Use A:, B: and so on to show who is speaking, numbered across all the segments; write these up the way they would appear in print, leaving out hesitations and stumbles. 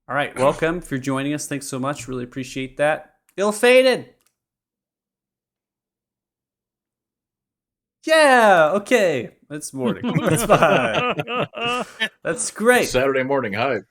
A: All right, welcome for joining us. Thanks so much. Really appreciate that. Ill-fated. Yeah, okay. It's morning. That's fine. That's great.
B: Saturday morning hype.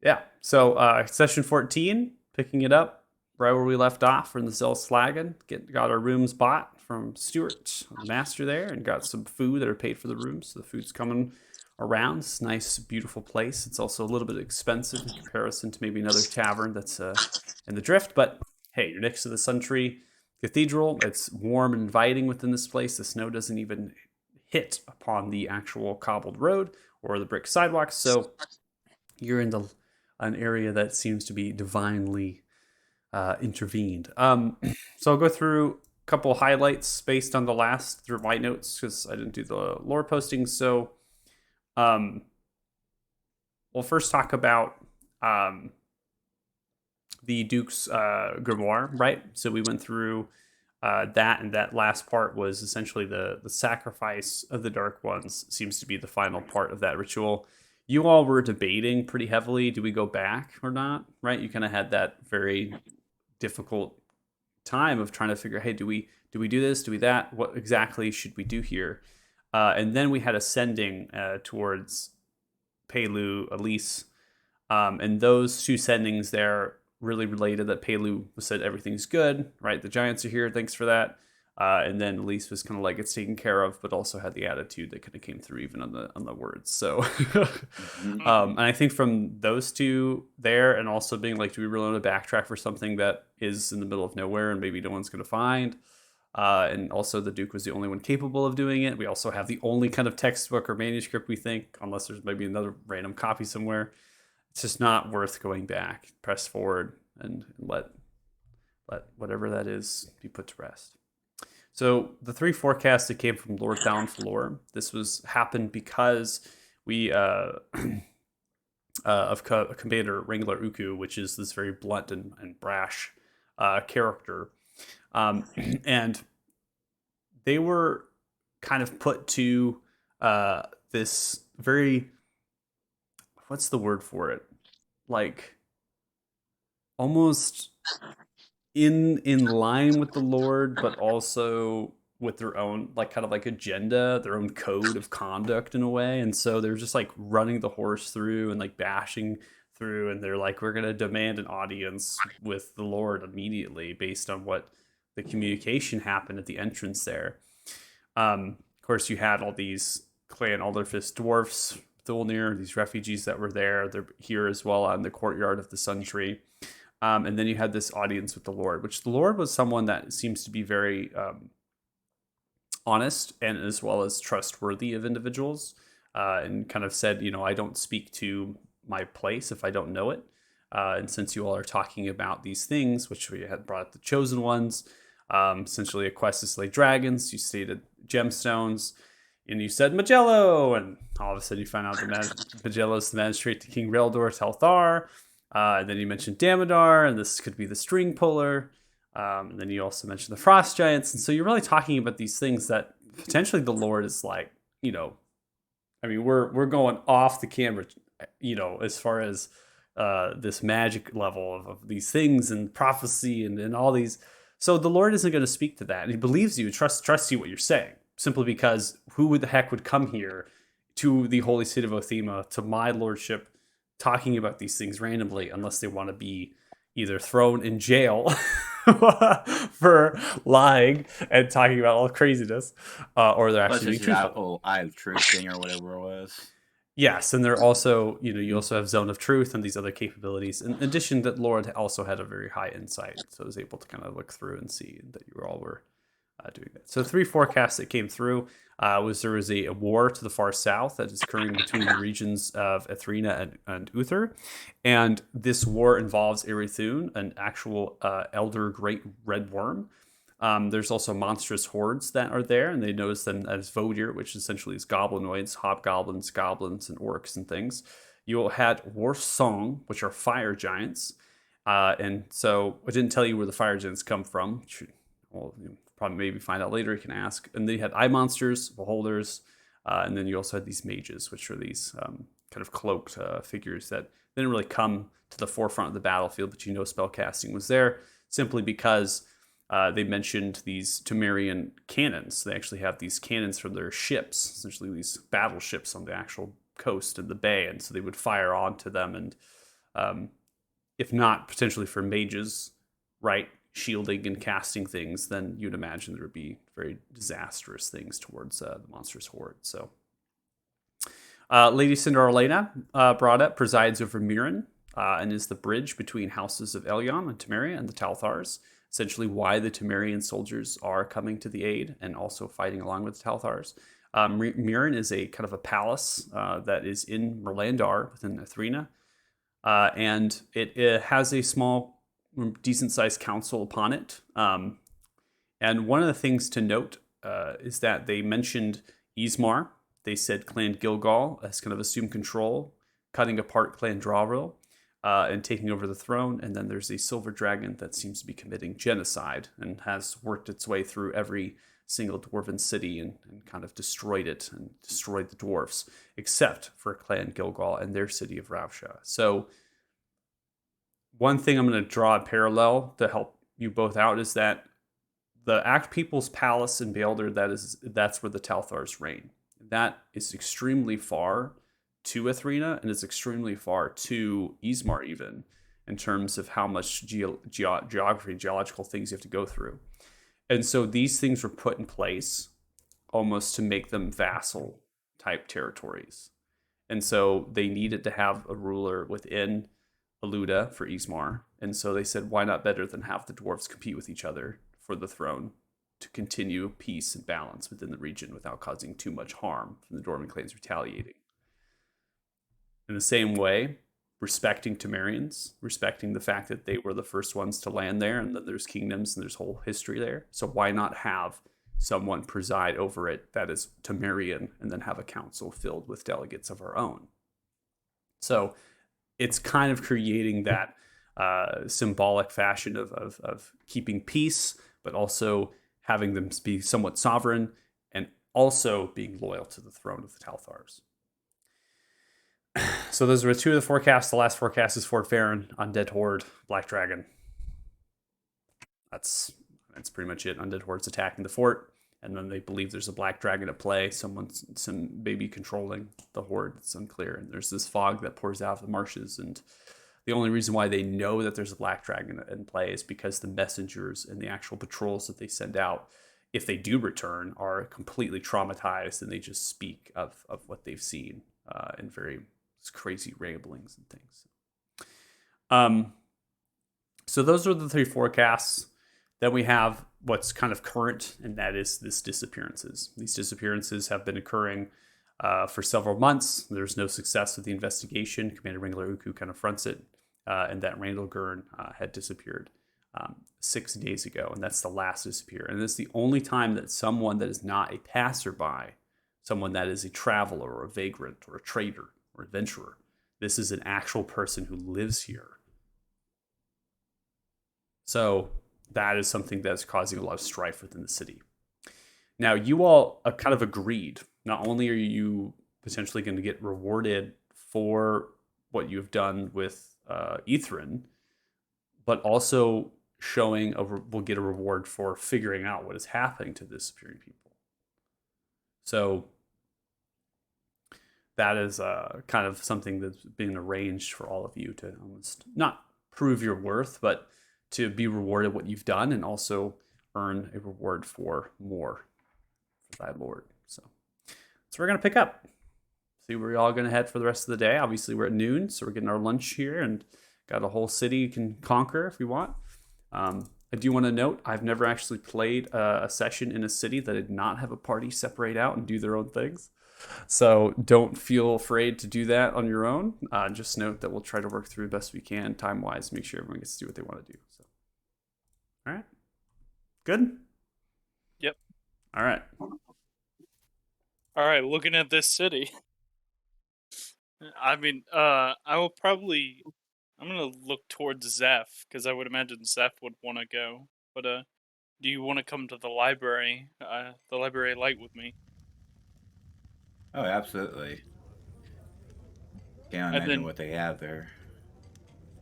A: Yeah. So session 14, picking it up right where we left off. We're in the Zelslagen. Got our rooms bought from Stuart, the master there, and got some food that are paid for the rooms. So the food's coming around. It's a nice, beautiful place. It's also a little bit expensive in comparison to maybe another tavern that's in the Drift. But hey, you're next to the Suntree Cathedral. It's warm and inviting within this place. The snow doesn't even hit upon the actual cobbled road or the brick sidewalks. So you're in an area that seems to be divinely intervened. So I'll go through a couple highlights based on the last through my notes because I didn't do the lore posting. So um, we'll first talk about the Duke's grimoire, right? So we went through that, and that last part was essentially the sacrifice of the Dark Ones. Seems to be the final part of that ritual. You all were debating pretty heavily: do we go back or not? Right? You kind of had that very difficult time of trying to figure, hey, do we do this? Do we that? What exactly should we do here? And then we had ascending towards Pelu, Elise, and those two sendings there really related that Pelu said everything's good, right? The Giants are here, thanks for that. And then Elise was kind of like it's taken care of, but also had the attitude that kind of came through even on the words. So,
B: Mhm.
A: and I think from those two there, and also being like, do we really want to backtrack for something that is in the middle of nowhere and maybe no one's going to find? And also, the Duke was the only one capable of doing it. We also have the only kind of textbook or manuscript we think, unless there's maybe another random copy somewhere. It's just not worth going back. Press forward and let whatever that is be put to rest. So the three forecasts that came from Lord Downfloor, this was happened because we Commander Wrangler Uku, which is this very blunt and brash character, um, and they were kind of put to this very, what's the word for it, like almost in line with the Lord, but also with their own like kind of like agenda, their own code of conduct in a way. And so they're just like running the horse through and like bashing through, and they're like, we're gonna demand an audience with the Lord immediately based on what the communication happened at the entrance there. Of course, you had all these Clan Alderfist dwarfs, Thulnir, these refugees that were there. They're here as well on the courtyard of the Sun Tree. And then you had this audience with the Lord, which the Lord was someone that seems to be very honest and as well as trustworthy of individuals, and kind of said, I don't speak to my place if I don't know it. And since you all are talking about these things, which we had brought up the chosen ones, essentially a quest to slay dragons, you stated gemstones, and you said Magello, and all of a sudden you find out that Magello's the magistrate to King Reldor Telthar. And then you mentioned Damodar, and this could be the string puller. And then you also mentioned the frost giants. And so you're really talking about these things that potentially the Lord is like, I mean, we're going off the camera, as far as this magic level of these things and prophecy and all these. So the Lord isn't going to speak to that. And he believes you, trusts you what you're saying, simply because who the heck would come here to the holy city of Othema, to my lordship, talking about these things randomly unless they want to be either thrown in jail for lying and talking about all craziness, or they're
C: Plus,
A: actually being
C: it's your
A: truthful.
C: whole Eye of Truth thing or whatever it was.
A: Yes, and they're also, you also have Zone of Truth and these other capabilities. In addition, that Lord also had a very high insight, so I was able to kind of look through and see that you all were doing that. So three forecasts that came through was there was a war to the far south that is occurring between the regions of Ethrina and Uther, and this war involves Erithune, an actual elder great red worm. There's also monstrous hordes that are there, and they notice them as Vodir, which essentially is goblinoids, hobgoblins, goblins, and orcs and things. You had War Song, which are fire giants. And so I didn't tell you where the fire giants come from. Well, you probably maybe find out later. You can ask. And they had eye monsters, beholders, and then you also had these mages, which are these kind of cloaked figures that didn't really come to the forefront of the battlefield, but spellcasting was there simply because they mentioned these Temerian cannons. They actually have these cannons from their ships, essentially these battleships on the actual coast of the bay, and so they would fire onto them, and if not potentially for mages, right, shielding and casting things, then you'd imagine there would be very disastrous things towards the monstrous horde. So, Lady Cinderelena brought up presides over Mirren and is the bridge between houses of Elyon and Temeria and the Talthars. Essentially, why the Temerian soldiers are coming to the aid and also fighting along with the Talthars. Mirren is a kind of a palace that is in Merlandar within Athrena, and it has a small, decent-sized council upon it. And one of the things to note is that they mentioned Ismar. They said Clan Gilgal has kind of assumed control, cutting apart Clan Drawril and taking over the throne. And then there's a silver dragon that seems to be committing genocide and has worked its way through every single dwarven city and kind of destroyed it and destroyed the dwarfs, except for Clan Gilgal and their city of Ravsha. So one thing I'm going to draw a parallel to help you both out is that the Act People's Palace in Baelder, that's where the Talthars reign. That is extremely far to Athrena, and it's extremely far to Ismar even, in terms of how much geography, geological things you have to go through. And so these things were put in place almost to make them vassal type territories. And so they needed to have a ruler within Aluda for Ismar. And so they said, why not better than have the dwarves compete with each other for the throne to continue peace and balance within the region without causing too much harm from the Dwarven clans retaliating. In the same way, respecting Temerians, respecting the fact that they were the first ones to land there and that there's kingdoms and there's whole history there. So why not have someone preside over it that is Temerian and then have a council filled with delegates of our own? So it's kind of creating that symbolic fashion of keeping peace, but also having them be somewhat sovereign and also being loyal to the throne of the Talthars. So those were two of the forecasts. The last forecast is Fort Farron, Undead Horde, Black Dragon. That's pretty much it. Undead Horde's attacking the fort, and then they believe there's a Black Dragon at play. Some maybe controlling the Horde. It's unclear. And there's this fog that pours out of the marshes, and the only reason why they know that there's a Black Dragon in play is because the messengers and the actual patrols that they send out, if they do return, are completely traumatized, and they just speak of what they've seen in very crazy ramblings and things. So those are the three forecasts. Then we have what's kind of current, and that is this disappearances. These disappearances have been occurring for several months. There's no success with the investigation. Commander Wrangler Uku kind of fronts it, and that Randall Gurn had disappeared 6 days ago, and that's the last disappear. And it's the only time that someone that is not a passerby, someone that is a traveler or a vagrant or a trader or adventurer, this is an actual person who lives here. So that is something that's causing a lot of strife within the city. Now, you all kind of agreed. Not only are you potentially going to get rewarded for what you've done with Ithrin, but also showing we'll get a reward for figuring out what is happening to the disappearing people. So that is kind of something that's being arranged for all of you to almost not prove your worth, but to be rewarded what you've done and also earn a reward for more for thy Lord. So we're going to pick up. See where we're all going to head for the rest of the day. Obviously, we're at noon, so we're getting our lunch here and got a whole city you can conquer if you want. I do want to note, I've never actually played a session in a city that did not have a party separate out and do their own things. So don't feel afraid to do that on your own. Just note that we'll try to work through the best we can time-wise, make sure everyone gets to do what they want to do. So, all right. Good?
D: Yep.
A: All right.
D: All right, looking at this city. I mean, I'm gonna look towards Zeph, because I would imagine Zeph would want to go. But, do you want to come to the library light with me?
C: Oh, absolutely. Can't
D: And
C: imagine
D: then-
C: what they have there.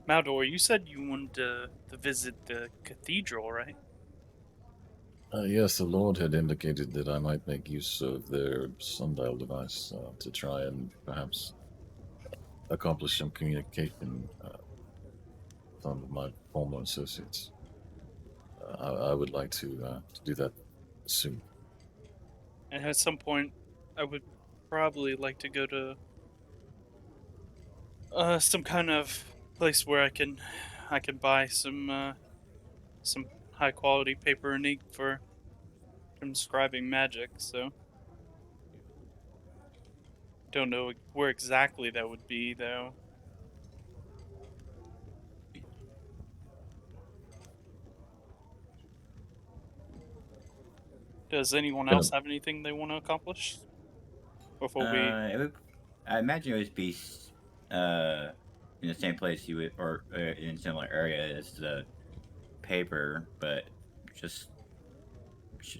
D: Maldor, you said you wanted to visit the cathedral, right?
B: Yes, the Lord had indicated that I might make use of their sundial device to try and perhaps accomplish some communication with some of my former associates. I would like to do that soon.
D: And at some point, I would probably like to go to some kind of place where I can buy some high quality paper and ink for transcribing magic. So don't know where exactly that would be though. Does anyone
B: Gonna-
D: else have anything they want to accomplish before we?
C: I imagine it would be uh, in the same place you would, or in a similar area as the paper, but just sh-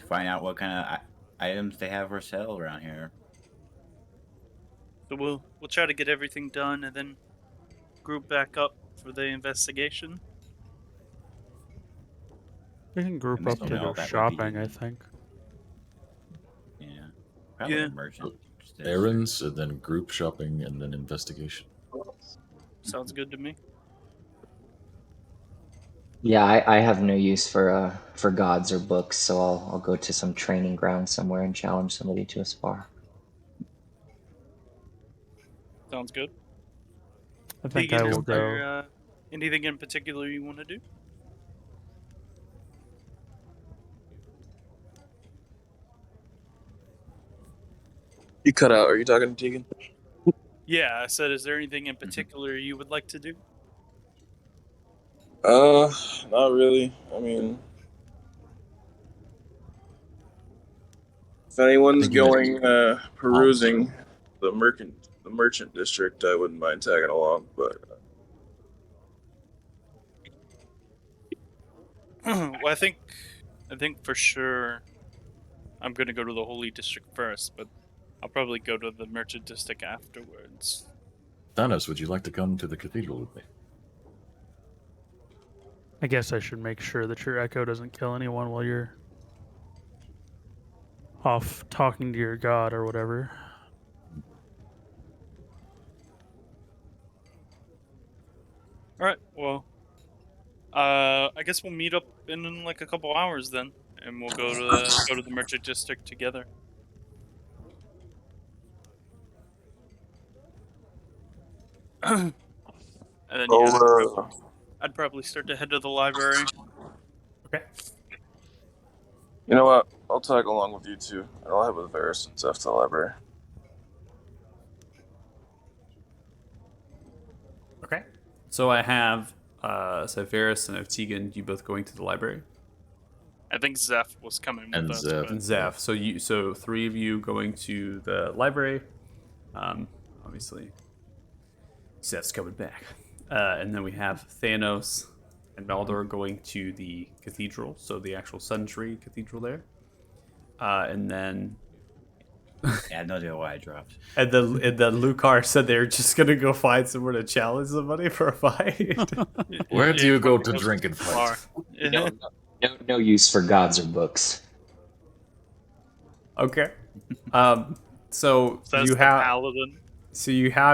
C: find out what kind of items they have for sale around here.
D: So we'll try to get everything done and then group back up for the investigation.
E: We can group
C: I'm
E: up to
C: assuming all
E: go
C: that would be
E: shopping, I
C: in-
E: think.
C: Yeah, probably
D: Yeah.
C: a merchant. district.
B: Errands, and then group shopping, and then investigation.
D: Sounds good to me.
F: Yeah, I have no use for gods or books, so I'll go to some training ground somewhere and challenge somebody to a spar.
D: Sounds good.
E: I think
D: Tegan,
E: I
D: is
E: will
D: there
E: go.
D: anything in particular you want to do?
G: You cut out. Are you talking to Tegan?
D: Yeah, I said, is there anything in particular you would like to do?
G: Not really. I mean, if anyone's
B: Thinking that-
G: going perusing the merchant district, I wouldn't mind tagging along. But
D: Well, I think for sure I'm gonna go to the Holy District first, but I'll probably go to the Merchant District afterwards.
B: Thanos, would you like to come to the cathedral with me?
E: I guess I should make sure that your echo doesn't kill anyone while you're off talking to your god or whatever.
D: All right. Well, I guess we'll meet up in like a couple hours then, and we'll go to the Merchant District together. And then yeah, I'd probably start to head to the library.
A: Okay.
G: you know what? I'll tag along with you too, and I'll head with Varys and Zeph to the library.
A: Okay. So I have Varys and I have Tegan. You both going to the library,
D: I think Zeph was coming with
B: And
D: us.
B: Zeph.
D: but-
A: and Zeph. So three of you going to the library. Obviously, Zeph's coming back, and then we have Thanos and Maldor going to the cathedral. So the actual Sun Tree Cathedral there, and then.
C: Yeah, I have no idea why I dropped.
A: And then Lucar said they're just gonna go find somewhere to challenge somebody for a fight.
B: Where do you go to
D: goes
B: drink and
D: too
B: fight?
D: far. Yeah.
F: No use for gods or books.
A: Okay. So
D: Says
A: you
D: the
A: have
D: paladin.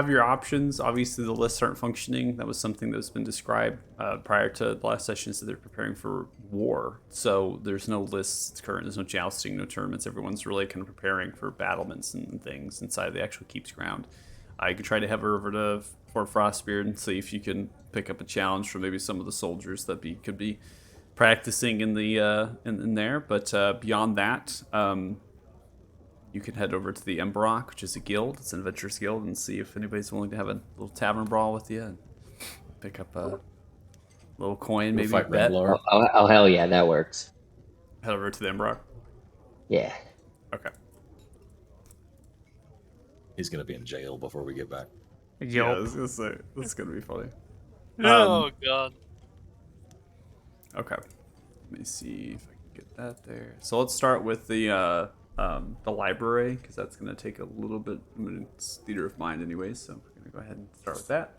A: your options. Obviously, the lists aren't functioning. That was something that's been described prior to the last session. So they're preparing for war. So there's no lists current. There's no jousting, no tournaments. Everyone's really kind of preparing for battlements and things inside the actual keep's ground. I could try to have her over to Fort Frostbeard and see if you can pick up a challenge from maybe some of the soldiers that could be practicing in the in there. But beyond that, you can head over to the Emberock, which is a guild. It's an adventurers guild, and see if anybody's willing to have a little tavern brawl with you and pick up a little coin, maybe
B: Fight
A: bet.
B: Ramblar.
F: Oh, hell yeah, that works.
A: Head over to the Emberock.
F: Yeah.
A: Okay.
B: He's gonna be in jail before we get back.
A: Yeah, I
E: Yelp.
A: was gonna say that's gonna be funny.
D: Oh god.
A: Okay. Let me see if I can get that there. So let's start with the library, because that's gonna take a little bit. I mean, it's theater of mind anyways, so we're gonna go ahead and start with that.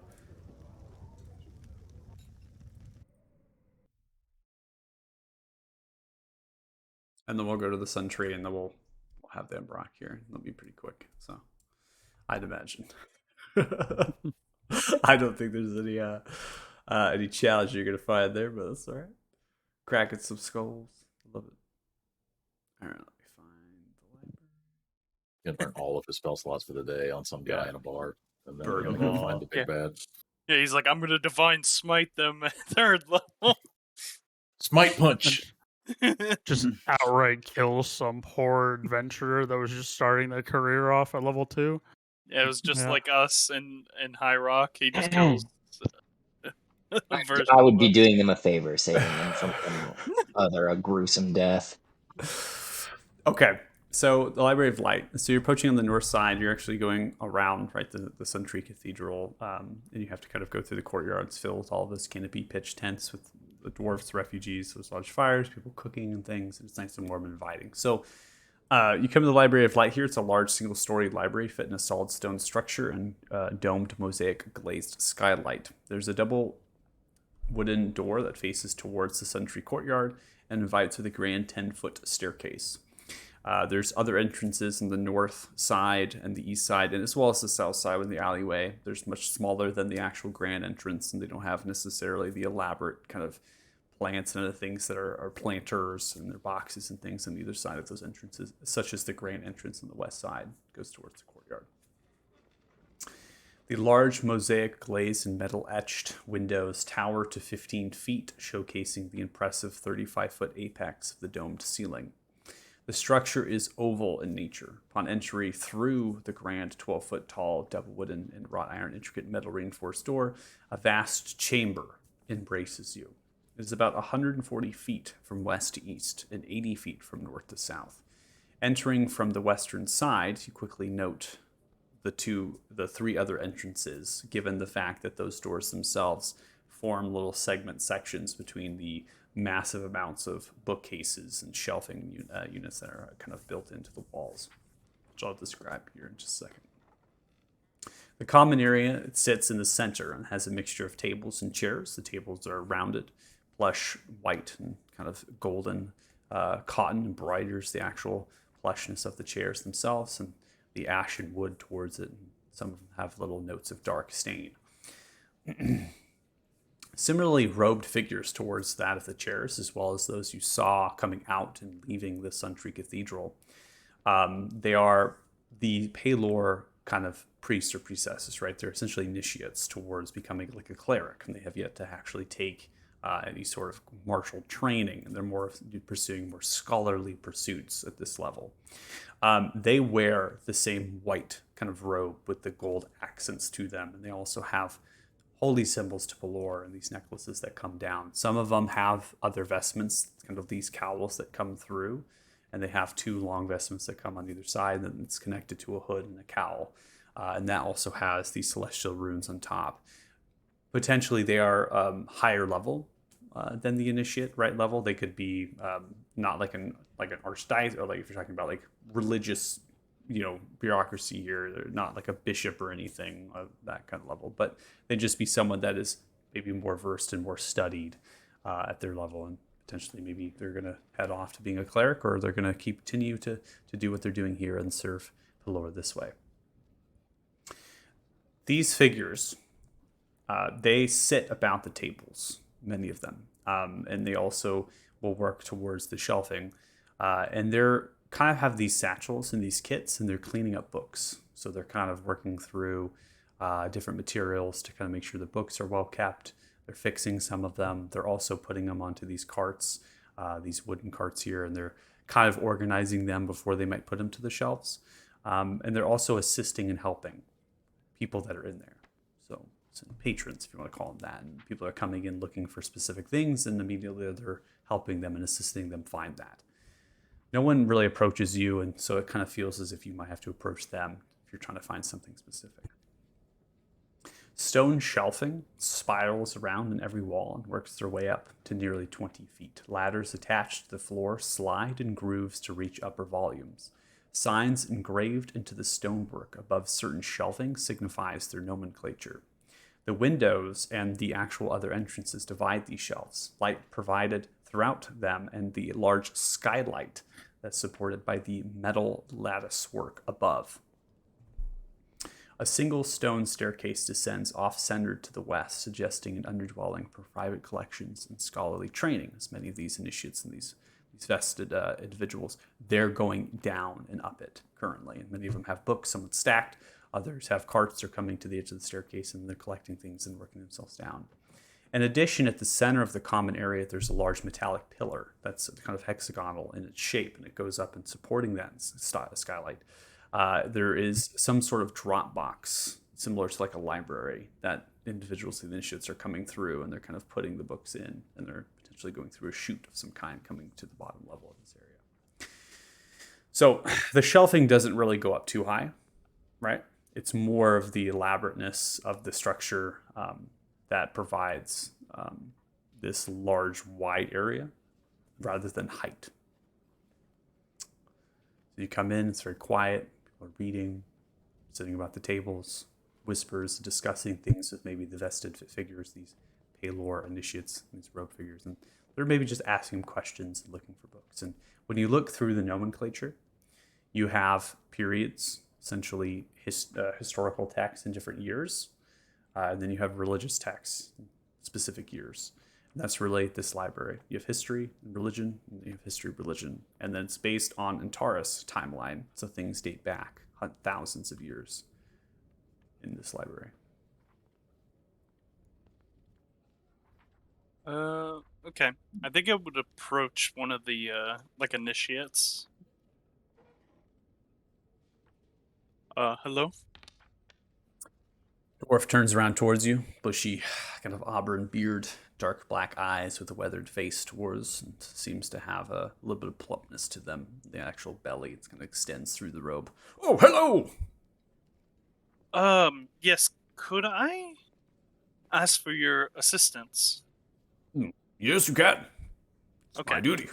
A: And then we'll go to the Sun Tree, and then we'll have the Embrock here. It'll be pretty quick, so I'd imagine. I don't think there's any challenge you're gonna find there, but that's all right. Cracking some skulls, love it. All right, let me find the library.
B: Gonna burn all of his spell slots for the day on some guy
A: Yeah.
B: in a bar, and then
A: Burn
B: we're gonna
A: them
B: go
A: all.
B: find the big bad.
D: Yeah, he's like, I'm gonna divine smite them at 3rd level.
B: Smite punch.
E: Just outright kill some poor adventurer that was just starting their career off at level 2.
D: Yeah, it was just
E: Yeah.
D: like us in High Rock. He just kills. a version
F: I would
D: of
F: be
D: us.
F: doing them a favor, saving them from a gruesome death.
A: Okay, so the Library of Light. So you're approaching on the north side. You're actually going around, right, the Sun Tree Cathedral, and you have to kind of go through the courtyards filled with all those canopy pitch tents with the dwarves, refugees, those large fires, people cooking and things. And it's nice and warm and inviting. So you come to the Library of Light here. It's a large single-story library fit in a solid stone structure and domed mosaic glazed skylight. There's a double wooden door that faces towards the Sun Tree courtyard and invites with a grand 10-foot staircase. There's other entrances in the north side and the east side, and as well as the south side with the alleyway. There's much smaller than the actual grand entrance, and they don't have necessarily the elaborate kind of plants and other things that are planters and their boxes and things on either side of those entrances, such as the grand entrance on the west side goes towards the courtyard. The large mosaic glazed and metal etched windows tower to 15 feet, showcasing the impressive 35-foot apex of the domed ceiling. The structure is oval in nature. Upon entry through the grand 12-foot tall double wooden and wrought iron intricate metal reinforced door, a vast chamber embraces you. It is about 140 feet from west to east and 80 feet from north to south. Entering from the western side, you quickly note the three other entrances, given the fact that those doors themselves form little segment sections between the massive amounts of bookcases and shelving units that are kind of built into the walls, which I'll describe here in just a second. The common area, it sits in the center and has a mixture of tables and chairs. The tables are rounded, plush, white, and kind of golden cotton embroiders the actual plushness of the chairs themselves, and the ashen wood towards it. And some of them have little notes of dark stain. Similarly robed figures towards that of the chairs, as well as those you saw coming out and leaving the Sun Tree Cathedral. They are the Paylor kind of priests or priestesses, right? They're essentially initiates towards becoming like a cleric, and they have yet to actually take any sort of martial training, and they're more pursuing more scholarly pursuits at this level. They wear the same white kind of robe with the gold accents to them, and they also have holy symbols to Pelor and these necklaces that come down. Some of them have other vestments, kind of these cowls that come through, and they have two long vestments that come on either side, and it's connected to a hood and a cowl. And that also has these celestial runes on top. Potentially they are higher level than the initiate, right level. They could be not like an archdiocese, or like if you're talking about like religious, bureaucracy here. They're not like a bishop or anything of that kind of level, but they'd just be someone that is maybe more versed and more studied at their level, and potentially maybe they're going to head off to being a cleric, or they're going to continue to do what they're doing here and serve Pelor this way. These figures, they sit about the tables, many of them, and they also will work towards the shelving, and they're kind of have these satchels and these kits, and they're cleaning up books. So they're kind of working through different materials to kind of make sure the books are well kept. They're fixing some of them. They're also putting them onto these carts, these wooden carts here, and they're kind of organizing them before they might put them to the shelves. And they're also assisting and helping people that are in there. So patrons, if you want to call them that. And people are coming in looking for specific things, and immediately they're helping them and assisting them find that. No one really approaches you, and so it kind of feels as if you might have to approach them if you're trying to find something specific. Stone shelving spirals around in every wall and works their way up to nearly 20 feet. Ladders attached to the floor slide in grooves to reach upper volumes. Signs engraved into the stonework above certain shelving signifies their nomenclature. The windows and the actual other entrances divide these shelves. Light provided throughout them and the large skylight that's supported by the metal lattice work above. A single stone staircase descends off-centered to the west, suggesting an underdwelling for private collections and scholarly training. As many of these initiates and these vested individuals, they're going down and up it currently. And many of them have books, some stacked. Others have carts. They're coming to the edge of the staircase and they're collecting things and working themselves down. In addition, at the center of the common area, there's a large metallic pillar that's kind of hexagonal in its shape, and it goes up and supporting that skylight. There is some sort of drop box, similar to like a library, that individuals, the initiates, are coming through, and they're kind of putting the books in, and they're potentially going through a chute of some kind coming to the bottom level of this area. So the shelving doesn't really go up too high, right? It's more of the elaborateness of the structure that provides this large, wide area rather than height. So you come in, it's very quiet. People are reading, sitting about the tables, whispers, discussing things with maybe the vested figures, these Paylor initiates, these robe figures. And they're maybe just asking questions and looking for books. And when you look through the nomenclature, you have periods, essentially historical texts in different years. And then you have religious texts, specific years. And that's really this library. You have history and religion, and you have history, religion. And then it's based on Antares timeline. So things date back thousands of years in this library.
D: Okay. I think I would approach one of the, like, initiates. Hello?
A: Dwarf turns around towards you, bushy, kind of auburn beard, dark black eyes with a weathered face towards, and seems to have a little bit of plumpness to them. The actual belly, it kind of extends through the robe. Oh, hello!
D: Yes, could I ask for your assistance?
A: Yes, you can. It's
D: Okay.
A: my duty.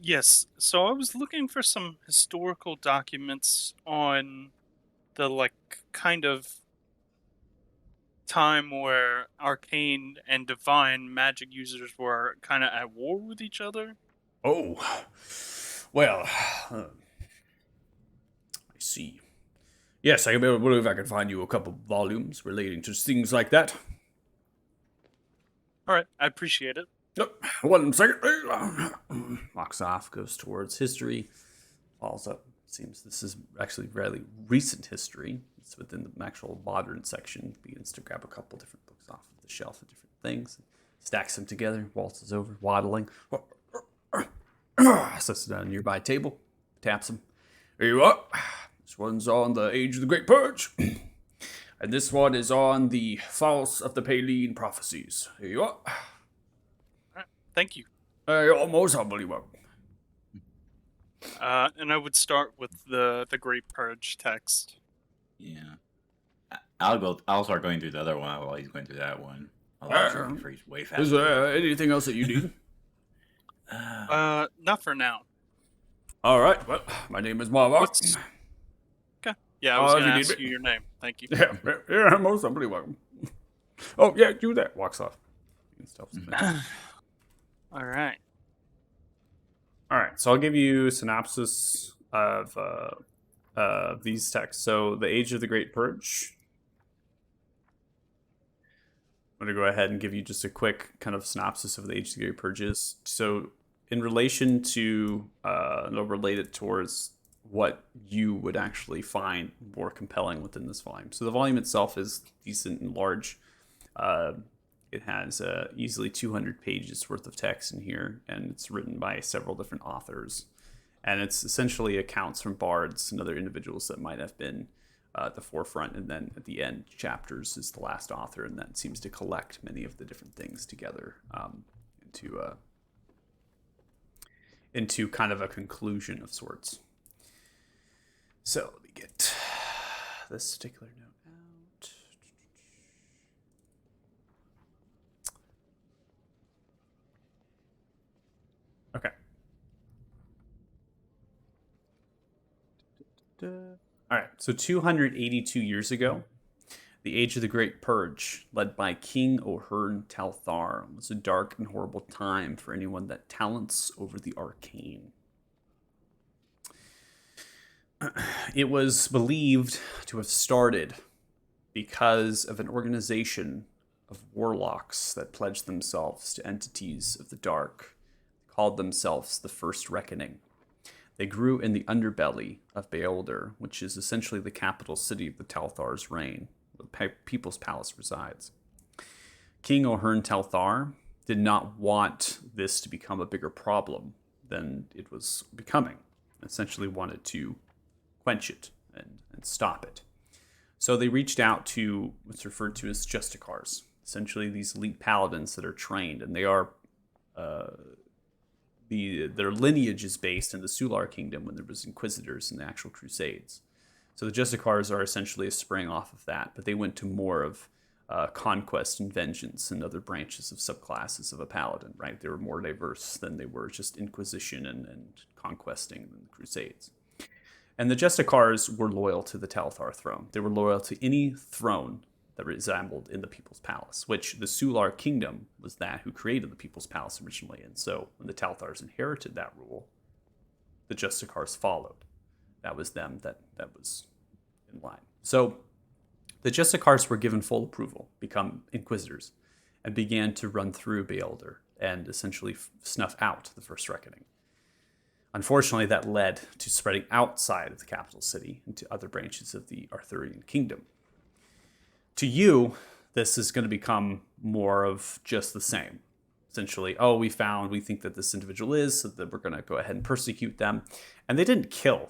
D: Yes. So I was looking for some historical documents on the, like, kind of time where arcane and divine magic users were kind of at war with each other.
A: Oh, well, I see. Yes, I believe I can find you a couple volumes relating to things like that.
D: All right, I appreciate it.
A: Yep. 1 second. Walks off, goes towards history, falls up. Seems this is actually fairly recent history. It's within the actual modern section. Begins to grab a couple different books off of the shelf of different things, stacks them together, waltzes over, waddling. Sits down at a nearby table, taps him. Here you are. This one's on the Age of the Great Purge. And this one is on the False of the Paline Prophecies. Here you are.
D: Thank you.
A: You're most humbly welcome.
D: And I would start with the Great Purge text.
C: Yeah. I'll start going through the other one while he's going through that one. Before he's way faster.
A: Is there anything else that you need?
D: Not for now.
A: All right. Well, my name is Marvok.
D: Okay. Yeah, I was
A: if
D: gonna
A: you need
D: ask
A: me.
D: you your name. Thank you.
A: Yeah, most humbly welcome. Oh, yeah, do that. Walks off.
D: All right.
A: All right, so I'll give you a synopsis of these texts. So, the Age of the Great Purge. I'm going to go ahead and give you just a quick kind of synopsis of the Age of the Great Purges. So, in relation to, and I'll relate it towards what you would actually find more compelling within this volume. So, the volume itself is decent and large. It has easily 200 pages worth of text in here, and it's written by several different authors. And it's essentially accounts from bards and other individuals that might have been at the forefront. And then at the end, chapters is the last author, and that seems to collect many of the different things together into kind of a conclusion of sorts. So let me get this particular note out. Okay. All right. So 282 years ago, The Age of the Great Purge, led by King O'Hearn Talthar, was a dark and horrible time for anyone that talents over the arcane. It was believed to have started because of an organization of warlocks that pledged themselves to entities of the dark, called themselves the First Reckoning. They grew in the underbelly of Beolder, which is essentially the capital city of the Talthar's reign, where the People's Palace resides. King O'Hearn Talthar did not want this to become a bigger problem than it was becoming. Essentially wanted to quench it and stop it. So they reached out to what's referred to as Justicars, essentially these elite paladins that are trained, and they are their lineage is based in the Sular Kingdom when there was Inquisitors in the actual Crusades. So the Justicars are essentially a spring off of that, but they went to more of conquest and vengeance and other branches of subclasses of a paladin, right? They were more diverse than they were just Inquisition and conquesting in the Crusades. And the Justicars were loyal to the Talthar throne. They were loyal to any throne that resembled in the People's Palace, which the Sular Kingdom was that who created the People's Palace originally. And so when the Talthars inherited that rule, the Justicars followed. That was them that was in line. So the Justicars were given full approval, become Inquisitors, and began to run through Beolder and essentially snuff out the First Reckoning. Unfortunately, that led to spreading outside of the capital city into other branches of the Arthurian kingdom. To you, this is going to become more of just the same. Essentially, we think that this individual is, so that we're going to go ahead and persecute them. And they didn't kill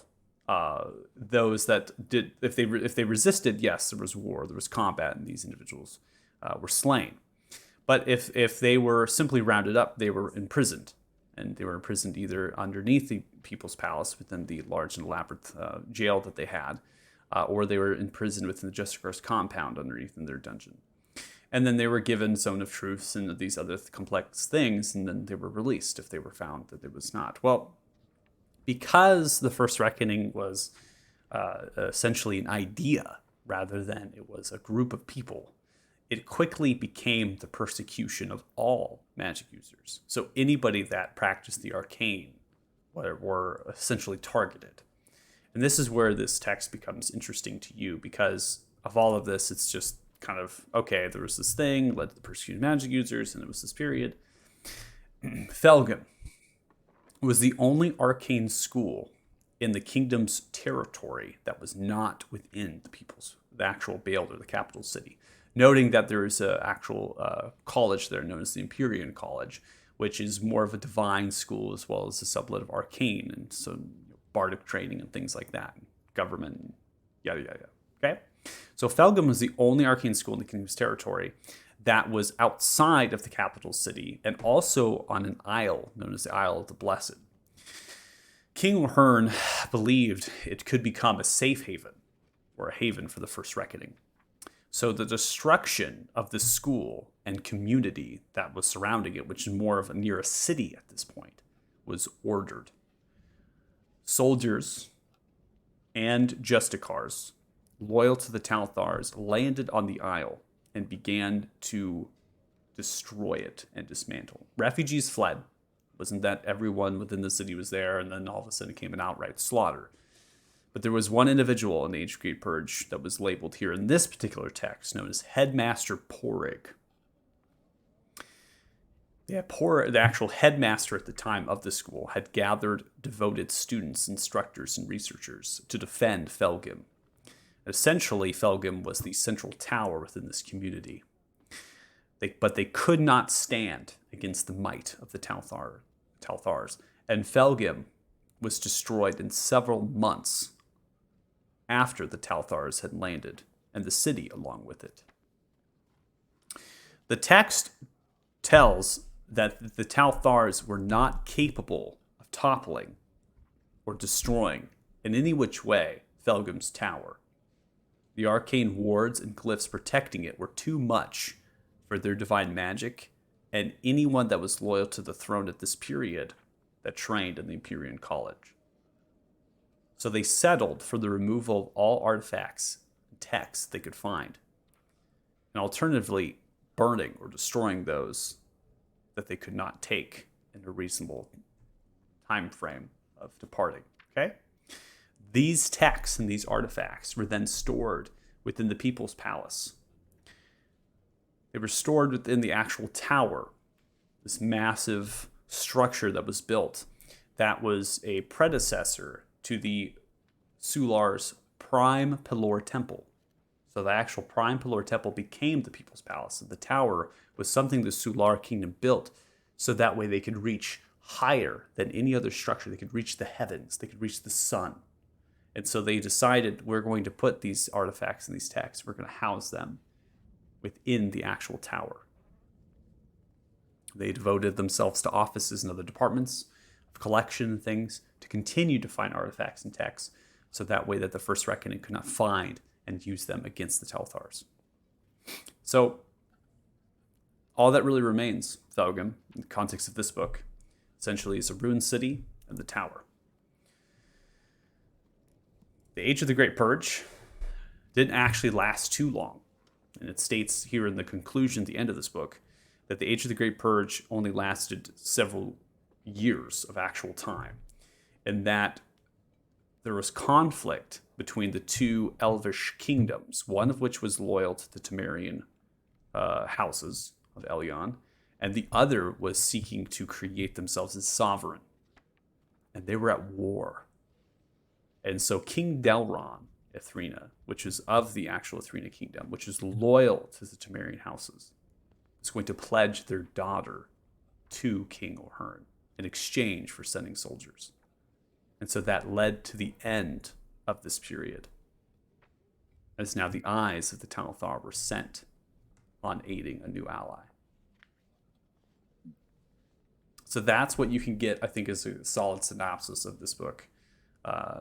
A: those that did. If they resisted, yes, there was war, there was combat, and these individuals were slain. But if they were simply rounded up, they were imprisoned. And they were imprisoned either underneath the People's Palace within the large and elaborate jail that they had, or they were imprisoned within the Justicar's compound underneath in their dungeon. And then they were given Zone of Truths and these other complex things, and then they were released if they were found that it was not. Well, because the First Reckoning was essentially an idea rather than it was a group of people, it quickly became the persecution of all magic users. So anybody that practiced the arcane were essentially targeted. And this is where this text becomes interesting to you, because of all of this, it's just kind of, okay, there was this thing, led to the persecuted magic users, and it was this period. Felgum was the only arcane school in the kingdom's territory that was not within the actual Beolder, the capital city. Noting that there is an actual college there known as the Empyrean College, which is more of a divine school as well as a sublet of arcane and some bardic training and things like that, government, yada, yada, yada. Okay? So Felgum was the only arcane school in the kingdom's territory that was outside of the capital city and also on an isle known as the Isle of the Blessed. King O'Hearn believed it could become a safe haven or a haven for the First Reckoning. So the destruction of the school and community that was surrounding it, which is more of near a city at this point, was ordered. Soldiers and Justicars, loyal to the Talthars, landed on the isle and began to destroy it and dismantle. Refugees fled. Wasn't that everyone within the city was there, and then all of a sudden it came an outright slaughter. But there was one individual in the Age of Great Purge that was labeled here in this particular text, known as Headmaster Porig. The actual headmaster at the time of the school had gathered devoted students, instructors, and researchers to defend Felgum. Essentially, Felgum was the central tower within this community. But they could not stand against the might of the Talthars. And Felgum was destroyed in several months after the Talthars had landed, and the city along with it. The text tells that the Talthars were not capable of toppling or destroying in any which way Felgum's tower. The arcane wards and glyphs protecting it were too much for their divine magic and anyone that was loyal to the throne at this period that trained in the Empyrean College. So they settled for the removal of all artifacts and texts they could find and alternatively burning or destroying those that they could not take in a reasonable time frame of departing. Okay? These texts and these artifacts were then stored within the people's palace. They were stored within the actual tower, this massive structure that was built that was a predecessor to the Sular's Prime Pelor Temple. So the actual Prime Pelor Temple became the people's palace. And the tower was something the Sular kingdom built so that way they could reach higher than any other structure. They could reach the heavens. They could reach the sun. And so they decided, we're going to put these artifacts and these texts, we're going to house them within the actual tower. They devoted themselves to offices and other departments of collection and things to continue to find artifacts and texts, so that way that the First Reckoning could not find and use them against the Telthars. So all that really remains, Thalgrim, in the context of this book, essentially is a ruined city and the tower. The Age of the Great Purge didn't actually last too long. And it states here in the conclusion, at the end of this book, that the Age of the Great Purge only lasted several years of actual time. And that there was conflict between the two elvish kingdoms, one of which was loyal to the Temerian houses of Elyon, and the other was seeking to create themselves as sovereign. And they were at war. And so King Delron, Ethrina, which is of the actual Ethrina kingdom, which is loyal to the Temerian houses, is going to pledge their daughter to King O'Hearn in exchange for sending soldiers. And so that led to the end of this period, as now the eyes of the Telthar were sent on aiding a new ally. So that's what you can get, I think, is a solid synopsis of this book,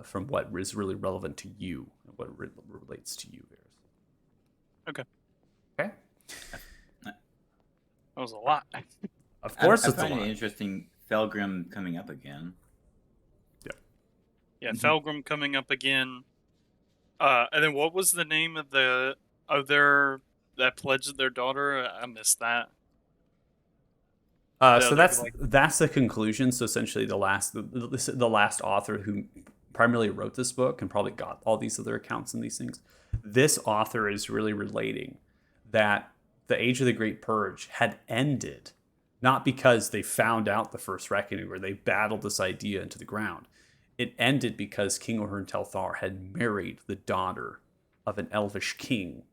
A: from what is really relevant to you and what relates to you, Varys.
D: Okay.
A: Okay?
D: That was a lot.
A: Of course
C: I
A: it's a
C: find
A: lot.
C: it interesting, Felgrim coming up again.
D: Yeah, Felgrim coming up again. And then what was the name of the other that pledged their daughter? I missed that.
A: So that's the conclusion. So essentially, the last author who primarily wrote this book and probably got all these other accounts and these things. This author is really relating that the Age of the Great Purge had ended, not because they found out the First Reckoning or they battled this idea into the ground. It ended because King O'Hearn Telthar had married the daughter of an elvish king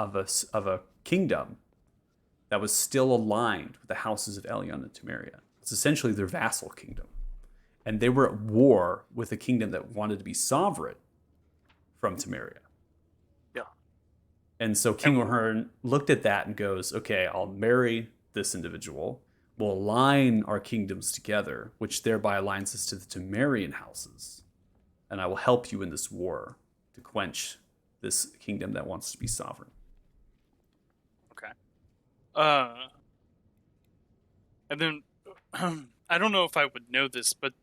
A: of a kingdom that was still aligned with the houses of Elyon and Temeria. It's essentially their vassal kingdom. And they were at war with a kingdom that wanted to be sovereign from Temeria.
D: Yeah.
A: And so King O'Hearn looked at that and goes, okay, I'll marry this individual. We'll align our kingdoms together, which thereby aligns us to the Temerian houses. And I will help you in this war to quench this kingdom that wants to be sovereign.
D: Okay. And then I don't know if I would know this, but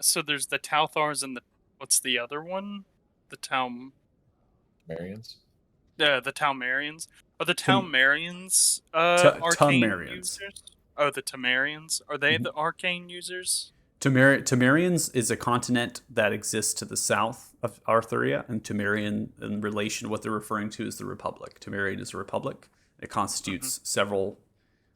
D: so there's the Telthars and what's the other one? The
B: Marians?
D: the Talmarians. Are the Talmarians arcane
A: Temerians.
D: users? Oh, the Temerians. Are they the arcane users?
A: Temerians is a continent that exists to the south of Arthuria, and Temerian, in relation to what they're referring to, is the Republic. Temerian is a republic. It constitutes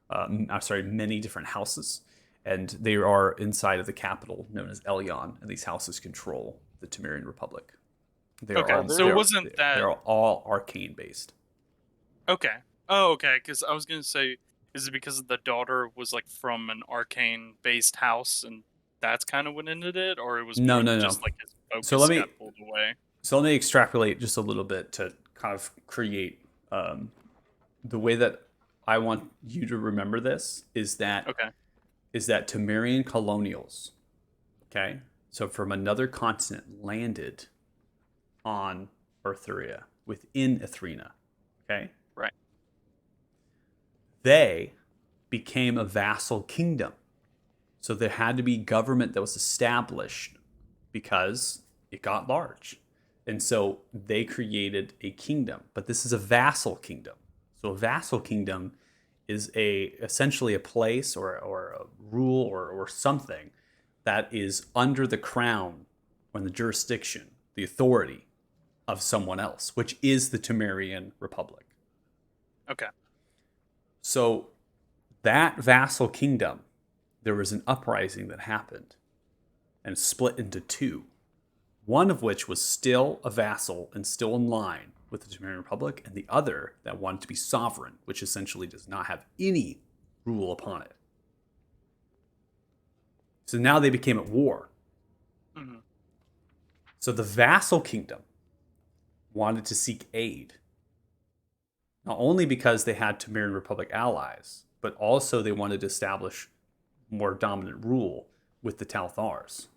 A: many different houses, and they are inside of the capital known as Elyon, and these houses control the Temerian Republic. They're all arcane based.
D: Okay. Oh, okay. Because I was gonna say, is it because the daughter was like from an arcane-based house, and that's kind of what ended it, or it was
A: No.
D: just like his focus got pulled away?
A: So let me extrapolate just a little bit to kind of create the way that I want you to remember this is that Temerian colonials, okay, so from another continent landed on Arthuria within Ethrina, okay?
D: Right.
A: They became a vassal kingdom. So there had to be government that was established because it got large. And so they created a kingdom, but this is a vassal kingdom. So a vassal kingdom is essentially a place or a rule or something that is under the crown or the jurisdiction, the authority of someone else, which is the Temerian Republic.
D: Okay.
A: So that vassal kingdom, there was an uprising that happened and split into two. One of which was still a vassal and still in line with the Temerian Republic, and the other that wanted to be sovereign, which essentially does not have any rule upon it. So now they became at war.
D: Mhm.
A: So the vassal kingdom wanted to seek aid, not only because they had Temerian Republic allies, but also they wanted to establish more dominant rule with the Talthars,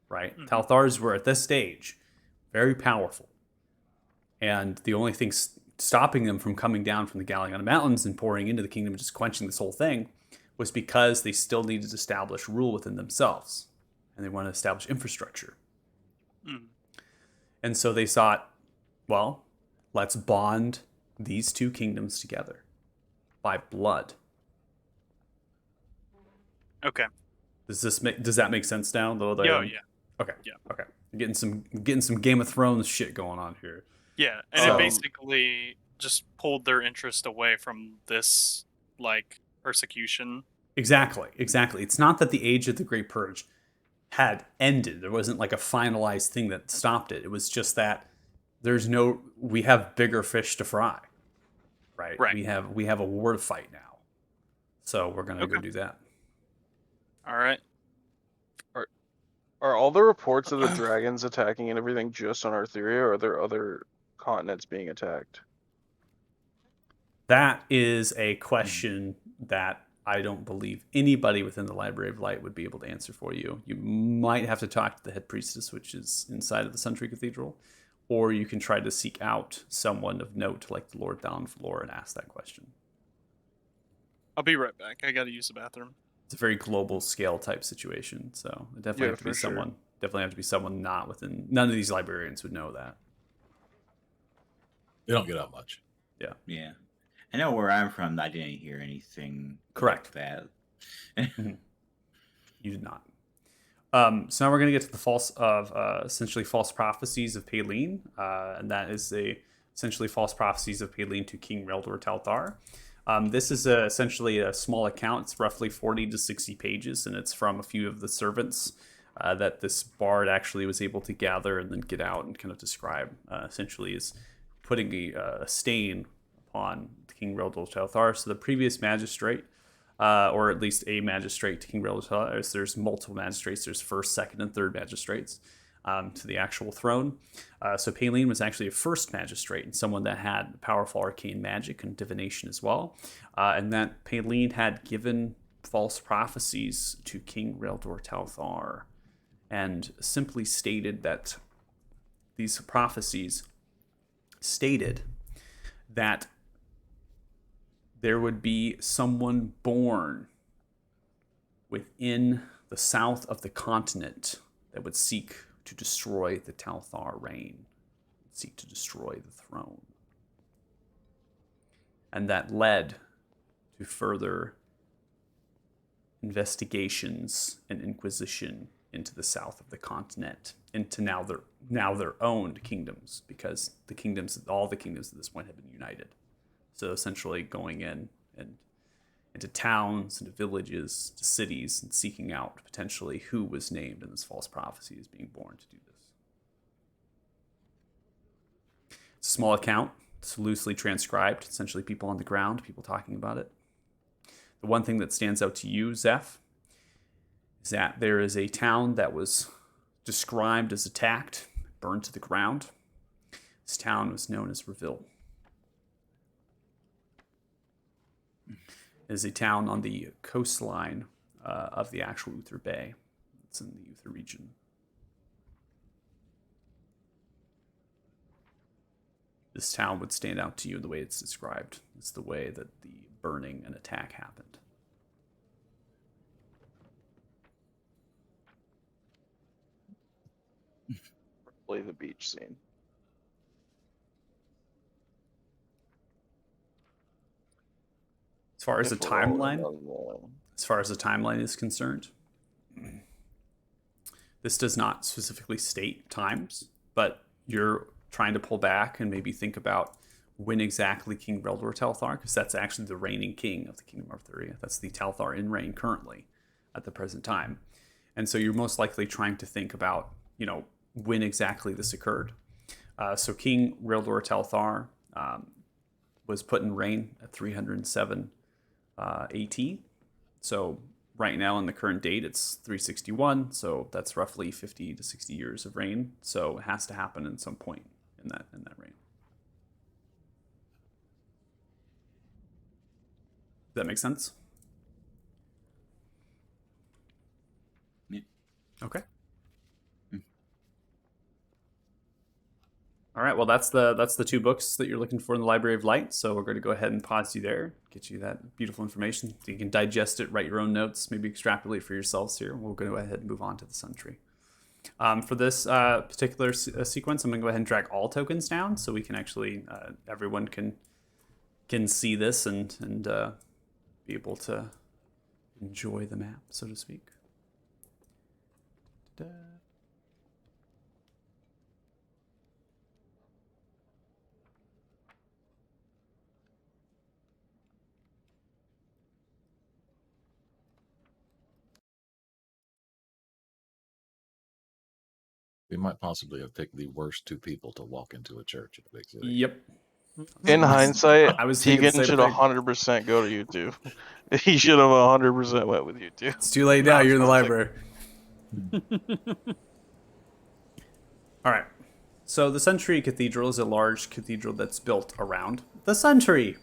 A: right?
D: Mhm.
A: Talthars were at this stage very powerful. And the only thing stopping them from coming down from the Galliana Mountains and pouring into the kingdom and just quenching this whole thing was because they still needed to establish rule within themselves. And they wanted to establish infrastructure.
D: Mhm.
A: And so they thought, well, let's bond these two kingdoms together by blood.
D: Okay.
A: Does that make sense now?
D: Yeah. Yeah.
A: Okay.
D: Yeah.
A: Okay. Getting some Game of Thrones shit going on here.
D: Yeah. And
A: So-
D: it basically just pulled their interest away from this like persecution.
A: Exactly. It's not that the age of the Great Purge had ended. There wasn't like a finalized thing that stopped it. It was just that we have bigger fish to fry. Right?
D: Right.
A: We have a war to fight now. So we're gonna go
D: Okay.
A: do that.
D: All right.
H: Are all the reports of the dragons attacking and everything just on Artheria, or are there other continents being attacked?
A: That is a question that I don't believe anybody within the Library of Light would be able to answer for you. You might have to talk to the head priestess, which is inside of the Suntree Cathedral, or you can try to seek out someone of note like the Lord Downfloor and ask that question.
D: I'll be right back. I gotta use the bathroom.
A: It's a very global scale type situation, so it definitely
H: Yeah,
A: have to be
H: for sure.
A: someone. Definitely have to be someone not within. None of these librarians would know that.
B: They don't get out much.
C: Yeah. I know where I'm from, I didn't hear anything
A: Correct.
C: like that.
A: You did not. So now we're going to get to the essentially false prophecies of Paleen, and that is essentially false prophecies of Paleen to King Reldor Talthar. This is essentially a small account. It's roughly 40 to 60 pages, and it's from a few of the servants that this bard actually was able to gather and then get out and kind of describe. Essentially, is putting a stain upon King Reldor Talthar. So the previous magistrate, or at least a magistrate to King Reldor Talthar, there's multiple magistrates. There's first, second, and third magistrates to the actual throne. So Paleen was actually a first magistrate and someone that had powerful arcane magic and divination as well. And that Paleen had given false prophecies to King Reldor Talthar and simply stated that these prophecies stated that there would be someone born within the south of the continent that would seek to destroy the Talthar reign, seek to destroy the throne. And that led to further investigations and inquisition into the south of the continent, into now their owned kingdoms, because all the kingdoms at this point have been united. So essentially going in and into towns, into villages, to cities, and seeking out potentially who was named in this false prophecy as being born to do this. It's a small account. It's loosely transcribed. Essentially people on the ground, people talking about it. The one thing that stands out to you, Zeph, is that there is a town that was described as attacked, burned to the ground. This town was known as Reville. It is a town on the coastline of the actual Uther Bay. It's in the Uther region. This town would stand out to you in the way it's described. It's the way that the burning and attack happened.
H: Play the beach scene.
A: far as the
H: If we're rolling
A: timeline,
H: another one.
A: as far as the timeline is concerned, this does not specifically state times, but you're trying to pull back and maybe think about when exactly King Reldor Telthar, because that's actually the reigning king of the Kingdom of Arthuria. That's the Telthar in reign currently at the present time. And so you're most likely trying to think about, when exactly this occurred. So King Reldor Telthar was put in reign at 307 AT. So right now in the current date, it's 361. So that's roughly 50 to 60 years of reign. So it has to happen in some point in that reign. Does that make sense?
C: Yeah.
A: Okay. All right. Well, that's the two books that you're looking for in the Library of Light. So we're going to go ahead and pause you there, get you that beautiful information, so you can digest it, write your own notes, maybe extrapolate for yourselves here. We'll go ahead and move on to the Sun Tree. For this particular sequence, I'm going to go ahead and drag all tokens down, so we can actually everyone can see this and be able to enjoy the map, so to speak. Da-da.
B: We might possibly have picked the worst two people to walk into a church in a big city.
A: Yep.
H: In hindsight,
A: I was thinking
H: Tegan
A: the same
H: should
A: thing.
H: 100% go to YouTube. He should have 100% went with YouTube.
A: It's too late now.
H: Nah,
A: You're in the
H: it's
A: library. All right. So the Sun Tree Cathedral is a large cathedral that's built around the Sun Tree.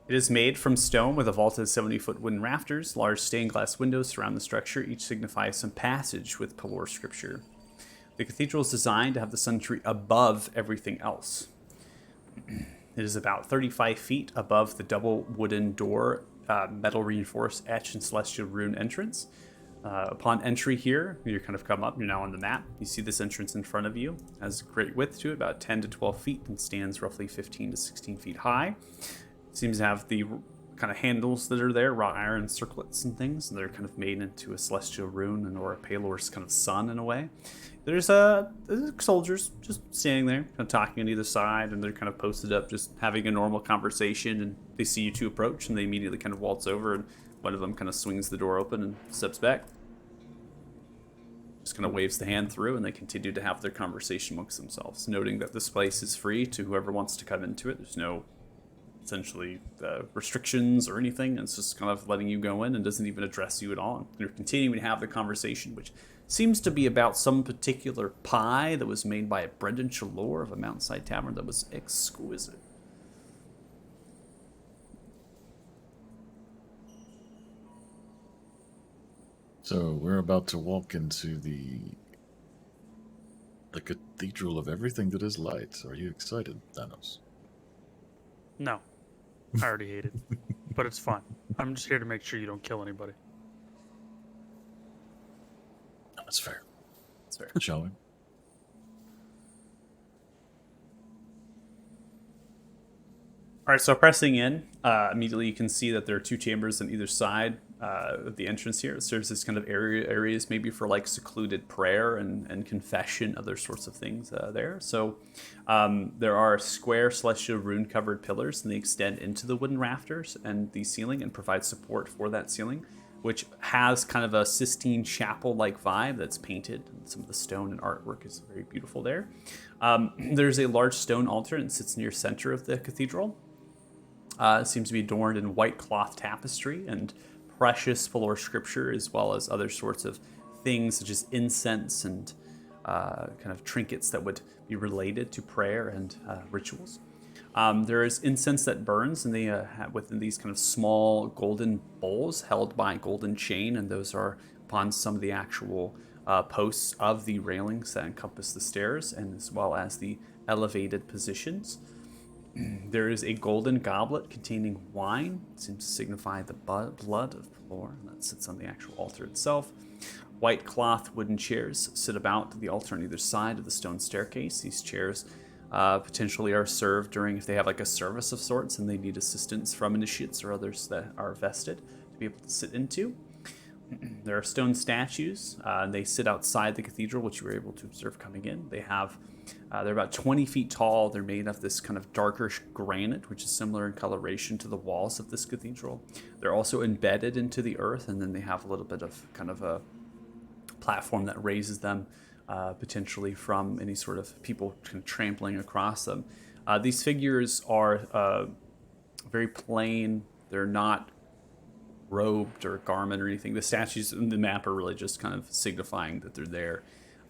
A: It is made from stone with a vaulted 70-foot wooden rafters. Large stained glass windows surround the structure. Each signifies some passage with Pelor scripture. The cathedral is designed to have the Sun Tree above everything else. It is about 35 feet above the double wooden door, metal reinforced etch and celestial rune entrance. Upon entry here, you kind of come up, you're now on the map. You see this entrance in front of you. It has great width to it, about 10 to 12 feet, and stands roughly 15 to 16 feet high. It seems to have the kind of handles that are there, wrought iron circlets and things, and they're kind of made into a celestial rune and or a Pelor's kind of sun in a way. There's soldiers just standing there, kind of talking on either side, and they're kind of posted up, just having a normal conversation, and they see you two approach, and they immediately kind of waltz over, and one of them kind of swings the door open and steps back. Just kind of waves the hand through, and they continue to have their conversation amongst themselves, noting that this place is free to whoever wants to come into it. There's no, essentially, restrictions or anything. It's just kind of letting you go in and doesn't even address you at all. And they're continuing to have the conversation, which seems to be about some particular pie that was made by a Brendan Chalor of a Mountainside Tavern that was exquisite.
B: So we're about to walk into the cathedral of everything that is light. Are you excited, Thanos?
E: No. I already hate it. But it's fun. I'm just here to make sure you don't kill anybody.
B: That's fair.
A: That's fair.
B: Shall we?
A: All right, so pressing in, immediately you can see that there are two chambers on either side of the entrance here. It serves as kind of areas maybe for like secluded prayer and confession, other sorts of things there. So there are square celestial rune-covered pillars, and they extend into the wooden rafters and the ceiling and provide support for that ceiling, which has kind of a Sistine Chapel-like vibe that's painted. And some of the stone and artwork is very beautiful there. There's a large stone altar and sits near center of the cathedral. It seems to be adorned in white cloth tapestry and precious Pelor scripture, as well as other sorts of things such as incense and kind of trinkets that would be related to prayer and rituals. There is incense that burns, and they have within these kind of small golden bowls held by a golden chain, and those are upon some of the actual posts of the railings that encompass the stairs, and as well as the elevated positions. There is a golden goblet containing wine. It seems to signify the blood of Pelor, and that sits on the actual altar itself. White cloth wooden chairs sit about the altar on either side of the stone staircase. These chairs potentially are served during if they have like a service of sorts and they need assistance from initiates or others that are vested to be able to sit into. There are stone statues. They sit outside the cathedral, which you were able to observe coming in. They're about 20 feet tall. They're made of this kind of darkish granite, which is similar in coloration to the walls of this cathedral. They're also embedded into the earth, and then they have a little bit of kind of a platform that raises them potentially from any sort of people kind of trampling across them. These figures are very plain. They're not robed or garment or anything. The statues in the map are really just kind of signifying that they're there.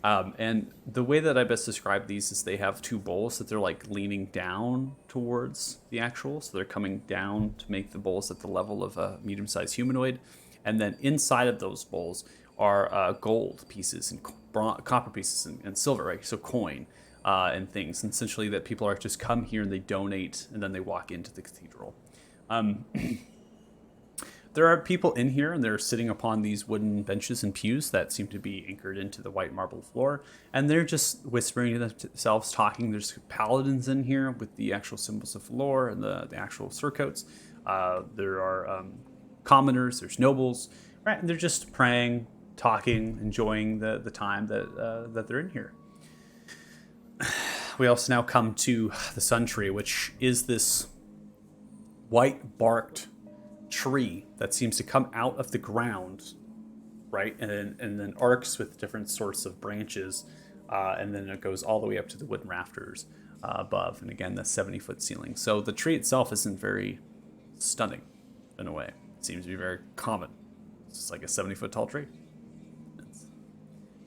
A: And the way that I best describe these is they have two bowls that they're like leaning down towards the actual. So they're coming down to make the bowls at the level of a medium-sized humanoid. And then inside of those bowls are gold pieces and copper pieces and silver, right? So coin and things. And essentially that people are just come here and they donate and then they walk into the cathedral. There are people in here, and they're sitting upon these wooden benches and pews that seem to be anchored into the white marble floor, and they're just whispering to themselves, talking. There's paladins in here with the actual symbols of lore and the actual surcoats. There are commoners, there's nobles, right? And they're just praying, talking, enjoying the time that they're in here. We also now come to the Sun Tree, which is this white-barked tree that seems to come out of the ground, right, and then arcs with different sorts of branches, and then it goes all the way up to the wooden rafters above, and again the 70-foot ceiling. So the tree itself isn't very stunning in a way. It seems to be very common. It's just like a 70-foot tall tree.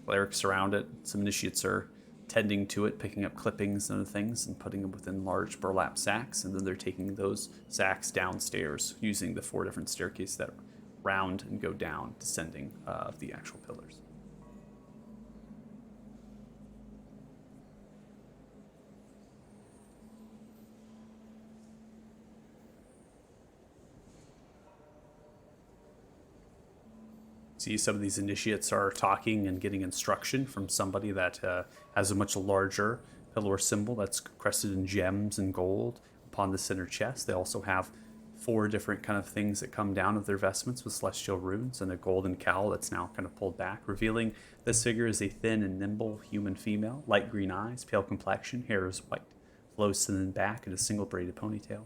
A: Clerics surround it. Some initiates are tending to it, picking up clippings and other things and putting them within large burlap sacks, and then they're taking those sacks downstairs using the 4 different staircases that round and go down, descending of the actual pillars. See, some of these initiates are talking and getting instruction from somebody that has a much larger pillar symbol that's crested in gems and gold upon the center chest. They also have 4 different kind of things that come down of their vestments with celestial runes and a golden cowl that's now kind of pulled back, revealing this figure is a thin and nimble human female, light green eyes, pale complexion, hair is white, flows to the back in a single braided ponytail.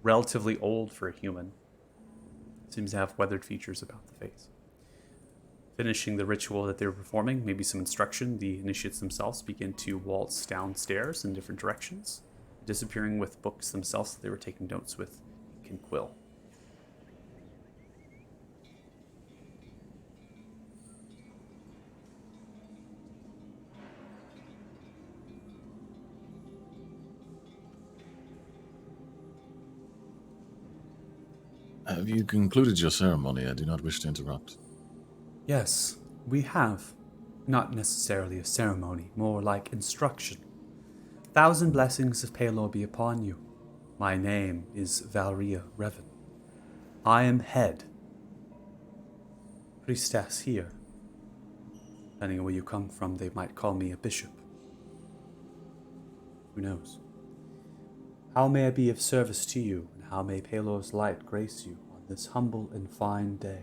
A: Relatively old for a human. Seems to have weathered features about the face. Finishing the ritual that they were performing, maybe some instruction, the initiates themselves begin to waltz downstairs in different directions, disappearing with books themselves that they were taking notes with ink and quill.
B: Have you concluded your ceremony? I do not wish to interrupt.
A: Yes, we have. Not necessarily a ceremony, more like instruction. 1,000 blessings of Pelor be upon you. My name is Valria Revan. I am head. Priestess here. Depending on where you come from, they might call me a bishop. Who knows? How may I be of service to you, and how may Pelor's light grace you on this humble and fine day?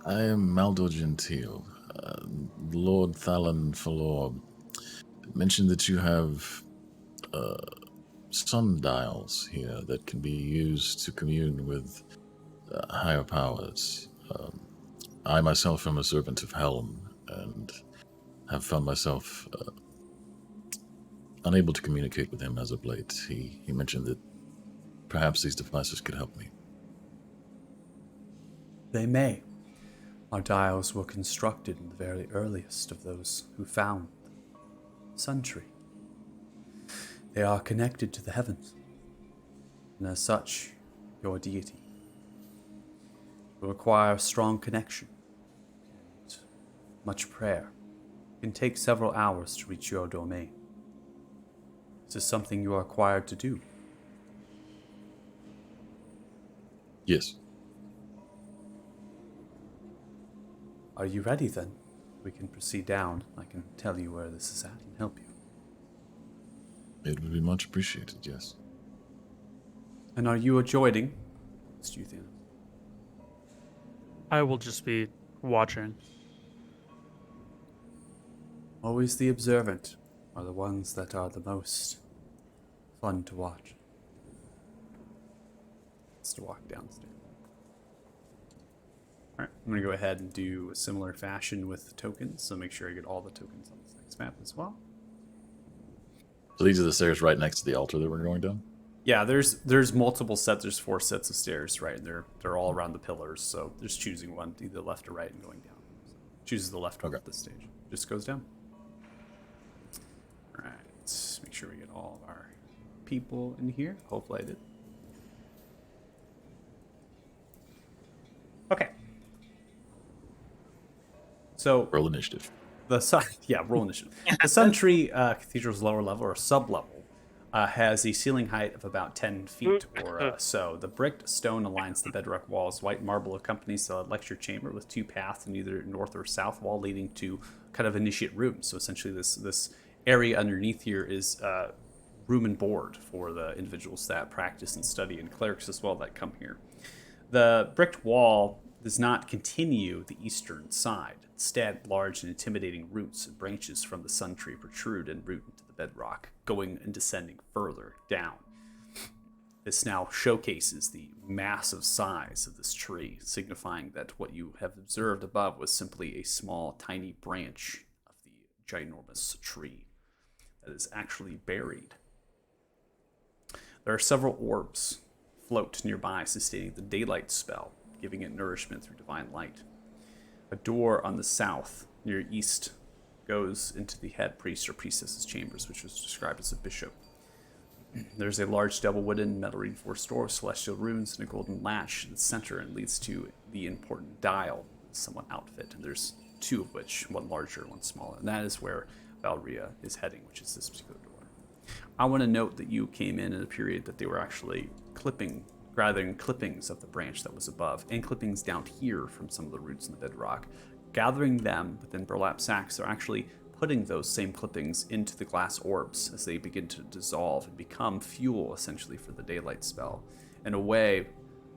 B: I am Maldor Gentile. Lord Thalan Falor mentioned that you have sundials here that can be used to commune with higher powers. I myself am a servant of Helm and have found myself unable to communicate with him as of late. He mentioned that perhaps these devices could help me.
A: They may. Our dials were constructed in the very earliest of those who found the Sun Tree. They are connected to the heavens, and as such, your deity will require a strong connection and much prayer. It can take several hours to reach your domain. Is this something you are required to do?
B: Yes.
A: Are you ready then? We can proceed down. I can tell you where this is at and help you.
B: It would be much appreciated, yes.
A: And are you joining, Mr. Euthanos?
E: I will just be watching.
A: Always the observant are the ones that are the most fun to watch. It's to walk downstairs. Alright, I'm going to go ahead and do a similar fashion with the tokens, so make sure I get all the tokens on this next map as well.
B: So these are the stairs right next to the altar that we're going down?
A: Yeah, there's multiple sets. There's 4 sets of stairs, right? And they're all around the pillars, so there's choosing one, either left or right, and going down. So chooses the left one at this stage. Just goes down. All right, let's make sure we get all of our people in here. Hopefully I did. Okay. So
B: Roll initiative.
A: the sun, yeah, roll initiative. The Sun Tree Cathedral's lower level or sub-level has a ceiling height of about 10 feet or so. The bricked stone aligns the bedrock walls. White marble accompanies the lecture chamber with 2 paths in either north or south wall leading to kind of initiate rooms. So essentially this area underneath here is room and board for the individuals that practice and study, and clerics as well that come here. The bricked wall does not continue the eastern side. Instead, large and intimidating roots and branches from the sun tree protrude and root into the bedrock, going and descending further down. This now showcases the massive size of this tree, signifying that what you have observed above was simply a small, tiny branch of the ginormous tree that is actually buried. There are several orbs float nearby, sustaining the daylight spell, giving it nourishment through divine light. A door on the south, near east, goes into the head priest or priestess's chambers, which was described as a bishop. There's a large double wooden metal reinforced door with celestial runes and a golden latch in the center, and leads to the important dial, somewhat outfit. And there's 2 of which, one larger, one smaller, and that is where Valria is heading, which is this particular door. I want to note that you came in a period that they were actually gathering clippings of the branch that was above, and clippings down here from some of the roots in the bedrock. Gathering them within burlap sacks, they're actually putting those same clippings into the glass orbs as they begin to dissolve and become fuel, essentially, for the daylight spell. In a way,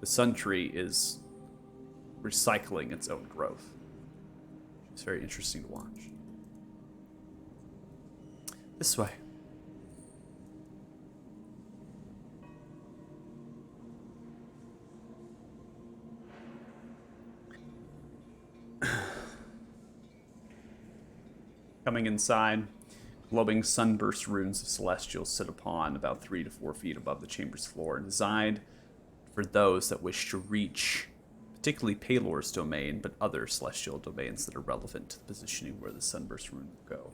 A: the sun tree is recycling its own growth. It's very interesting to watch. This way. Coming inside, glowing sunburst runes of celestials sit upon about 3 to 4 feet above the chamber's floor, designed for those that wish to reach particularly Palor's domain, but other celestial domains that are relevant to the positioning where the sunburst rune will go.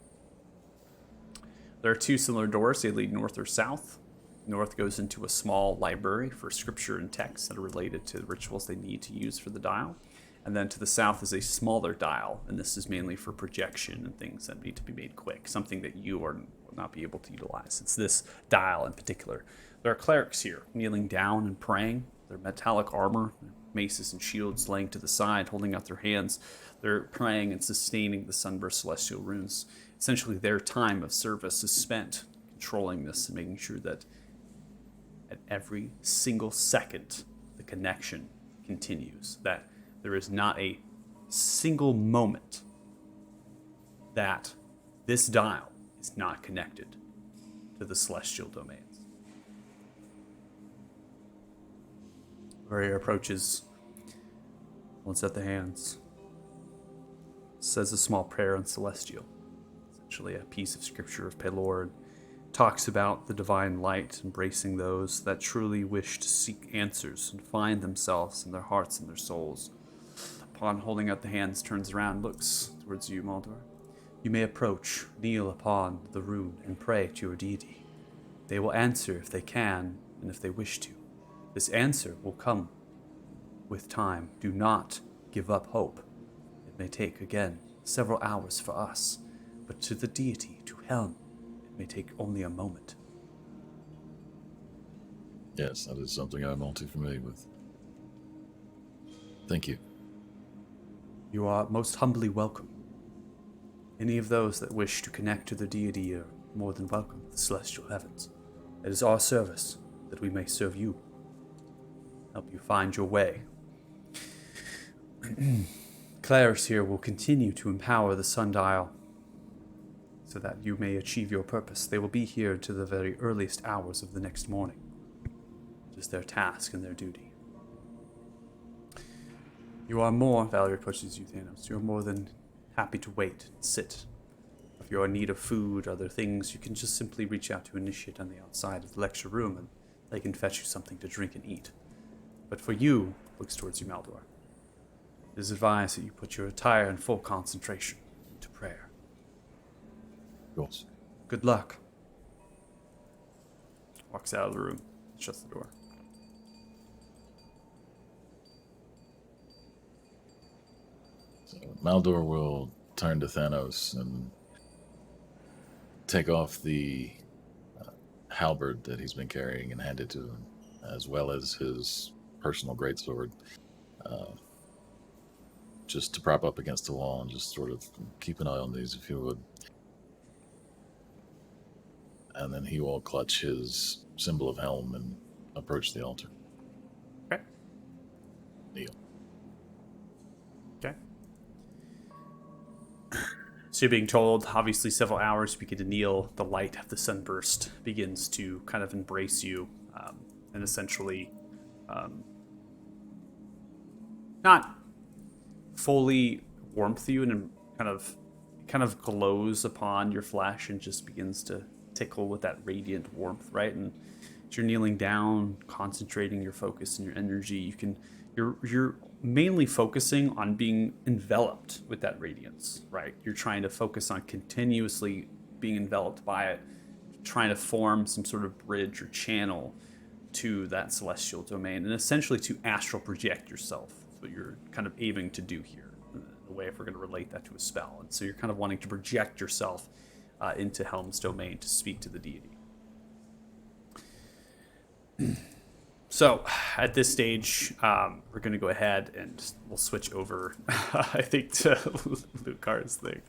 A: There are 2 similar doors. They lead north or south. North goes into a small library for scripture and texts that are related to the rituals they need to use for the dial. And then to the south is a smaller dial, and this is mainly for projection and things that need to be made quick, something that you will not be able to utilize. It's this dial in particular. There are clerics here, kneeling down and praying. Their metallic armor, maces and shields laying to the side, holding out their hands. They're praying and sustaining the sunburst celestial runes. Essentially, their time of service is spent controlling this and making sure that at every single second, the connection continues, that there is not a single moment that this dial is not connected to the celestial domains. Warrior approaches, holds out the hands, says a small prayer in celestial, essentially a piece of scripture of Pelor, talks about the divine light embracing those that truly wish to seek answers and find themselves in their hearts and their souls. Upon holding out the hands, turns around, looks towards you, Maldor. You may approach, kneel upon the rune, and pray to your deity. They will answer if they can, and if they wish to. This answer will come with time. Do not give up hope. It may take, again, several hours for us, but to the deity, to Helm, it may take only a moment.
B: Yes, that is something I'm all too familiar with. Thank you.
A: You are most humbly welcome. Any of those that wish to connect to the deity are more than welcome to the celestial heavens. It is our service that we may serve you, help you find your way. Clerics here will continue to empower the sundial so that you may achieve your purpose. They will be here to the very earliest hours of the next morning. It is their task and their duty. You are more, Valerie approaches you, Thanos. You are more than happy to wait and sit. If you are in need of food, other things, you can just simply reach out to Initiate on the outside of the lecture room and they can fetch you something to drink and eat. But for you, looks towards you, Maldor, it is advised that you put your attire in full concentration into prayer.
B: Of course.
A: Good luck. Walks out of the room, shuts the door.
B: So Maldor will turn to Thanos and take off the halberd that he's been carrying and hand it to him, as well as his personal greatsword, just to prop up against the wall and just sort of keep an eye on these, if you would. And then he will clutch his symbol of helm and approach the altar.
A: Okay.
B: Kneel.
A: Okay. So you're being told, obviously, several hours, you begin to kneel. The light of the sunburst begins to kind of embrace you and essentially not fully warmth you, and kind of glows upon your flesh and just begins to tickle with that radiant warmth, right? And as you're kneeling down, concentrating your focus and your energy, you're mainly focusing on being enveloped with that radiance, right? You're trying to focus on continuously being enveloped by it, trying to form some sort of bridge or channel to that celestial domain, and essentially to astral project yourself. That's what you're kind of aiming to do here, in a way, if we're going to relate that to a spell. And so you're kind of wanting to project yourself into Helm's domain to speak to the deity. So at this stage, we're going to go ahead and we'll switch over, I think, to Lucar's thing.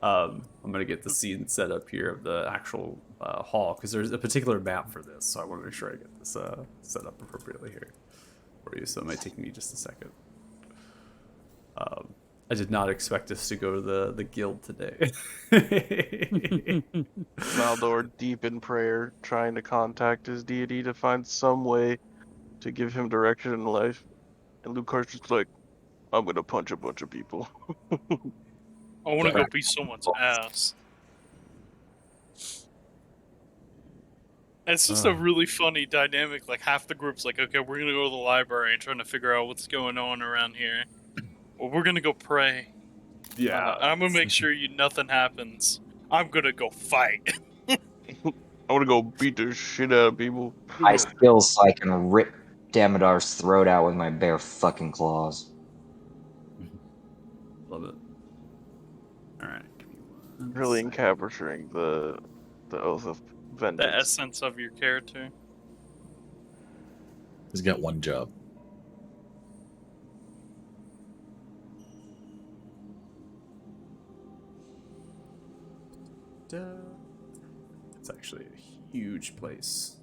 A: I'm going to get the scene set up here of the actual hall, because there's a particular map for this, so I want to make sure I get this set up appropriately here for you, so it might take me just a second. I did not expect us to go to the guild today.
H: Maldor deep in prayer, trying to contact his deity to find some way to give him direction in life. And Lucar's just like, I'm gonna punch a bunch of people.
D: I want to go beat someone's ass. It's just a really funny dynamic. Like, half the group's like, okay, we're gonna go to the library and trying to figure out what's going on around here. Well, we're gonna go pray.
A: Yeah.
D: I'm gonna make sure nothing happens. I'm gonna go fight.
H: I wanna go beat the shit out of people.
F: I feel so I can rip Damodar's throat out with my bare fucking claws.
A: Love it. All right.
H: Really encapturing the oath of vengeance.
D: The essence of your character.
B: He's got one job.
A: It's actually a huge place.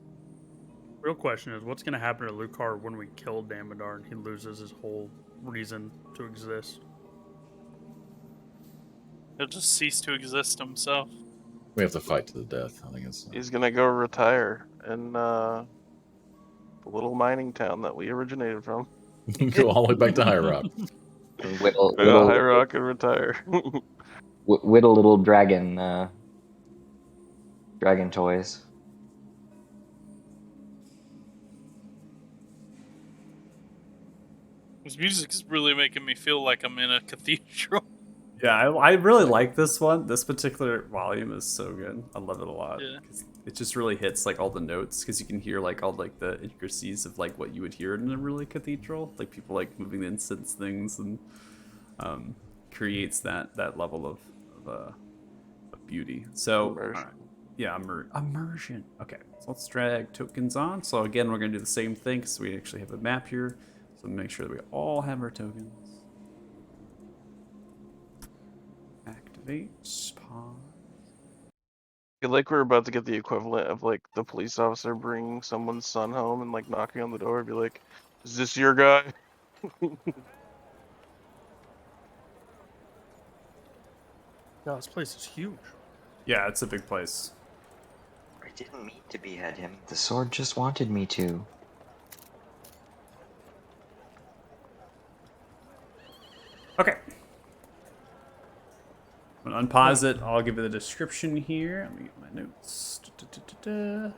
E: Real question is, what's going to happen to Lucar when we kill Damodar and he loses his whole reason to exist?
D: He'll just cease to exist himself.
B: We have to fight to the death. I think it's.
H: He's gonna go retire in the little mining town that we originated from.
B: Go all the way back to High Rock.
F: Whittle,
H: Go to High Rock and retire.
F: whittle little dragon toys.
D: This music is really making me feel like I'm in a cathedral.
A: Yeah, I really like this one. This particular volume is so good. I love it a lot.
D: Yeah.
A: 'Cause it just really hits like all the notes, because you can hear like all like the intricacies of like what you would hear in a really cathedral, like people like moving the incense things, and creates that level of beauty. So
H: Immersion.
A: yeah, immersion. Okay, so let's drag tokens on. So again, we're gonna do the same thing because we actually have a map here. So make sure that we all have our tokens. Activate. activate. Pause.
H: I feel like we're about to get the equivalent of like the police officer bringing someone's son home and like knocking on the door and be like, "Is this your guy?"
E: God, this place is huge.
A: Yeah, it's a big place.
F: I didn't mean to behead him. The sword just wanted me to.
A: Okay. I'm gonna unpause it. I'll give you the description here. Let me get my notes. Where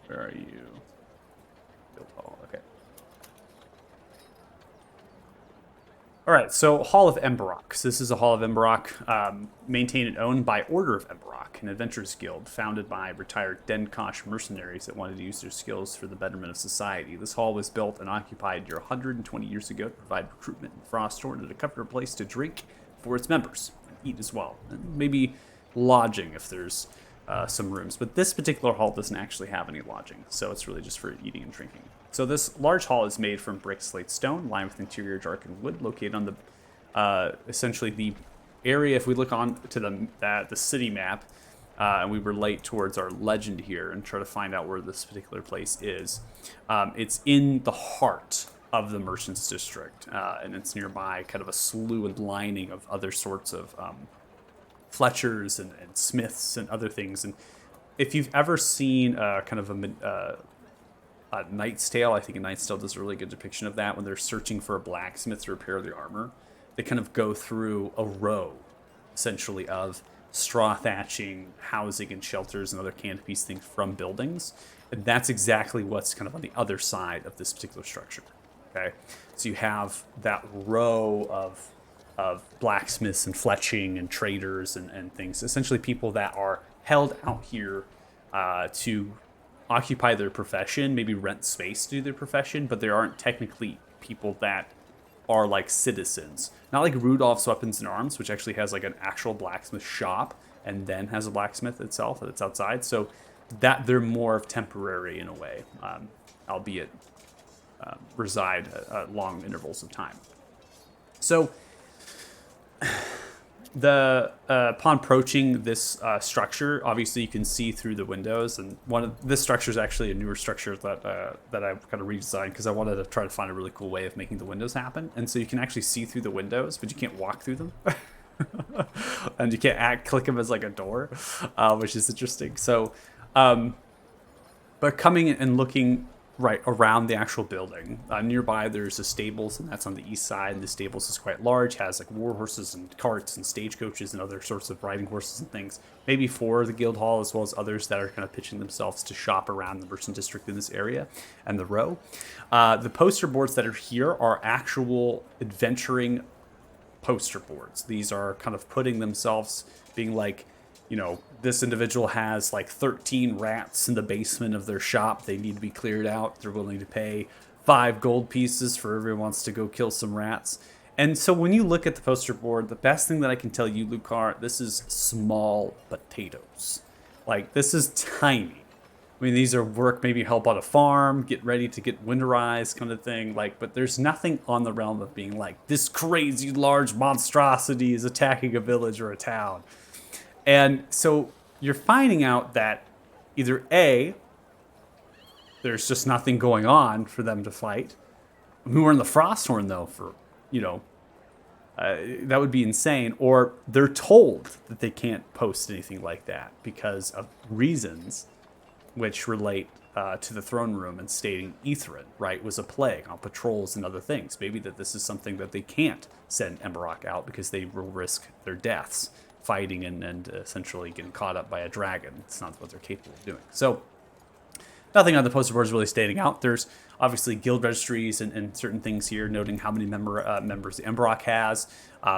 A: are you? Guildhall. Okay. All right. So Hall of Emberock. So this is a Hall of Emberock, maintained and owned by Order of Emberock, an adventurers guild founded by retired Denkosh mercenaries that wanted to use their skills for the betterment of society. This hall was built and occupied 120 years ago to provide recruitment in Frosthorn and a comfortable place to drink for its members. Eat as well, and maybe lodging if there's some rooms. But this particular hall doesn't actually have any lodging, so it's really just for eating and drinking. So this large hall is made from brick, slate, stone, lined with interior darkened wood, located on the essentially the area. If we look on to the city map, and we relate towards our legend here and try to find out where this particular place is, it's in the heart of the Merchants District, and it's nearby kind of a slew and lining of other sorts of Fletchers and smiths and other things. And if you've ever seen kind of a Knight's Tale, I think a Knight's Tale does a really good depiction of that when they're searching for a blacksmith to repair their armor. They kind of go through a row, essentially, of straw thatching, housing, and shelters and other canopies, things from buildings. And that's exactly what's kind of on the other side of this particular structure. Okay, so you have that row of blacksmiths and fletching and traders and things, essentially people that are held out here to occupy their profession, maybe rent space to do their profession, but there aren't technically people that are like citizens. Not like Rudolph's Weapons and Arms, which actually has like an actual blacksmith shop and then has a blacksmith itself that's outside. So that they're more of temporary in a way, albeit reside at long intervals of time. So upon approaching this structure, obviously you can see through the windows, and this structure is actually a newer structure that I kind of redesigned because I wanted to try to find a really cool way of making the windows happen. And so you can actually see through the windows, but you can't walk through them. And you can't click them as like a door, which is interesting. So, but coming and looking right around the actual building, nearby there's a stables, and that's on the east side. And the stables is quite large, has like war horses and carts and stagecoaches and other sorts of riding horses and things, maybe for the guild hall as well as others that are kind of pitching themselves to shop around the merchant district in this area and the row. The poster boards that are here are actual adventuring poster boards. These are kind of putting themselves being like, you know, this individual has like 13 rats in the basement of their shop. They need to be cleared out. They're willing to pay 5 gold pieces for everyone who wants to go kill some rats. And so when you look at the poster board, the best thing that I can tell you, Lucar, this is small potatoes. Like, this is tiny. I mean, these are work, maybe help on a farm, get ready to get winterized kind of thing. Like, but there's nothing on the realm of being like, this crazy large monstrosity is attacking a village or a town. And so you're finding out that either A, there's just nothing going on for them to fight. We were in the Frosthorn, though, for, you know, that would be insane. Or they're told that they can't post anything like that because of reasons which relate to the throne room and stating Ithrin, right, was a plague on patrols and other things. Maybe that this is something that they can't send Emberock out because they will risk their deaths fighting and essentially getting caught up by a dragon. It's not what they're capable of doing. So nothing on the poster board is really standing out. There's obviously guild registries and certain things here noting how many members the Emberock has.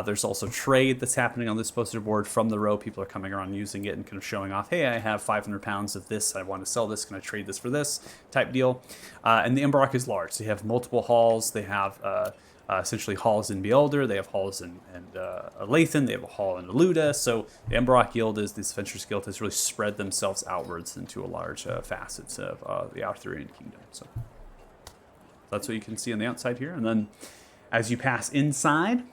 A: There's also trade that's happening on this poster board from the row. People are coming around using it and kind of showing off, hey, I have 500 pounds of this. I want to sell this. Can I trade this for this type deal? And the Emberock is large. They have multiple halls. They have essentially halls in Beelder. They have halls in Lathan. They have a hall in Aluda. So the Emberock Guild, this Adventurers Guild, has really spread themselves outwards into a large facets of the Arthurian Kingdom. So that's what you can see on the outside here. And then as you pass inside,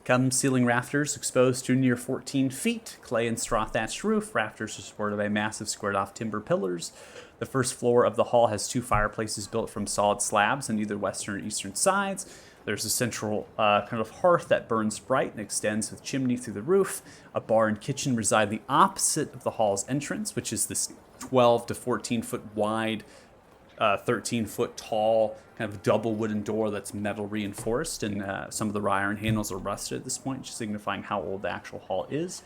A: Come ceiling rafters exposed to near 14 feet, clay and straw thatched roof. Rafters are supported by massive squared off timber pillars. The first floor of the hall has 2 fireplaces built from solid slabs on either western or eastern sides. There's a central kind of hearth that burns bright and extends with chimney through the roof. A bar and kitchen reside the opposite of the hall's entrance, which is this 12 to 14 foot wide, 13 foot tall, kind of double wooden door that's metal reinforced, and some of the iron handles are rusted at this point, signifying how old the actual hall is.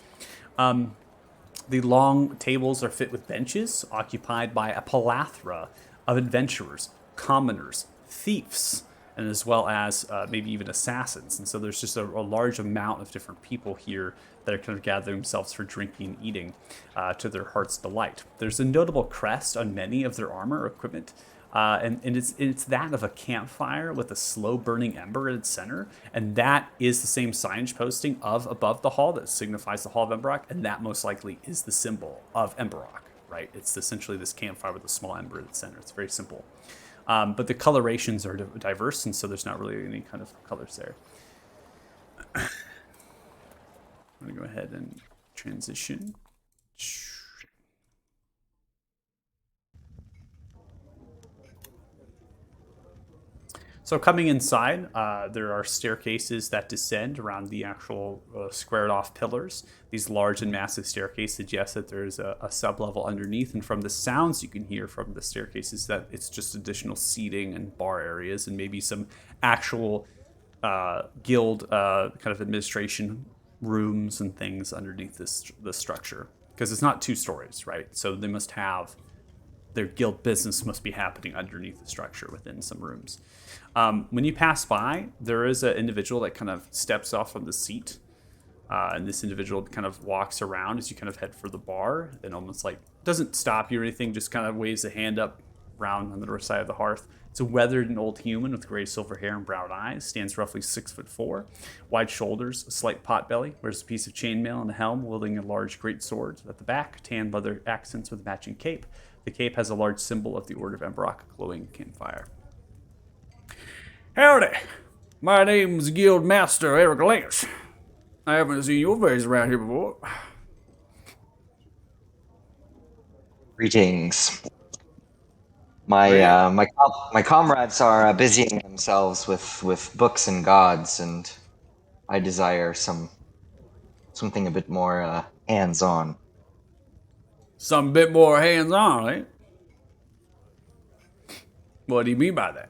A: The long tables are fit with benches occupied by a plethora of adventurers, commoners, thieves, and as well as maybe even assassins. And so there's just a large amount of different people here that are kind of gathering themselves for drinking and eating to their heart's delight. There's a notable crest on many of their armor or equipment, and it's that of a campfire with a slow burning ember at its center, and that is the same signage posting of above the hall that signifies the Hall of Emberock, and that most likely is the symbol of Emberock, right? It's essentially this campfire with a small ember at its center. It's very simple. But the colorations are diverse, and so there's not really any kind of colors there. I'm going to go ahead and transition. So coming inside, there are staircases that descend around the actual squared off pillars. These large and massive staircases suggest that there's a sub-level underneath, and from the sounds you can hear from the staircases that it's just additional seating and bar areas and maybe some actual guild kind of administration rooms and things underneath this structure. Because it's not 2 stories, right? So they must have, their guild business must be happening underneath the structure within some rooms. When you pass by, there is an individual that kind of steps off of the seat. And this individual kind of walks around as you kind of head for the bar and almost like doesn't stop you or anything, just kind of waves a hand up around on the other side of the hearth. It's a weathered and old human with gray silver hair and brown eyes, stands roughly 6'4", wide shoulders, a slight pot belly, wears a piece of chainmail and a helm, wielding a large great sword at the back, tan leather accents with a matching cape. The cape has a large symbol of the Order of Emberock, glowing campfire. Howdy! My name's Guild Master Eric Lance. I haven't seen your face around here before.
F: Greetings. My comrades are busying themselves with books and gods, and I desire something a bit more hands-on.
A: Some bit more hands-on, eh? What do you mean by that?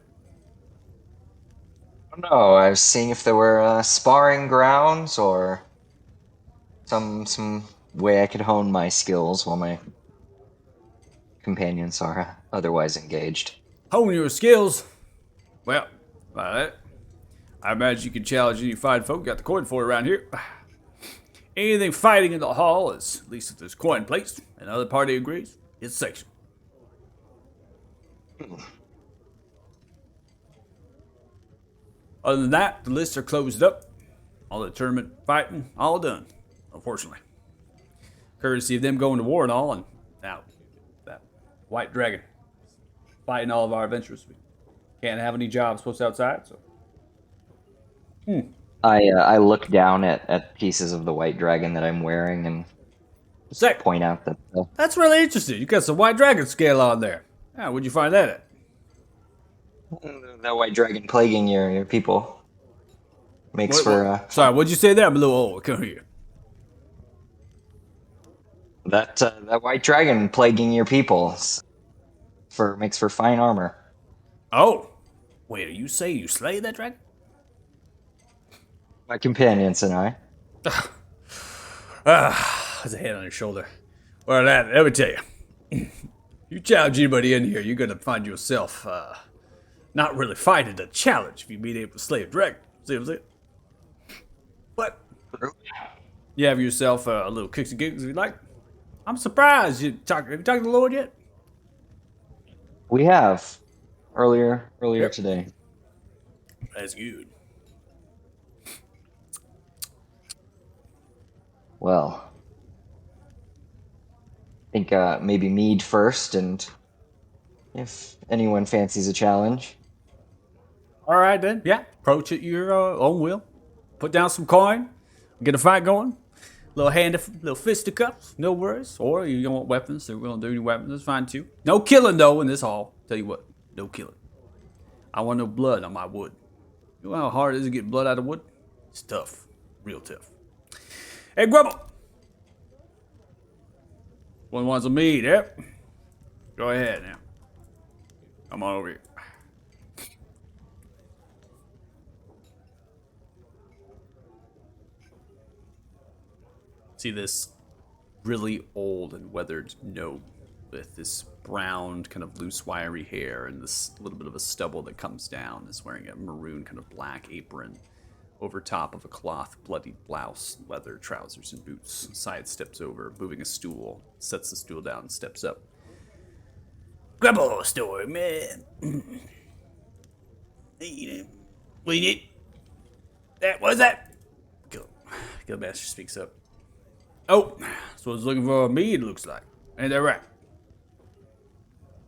F: I don't know. I was seeing if there were sparring grounds or some way I could hone my skills while my companions are otherwise engaged.
A: Hone your skills? Well, by that, I imagine you can challenge any fine folk got the coin for around here. Anything fighting in the hall is, at least if there's coin placed, and the other party agrees, it's sanctioned. Other than that, the lists are closed up. All the tournament fighting, all done, unfortunately. Courtesy of them going to war and all, and now that white dragon fighting all of our adventurers. We can't have any jobs posted outside, so.
F: I look down at pieces of the white dragon that I'm wearing and
A: Sick.
F: point out that
A: That's really interesting. You got some white dragon scale on there. Ah, where'd you find that at?
F: the white dragon plaguing your people makes for
A: Sorry, what'd you say there? I'm a little old. Come here.
F: that white dragon plaguing your people makes for fine armor.
A: Oh, wait, are you saying you slayed that dragon?
F: My companions and I.
A: There's a hand on your shoulder. Well, let me tell you. You challenge anybody in here, you're gonna find yourself not really fighting a challenge if you being able to slay a dragon. See what I'm saying? But you have yourself a little kicks and giggles if you like. I'm surprised. Have you talked to the Lord yet?
F: We have earlier
A: Yep.
F: today.
A: That's good.
F: Well, I think maybe mead first, and if anyone fancies a challenge.
A: All right then. Yeah, approach at your own will. put down some coin, get a fight going. Little fisticuffs, no worries. Or you don't want weapons, they're willing to do any weapons, that's fine too. No killing though in this hall. Tell you what, no killing. I want no blood on my wood. You know how hard it is to get blood out of wood? It's tough, real tough. Hey, Grubble! One wants a meat, eh? Go ahead now. Come on over here. See this really old and weathered gnome with this brown, kind of loose, wiry hair and this little bit of a stubble that comes down. Is wearing a maroon, kind of black apron over top of a cloth bloodied blouse, leather trousers, and boots. Side steps over, moving a stool, sets the stool down, and steps up. Grubble story, man. We need that. What's that? Guildmaster speaks up. Oh, so it's looking for me, it looks like. Ain't that right?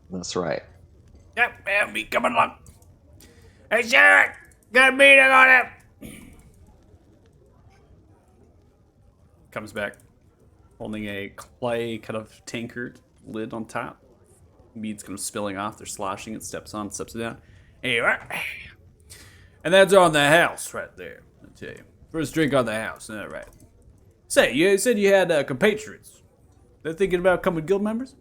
F: That's right.
A: Yep, yeah, me coming along. Hey, Sheriff! Got a meeting on it! Comes back, holding a clay kind of tankard lid on top. Mead's kind of spilling off, they're sloshing it, steps on, steps it down. Anyway, and that's on the house right there, I tell you. First drink on the house, all right. Say, you said you had compatriots. They're thinking about becoming guild members?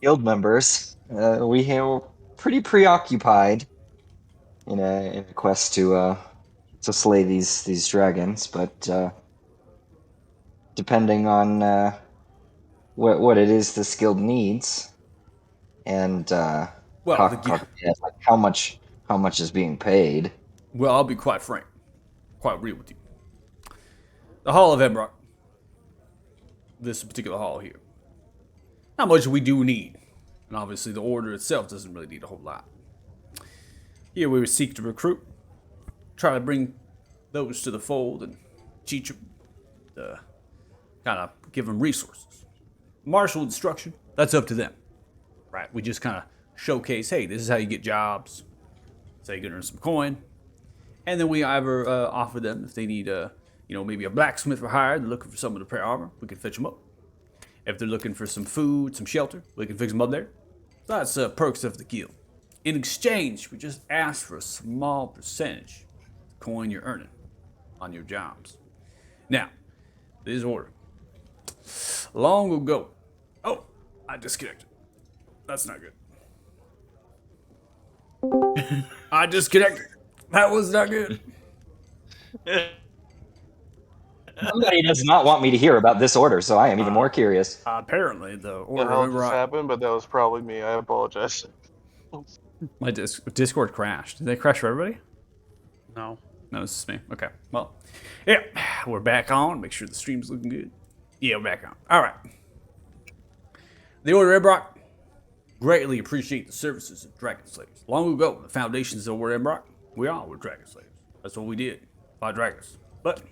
F: Guild members, we were pretty preoccupied in a quest to slay these dragons, but depending on what it is this guild needs, and
A: Well,
F: how much is being paid.
A: Well, I'll be quite frank, quite real with you. The Hall of Emrock, this particular hall here, not much we do need, and obviously the order itself doesn't really need a whole lot. Here we seek to recruit, try to bring those to the fold and teach them, kind of give them resources. Martial instruction, that's up to them, right? We just kind of showcase, hey, this is how you get jobs, so you can earn some coin, and then we either offer them if they need maybe a blacksmith for hire, they're looking for someone to repair armor, we can fetch them up. If they're looking for some food, some shelter, we can fix them up there. So that's perks of the guild. In exchange, we just ask for a small percentage of the coin you're earning on your jobs. Now, this order. Long ago. Oh, I disconnected. That's not good. I disconnected. That was not good.
F: Somebody does not want me to hear about this order, so I am even more curious.
A: Apparently, the
H: What the
A: order
H: hell just
A: right.
H: happened? But that was probably me. I apologize.
A: My Discord crashed. Did they crash for everybody?
E: No.
A: No, this is me. Okay. Well, yeah, we're back on. Make sure the stream's looking good. Yeah, we're back on. All right. The Order of Emrock greatly appreciate the services of Dragon Slayers. Long ago, the foundations of the Order of Emrock, we all were Dragon Slayers. That's what we did. Fight dragons. But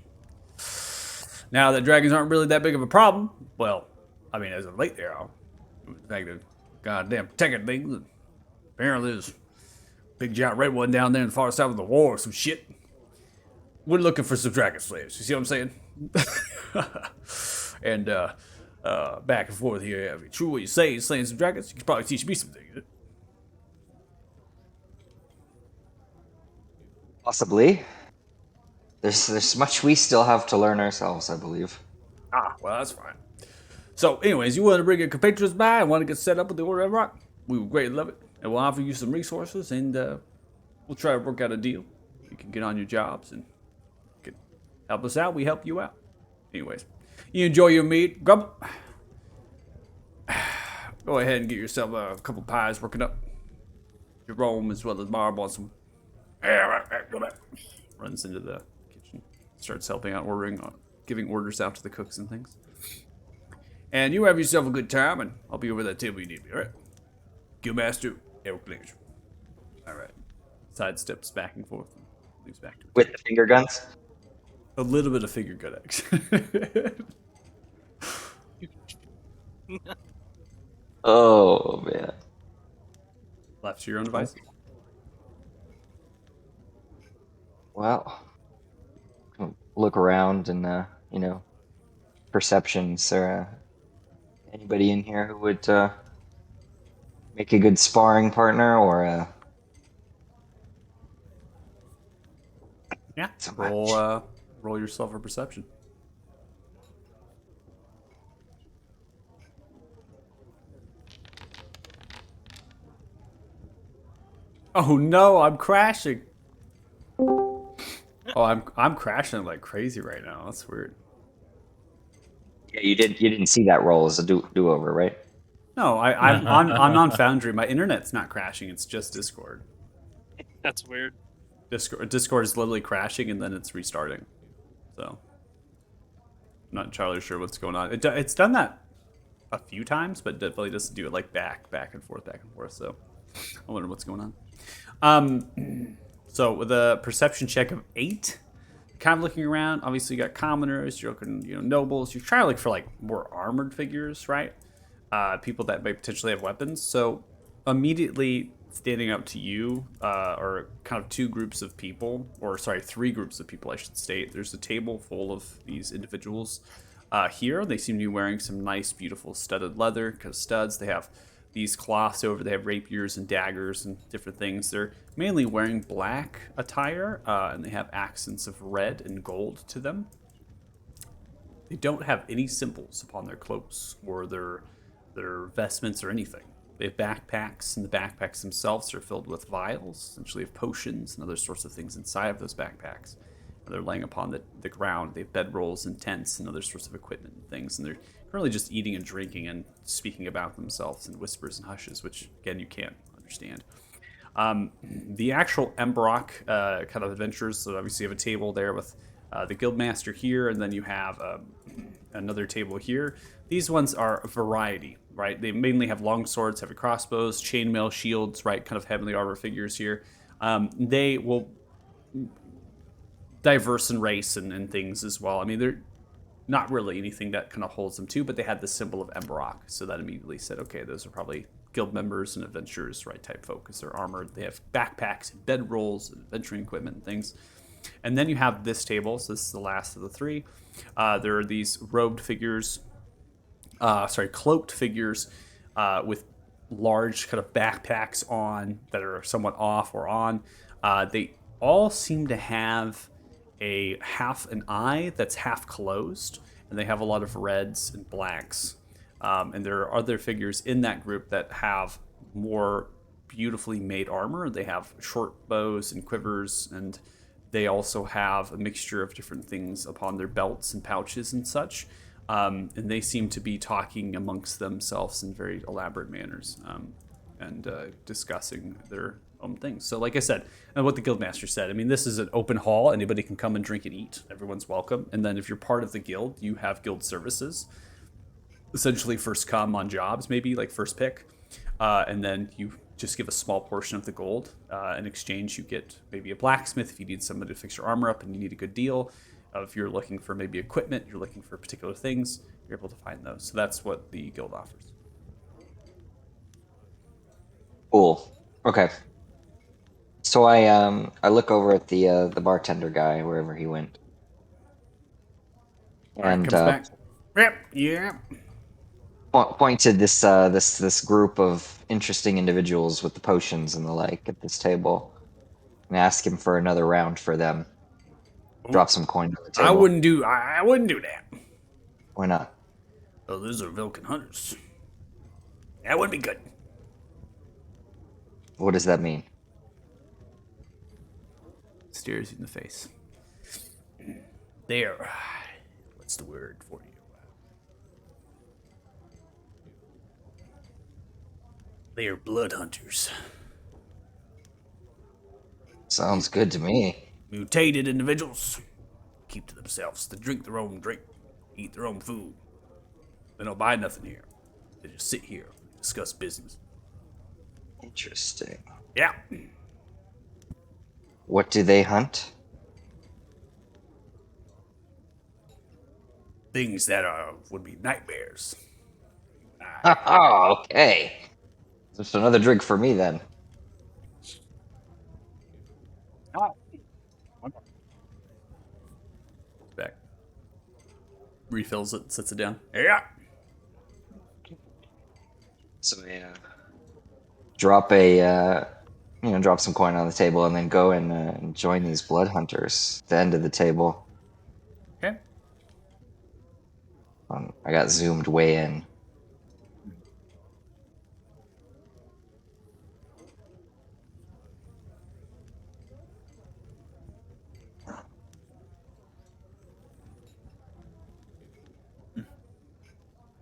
A: now that dragons aren't really that big of a problem, well, I mean, as of late, they are. In fact, they're goddamn protecting things. And apparently, there's a big giant red one down there in the far south of the war or some shit. We're looking for some Dragon Slayers. You see what I'm saying? And back and forth here. If it's true what you say, slaying some dragons, you could probably teach me some things.
F: Possibly. There's much we still have to learn ourselves, I believe.
A: Ah, well, that's fine. So, anyways, you want to bring your compatriots by and want to get set up with the Order of Emrock? We would greatly love it. And we'll offer you some resources, and we'll try to work out a deal. You can get on your jobs and you can help us out. We help you out. Anyways, you enjoy your meat. Grumble. Go ahead and get yourself a couple pies working up. Jerome as well as Barb on some. Go back. Runs into the kitchen. Starts helping out, giving orders out to the cooks and things. And you have yourself a good time, and I'll be over that table you need me, alright? Guildmaster, Eric Glazer. Alright. Sidesteps back and forth. And moves back to it.
F: With the finger guns?
A: A little bit of finger gun action.
F: Oh, man.
A: Left to your own device.
F: Well, look around and perceptions. Or anybody in here who would make a good sparring partner, or
A: Yeah.
F: so
A: Roll
F: much?
A: roll yourself a perception. Oh no, I'm crashing. Oh, I'm crashing like crazy right now. That's weird.
F: Yeah, you didn't see that roll as a do over, right?
A: No, I'm on Foundry. My internet's not crashing. It's just Discord.
D: That's weird.
A: Discord is literally crashing and then it's restarting. So, I'm not entirely sure what's going on. It's done that a few times, but definitely doesn't do it like back and forth. So, I wonder what's going on. So with a perception check of 8, kind of looking around. Obviously, you got commoners, you're looking, nobles. You're trying to look for like more armored figures, right? People that may potentially have weapons. So immediately standing up to you are kind of 2 groups of people, or sorry, 3 groups of people, I should state. There's a table full of these individuals. Here, they seem to be wearing some nice, beautiful studded leather, because studs. They have these cloths over. They have rapiers and daggers and different things. They're mainly wearing black attire, and they have accents of red and gold to them. They don't have any symbols upon their cloaks or their vestments or anything. They have backpacks, and the backpacks themselves are filled with vials, essentially of potions and other sorts of things inside of those backpacks. They're laying upon the ground. They have bedrolls and tents and other sorts of equipment and things. And they're currently just eating and drinking and speaking about themselves in whispers and hushes, which, again, you can't understand. The actual Emberock kind of adventures, so obviously you have a table there with the Guildmaster here, and then you have another table here. These ones are a variety, right? They mainly have long swords, heavy crossbows, chainmail shields, right? Kind of heavily armored figures here. They will diverse in race and things as well. I mean, they're not really anything that kind of holds them to, but they had the symbol of Emberock, so that immediately said, okay, those are probably guild members and adventurers, right? Type focus. They're armored. They have backpacks and bedrolls and adventuring equipment and things. And then you have this table. So this is the last of the 3. There are these robed figures, cloaked figures with large kind of backpacks on that are somewhat off or on. They all seem to have a half an eye that's half closed, and they have a lot of reds and blacks. And there are other figures in that group that have more beautifully made armor. They have short bows and quivers, and they also have a mixture of different things upon their belts and pouches and such. And they seem to be talking amongst themselves in very elaborate manners and discussing their own things. So, like I said, and what the Guildmaster said, I mean, this is an open hall. Anybody can come and drink and eat. Everyone's welcome. And then if you're part of the guild, you have guild services. Essentially, first come on jobs, maybe like first pick. And then you just give a small portion of the gold. In exchange, you get maybe a blacksmith if you need somebody to fix your armor up and you need a good deal. If you're looking for maybe equipment, you're looking for particular things, you're able to find those. So that's what the guild offers.
F: Cool. Okay. So I look over at the bartender guy wherever he went, and
A: Comes back. Yep. Yeah.
F: point to this group of interesting individuals with the potions and the like at this table, and ask him for another round for them. Drop some coin on the table.
A: I wouldn't do that.
F: Why not?
A: Oh, those are Vulcan hunters. That wouldn't be good.
F: What does that mean?
A: Stares you in the face. They're, what's the word for you? They are blood hunters.
F: Sounds good to me.
A: Mutated individuals keep to themselves. They drink their own drink, eat their own food. They don't buy nothing here. They just sit here, discuss business.
F: Interesting.
A: Yeah.
F: What do they hunt?
A: Things that would be nightmares.
F: Oh, okay. Just another drink for me then.
A: refills it, sets it down. Yeah.
F: So I drop a drop some coin on the table and then go and join these blood hunters at the end of the table.
A: Okay.
F: I got zoomed way in.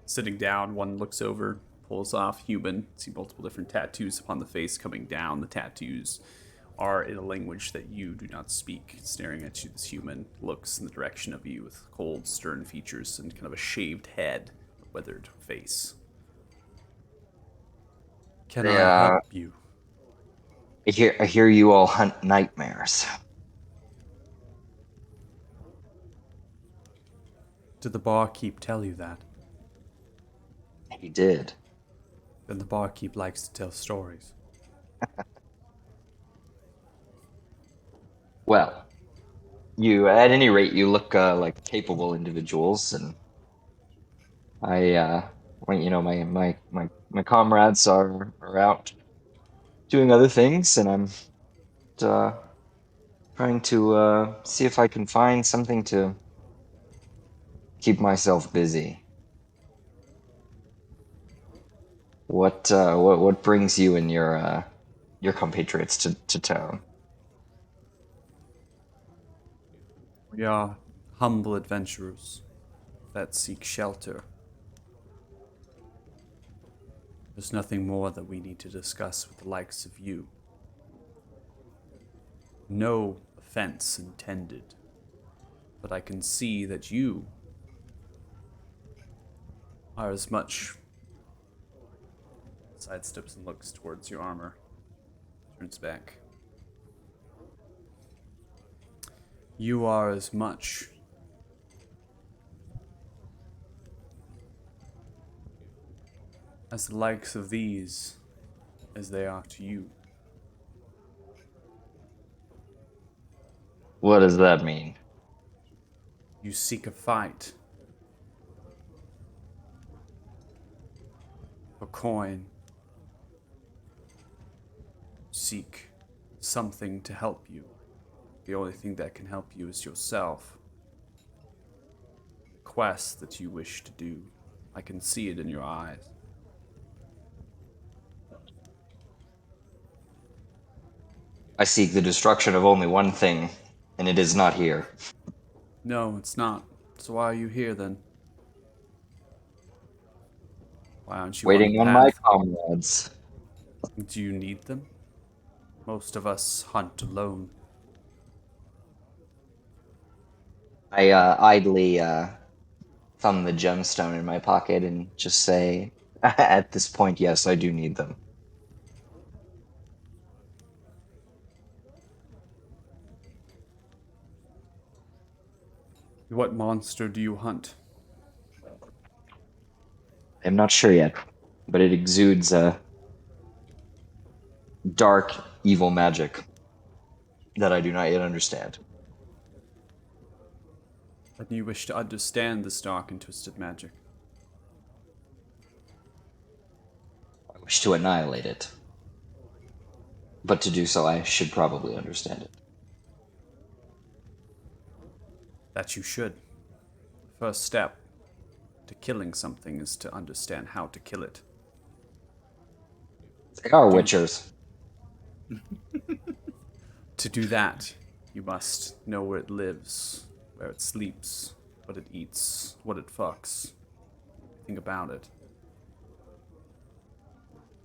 A: Sitting down, one looks over, pulls off human. See multiple different tattoos upon the face coming down. The tattoos are in a language that you do not speak. Staring at you, this human looks in the direction of you with cold, stern features and kind of a shaved head, a weathered face. Can I
F: Yeah.
A: help you?
F: I hear you all hunt nightmares.
A: Did the barkeep tell you that?
F: He did.
A: Then the barkeep likes to tell stories.
F: Well, you at any rate you look like capable individuals, and my comrades are out doing other things, and I'm trying to see if I can find something to keep myself busy. What brings you and your compatriots to town?
A: We are humble adventurers that seek shelter. There's nothing more that we need to discuss with the likes of you. No offense intended, but I can see that you are as much... Sidesteps and looks towards your armor. Turns back. You are as much as the likes of these as they are to you.
F: What does that mean?
A: You seek a fight. A coin. Seek something to help you. The only thing that can help you is yourself. Quest that you wish to do. I can see it in your eyes.
F: I seek the destruction of only one thing, and it is not here.
A: No, it's not. So why are you here then? Why aren't you
F: Waiting
A: on
F: on
A: the
F: my
A: path?
F: comrades.
A: Do you need them? Most of us hunt alone.
F: I idly thumb the gemstone in my pocket and just say, at this point, yes, I do need them.
A: What monster do you hunt?
F: I'm not sure yet, but it exudes dark, evil magic that I do not yet understand.
A: Then you wish to understand this dark and twisted magic.
F: I wish to annihilate it. But to do so, I should probably understand it.
A: That you should. The first step to killing something is to understand how to kill it.
F: They are witchers.
A: To do that, you must know where it lives, where it sleeps, what it eats, what it fucks. Think about it.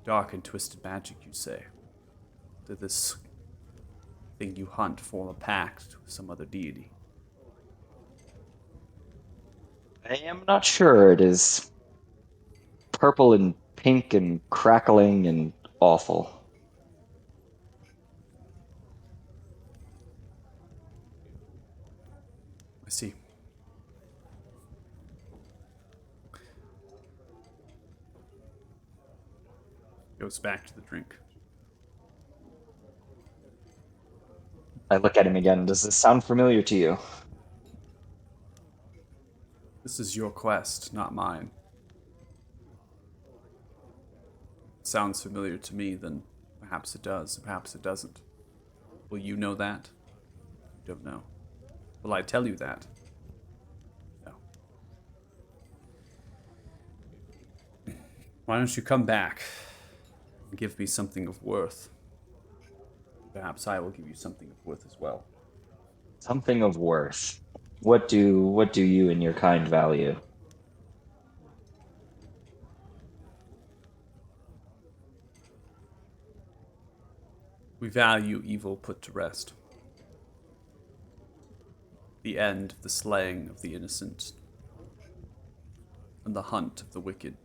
A: Dark and twisted magic, you say. Did this thing you hunt form a pact with some other deity?
F: I am not sure. It is purple and pink and crackling and awful.
A: I see. Goes back to the drink.
F: I look at him again. Does this sound familiar to you?
A: This is your quest, not mine. It sounds familiar to me, then perhaps it does, perhaps it doesn't. Will you know that? I don't know. Will I tell you that? No. Why don't you come back and give me something of worth? Perhaps I will give you something of worth as well.
F: Something of worth. What do you and your kind value?
A: We value evil put to rest. The end of the slaying of the innocent, and the hunt of the wicked.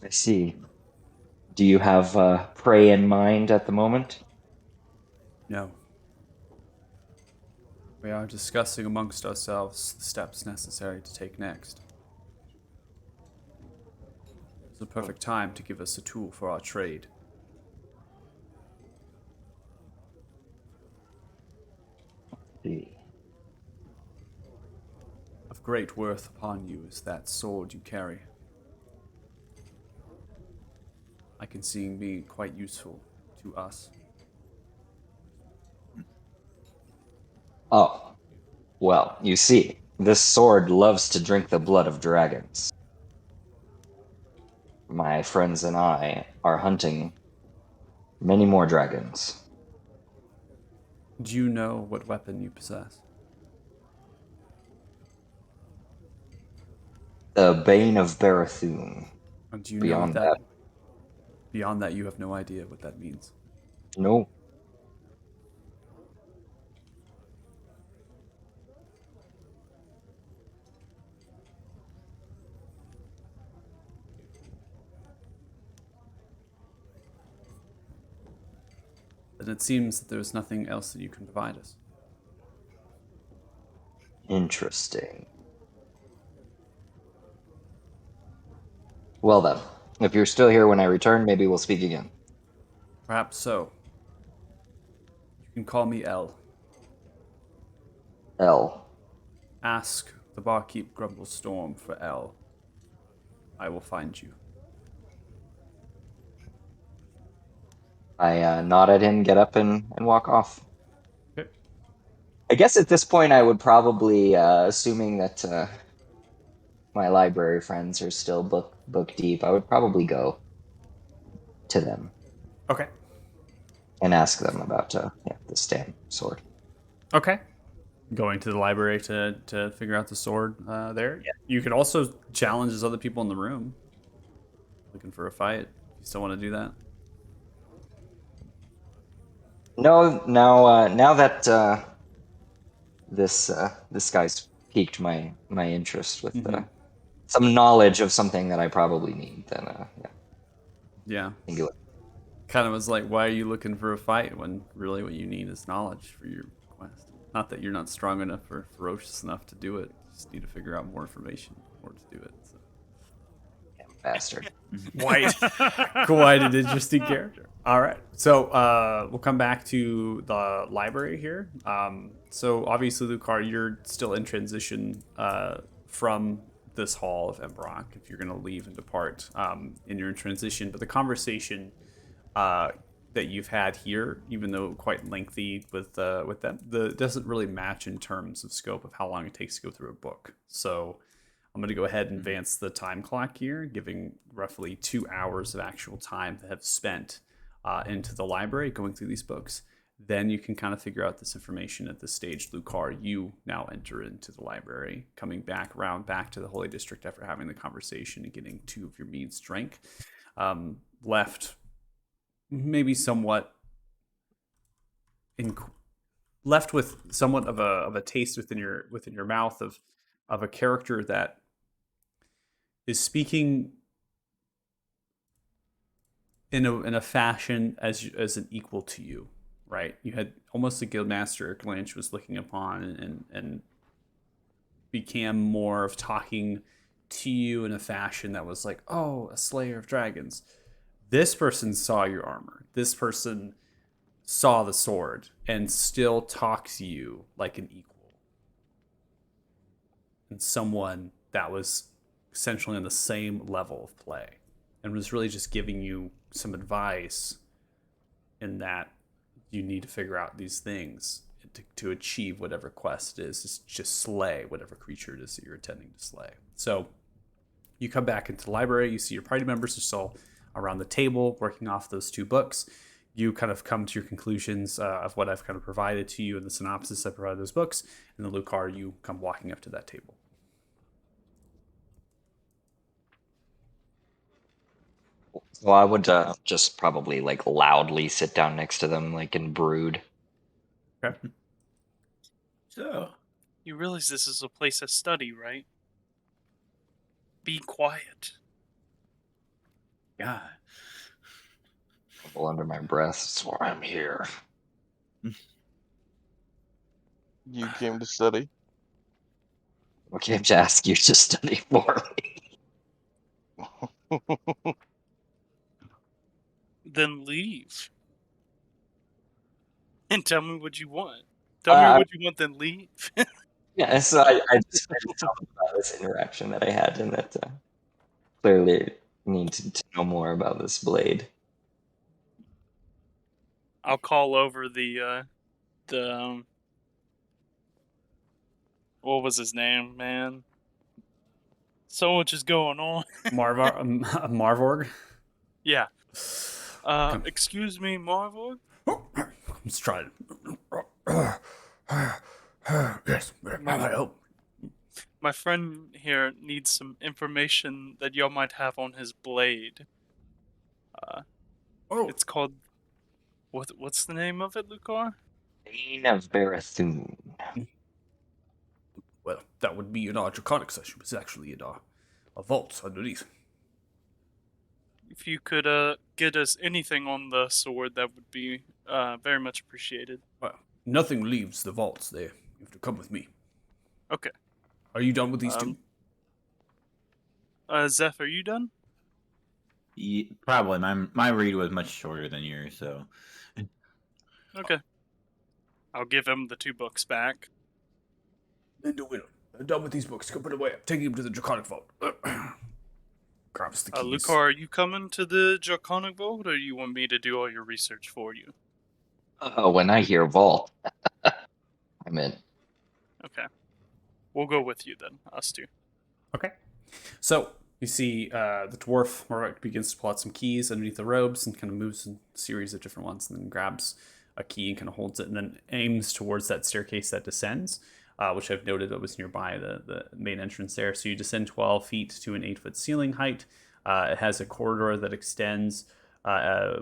F: I see. Do you have prey in mind at the moment?
A: No. We are discussing amongst ourselves the steps necessary to take next. It's a perfect time to give us a tool for our trade.
F: See.
A: Of great worth upon you is that sword you carry. I can see it being quite useful to us.
F: Oh, well, you see, this sword loves to drink the blood of dragons. My friends and I are hunting many more dragons.
A: Do you know what weapon you possess?
F: The Bane of Barathun.
A: And do you
F: Beyond
A: know
F: that,
A: beyond that you have no idea what that means?
F: no.
A: Then it seems that there is nothing else that you can provide us.
F: Interesting. Well then, if you're still here when I return, maybe we'll speak again.
A: Perhaps so. You can call me L.
F: L.
A: Ask the barkeep Grumblestorm for L. I will find you.
F: I nod at him, get up, and walk off.
A: Okay.
F: I guess at this point I would probably, assuming that my library friends are still book deep, I would probably go to them
A: Okay.
F: and ask them about the Stan sword.
A: Okay. Going to the library to figure out the sword there.
F: Yeah.
A: You could also challenge as other people in the room. Looking for a fight. You still want to do that?
F: No, now that this guy's piqued my interest with some knowledge of something that I probably need, then yeah,
A: Yeah.
F: I can do it.
A: Kind of was like, why are you looking for a fight when really what you need is knowledge for your quest? Not that you're not strong enough or ferocious enough to do it. You just need to figure out more information in order to do it. So.
F: Bastard.
A: Quite an interesting character. All right, so we'll come back to the library here. So obviously, Lucar, you're still in transition from this hall of Embrock if you're going to leave and depart. And you're in transition, but the conversation that you've had here, even though quite lengthy with them, doesn't really match in terms of scope of how long it takes to go through a book. So I'm going to go ahead and advance the time clock here, giving roughly 2 hours of actual time that have spent into the library going through these books. Then you can kind of figure out this information at this stage. Lucar, you now enter into the library, coming back to the Holy District after having the conversation and getting 2 of your meads drank. Left maybe somewhat left with somewhat of a taste within your mouth of a character that is speaking in a fashion as an equal to you, right? You had almost a guildmaster Glanch was looking upon and became more of talking to you in a fashion that was like, oh, a slayer of dragons. This person saw your armor. This person saw the sword and still talks to you like an equal. and someone that was essentially on the same level of play, and was really just giving you some advice in that you need to figure out these things to achieve whatever quest it is just slay whatever creature it is that you're intending to slay. So you come back into the library, you see your party members are still around the table working off those 2 books. You kind of come to your conclusions of what I've kind of provided to you in the synopsis I provided those books, and then Lucar, you come walking up to that table.
F: Well, I would just probably like loudly sit down next to them, like and brood.
A: Okay.
C: So,
D: You realize this is a place of study, right? Be quiet.
C: God.
F: Well, under my breath, that's why I'm here.
H: You came to study.
F: Okay, I have to ask you to study for me.
D: Then leave. And tell me what you want. Tell me what you want, then leave.
F: Yeah, so I just talked about this interaction that I had, and that clearly need to know more about this blade.
D: I'll call over the what was his name, man? So much is going on.
A: Marvorg.
D: Yeah.
A: Come.
D: Excuse me, Marvel.
A: Let's try it. Yes, how may I help?
D: My friend here needs some information that y'all might have on his blade.
A: Oh,
D: It's called what's the name of it, Lucar?
F: Bane of Barathun.
A: well, that would be in our draconic session. It's actually in a vault underneath.
D: If you could get us anything on the sword, that would be very much appreciated.
A: Well, nothing leaves the vaults there. You have to come with me.
D: Okay.
A: Are you done with these 2?
D: Zeph, are you done?
C: Yeah, probably. My read was much shorter than yours, so.
D: Okay. I'll give him the 2 books back.
A: Then do it. I'm done with these books. Go put away. I'm taking him to the draconic vault. Grabs the keys.
D: Lucar, are you coming to the Draconic Vault, or you want me to do all your research for you?
F: When I hear vault, I'm in.
D: Okay. We'll go with you then, us 2.
A: Okay. So you see the dwarf Morok begins to pull out some keys underneath the robes and kind of moves a series of different ones, and then grabs a key and kind of holds it, and then aims towards that staircase that descends, which I've noted that was nearby the main entrance there. So you descend 12 feet to an 8-foot ceiling height. It has a corridor that extends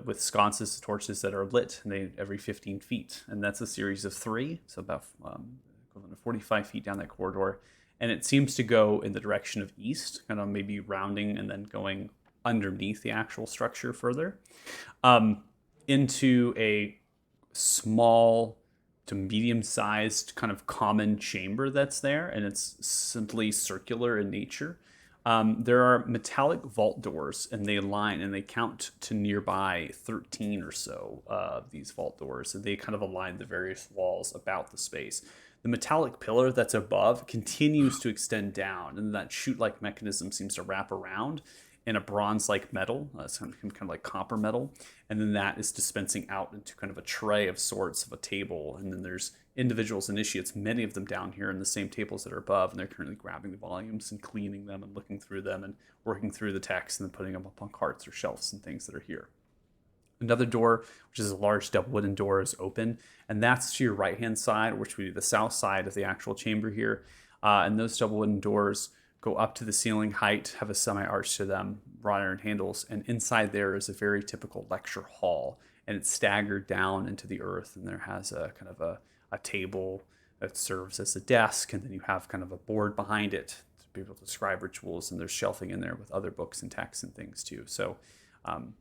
A: with sconces, torches that are lit, and they every 15 feet, and that's a series of 3, so about equivalent to 45 feet down that corridor. And it seems to go in the direction of east, kind of maybe rounding and then going underneath the actual structure further, into a small to medium-sized kind of common chamber that's there, and it's simply circular in nature. There are metallic vault doors, and they line and they count to nearby 13 or so of these vault doors, and they kind of align the various walls about the space. The metallic pillar that's above continues to extend down, and that chute-like mechanism seems to wrap around in a bronze-like metal, kind of like copper metal, and then that is dispensing out into kind of a tray of sorts of a table, and then there's individuals, initiates, many of them down here in the same tables that are above, and they're currently grabbing the volumes and cleaning them and looking through them and working through the text and then putting them up on carts or shelves and things that are here. Another door, which is a large double wooden door, is open, and that's to your right-hand side, which would be the south side of the actual chamber here. And those double wooden doors go up to the ceiling height, have a semi-arch to them, wrought iron handles, and inside there is a very typical lecture hall, and it's staggered down into the earth, and there has a kind of a table that serves as a desk, and then you have kind of a board behind it to be able to describe rituals, and there's shelving in there with other books and texts and things too. So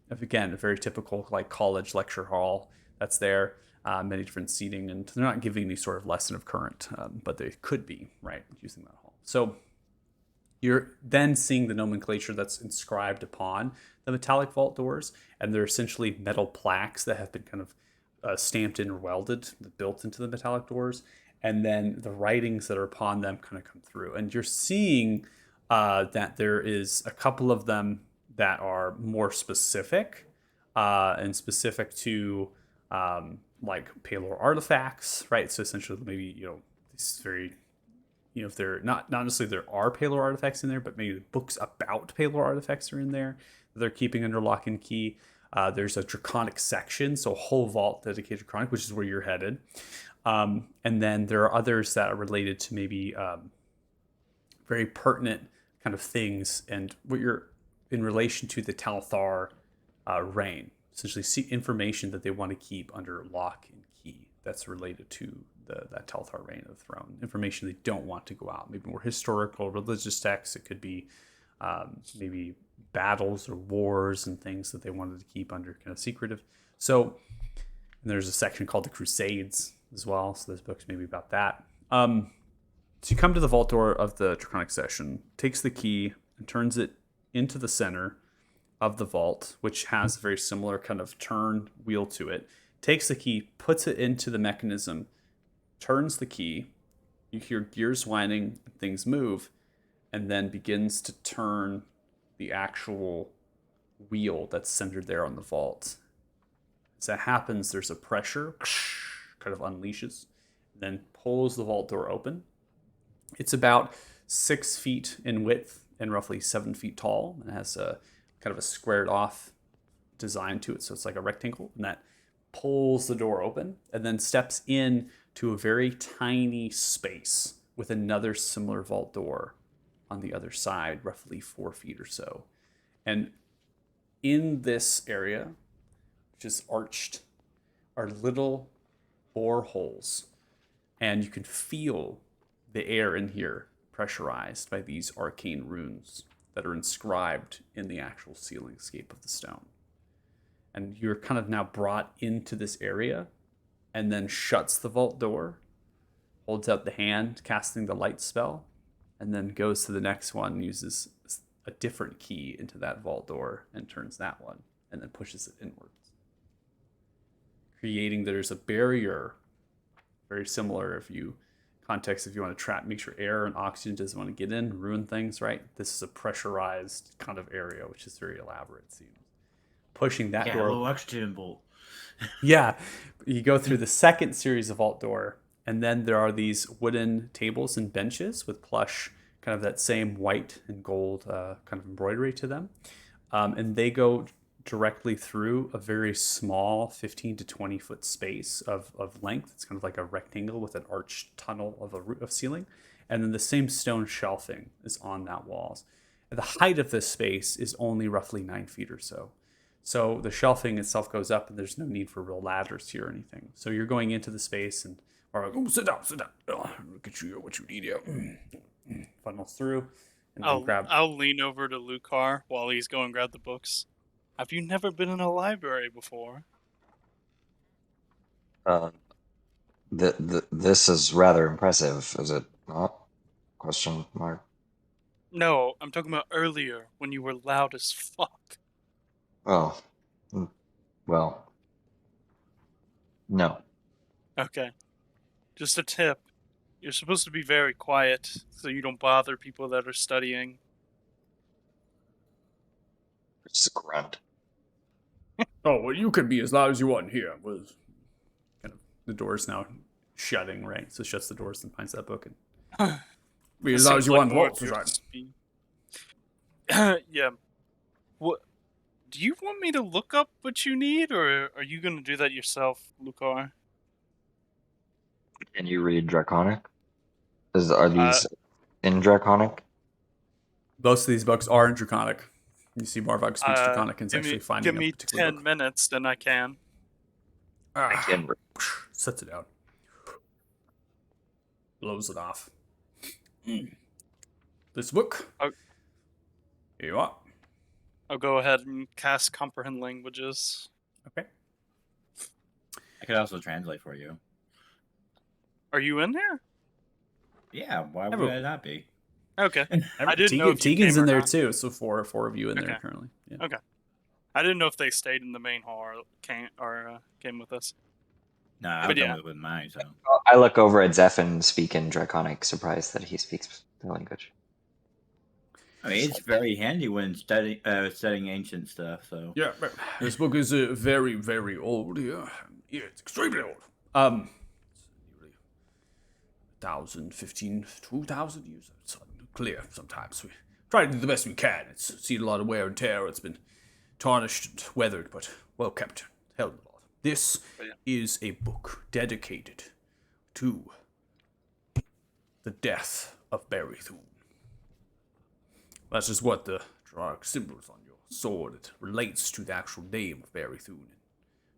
A: again, a very typical like college lecture hall that's there, many different seating, and they're not giving any sort of lesson of current, but they could be, right, using that hall. So you're then seeing the nomenclature that's inscribed upon the metallic vault doors, and they're essentially metal plaques that have been kind of stamped in or welded, built into the metallic doors, and then the writings that are upon them kind of come through. And you're seeing that there is a couple of them that are more specific and specific to like Palor artifacts, right? So essentially, maybe, you know, this very, you know, if they're not necessarily there are Palor artifacts in there, but maybe books about Palor artifacts are in there that they're keeping under lock and key. There's a Draconic section, so a whole vault dedicated to Draconic, which is where you're headed. And then there are others that are related to maybe very pertinent kind of things, and what you're in relation to the Talthar reign. Essentially, see information that they want to keep under lock and key that's related to that Talthar reign of the throne. Information they don't want to go out. Maybe more historical, religious texts. It could be maybe battles or wars and things that they wanted to keep under kind of secretive. So and there's a section called the Crusades as well. So there's books maybe about that. So you come to the vault door of the Draconic Session, takes the key and turns it into the center of the vault, which has a very similar kind of turn wheel to it. Takes the key, puts it into the mechanism, turns the key. You hear gears whining, things move, and then begins to turn the actual wheel that's centered there on the vault. As that happens, there's a pressure, kind of unleashes, and then pulls the vault door open. It's about 6 feet in width and roughly 7 feet tall. It has a kind of a squared off design to it, so it's like a rectangle, and that pulls the door open and then steps in to a very tiny space with another similar vault door on the other side, roughly 4 feet or so. And in this area, which is arched, are little boreholes, and you can feel the air in here pressurized by these arcane runes that are inscribed in the actual ceiling scape of the stone. And you're kind of now brought into this area, and then shuts the vault door, holds out the hand, casting the light spell, and then goes to the next one, uses a different key into that vault door and turns that one, and then pushes it inwards, creating there's a barrier, very similar if you want to trap, make sure air and oxygen doesn't want to get in, ruin things, right? This is a pressurized kind of area, which is very elaborate, it seems. Pushing that door.
C: A little oxygen bolt.
A: Yeah. You go through the second series of vault door, and then there are these wooden tables and benches with plush, kind of that same white and gold kind of embroidery to them. And they go directly through a very small 15 to 20 foot space of length. It's kind of like a rectangle with an arched tunnel of ceiling. And then the same stone shelving is on that walls. And the height of this space is only roughly 9 feet or so. So the shelving itself goes up, and there's no need for real ladders here or anything. So you're going into the space and, or like, sit down. Oh, get you what you need here. Funnels through. And
D: I'll lean over to Lucar while he's going grab the books. Have you never been in a library before?
F: This is rather impressive, is it not? Question mark.
D: No, I'm talking about earlier when you were loud as fuck.
F: Oh, well, no.
D: Okay. Just a tip. You're supposed to be very quiet so you don't bother people that are studying.
F: It's a grunt.
A: Oh, well, you can be as loud as you want here. Was kind of the door's now shutting, right? So it shuts the doors and finds that book and be as loud as you want.
D: Yeah. What? Do you want me to look up what you need, or are you going to do that yourself, Lucar?
F: Can you read Draconic? Are these in Draconic?
A: Most of these books are in Draconic. You see Marvok speaks Draconic and is actually finding
D: give me 10 minutes, then I can.
F: I can read.
A: Sets it out. Blows it off. This book. Here you are.
D: I'll go ahead and cast Comprehend Languages.
A: Okay.
C: I could also translate for you.
D: Are you in there?
C: Yeah, why would I not be?
D: Okay. I didn't know if
A: Tegan's
D: in
A: there too, so four of you in there currently. Yeah.
D: Okay. I didn't know if they stayed in the main hall or came with us.
C: No, I was with mine, so.
F: I look over at Zeph and speak in Draconic, surprised that he speaks the language.
C: I mean, it's very handy when studying ancient stuff. So
A: Yeah, this book is very, very old. Yeah, it's extremely old. Nearly 1,000, 15, 2,000 years. It's unclear sometimes. We try to do the best we can. It's seen a lot of wear and tear. It's been tarnished and weathered, but well kept. Held a lot. This is a book dedicated to the death of Barry Thune. That's just what the Draconic symbols on your sword. It relates to the actual name of Barry Thune.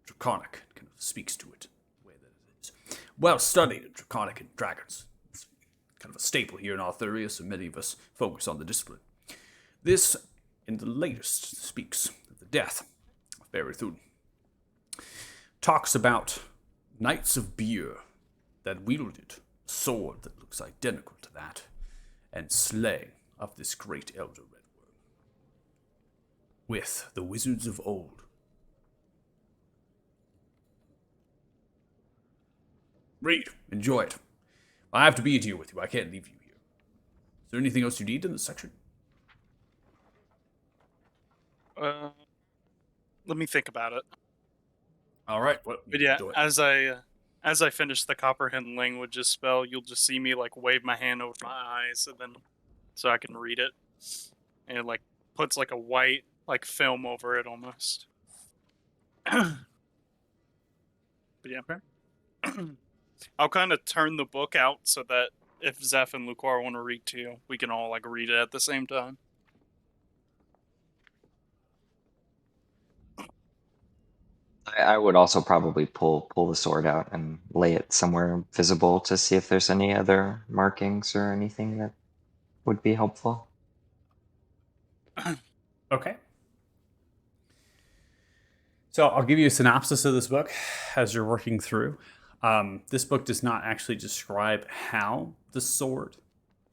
A: Draconic kind of speaks to it the way that it is. Well studied in Draconic and Dragons. It's kind of a staple here in Arthuria, so many of us focus on the discipline. This, in the latest, speaks of the death of Barry Thune. Talks about knights of beer that wielded a sword that looks identical to that, and slaying of this great elder redworm. With the wizards of old. Read, enjoy it. I have to be here with you. I can't leave you here. Is there anything else you need in this section?
D: Let me think about it.
A: All right. Well,
D: But yeah, as I finish the Comprehend Languages spell, you'll just see me like wave my hand over my eyes, and then so I can read it, and it like puts like a white like film over it almost. But yeah, I'll kind of turn the book out so that if Zeph and Lucar want to read too, we can all like read it at the same time.
F: I would also probably pull the sword out and lay it somewhere visible to see if there's any other markings or anything that would be helpful.
A: Okay. So I'll give you a synopsis of this book as you're working through. This book does not actually describe how the sword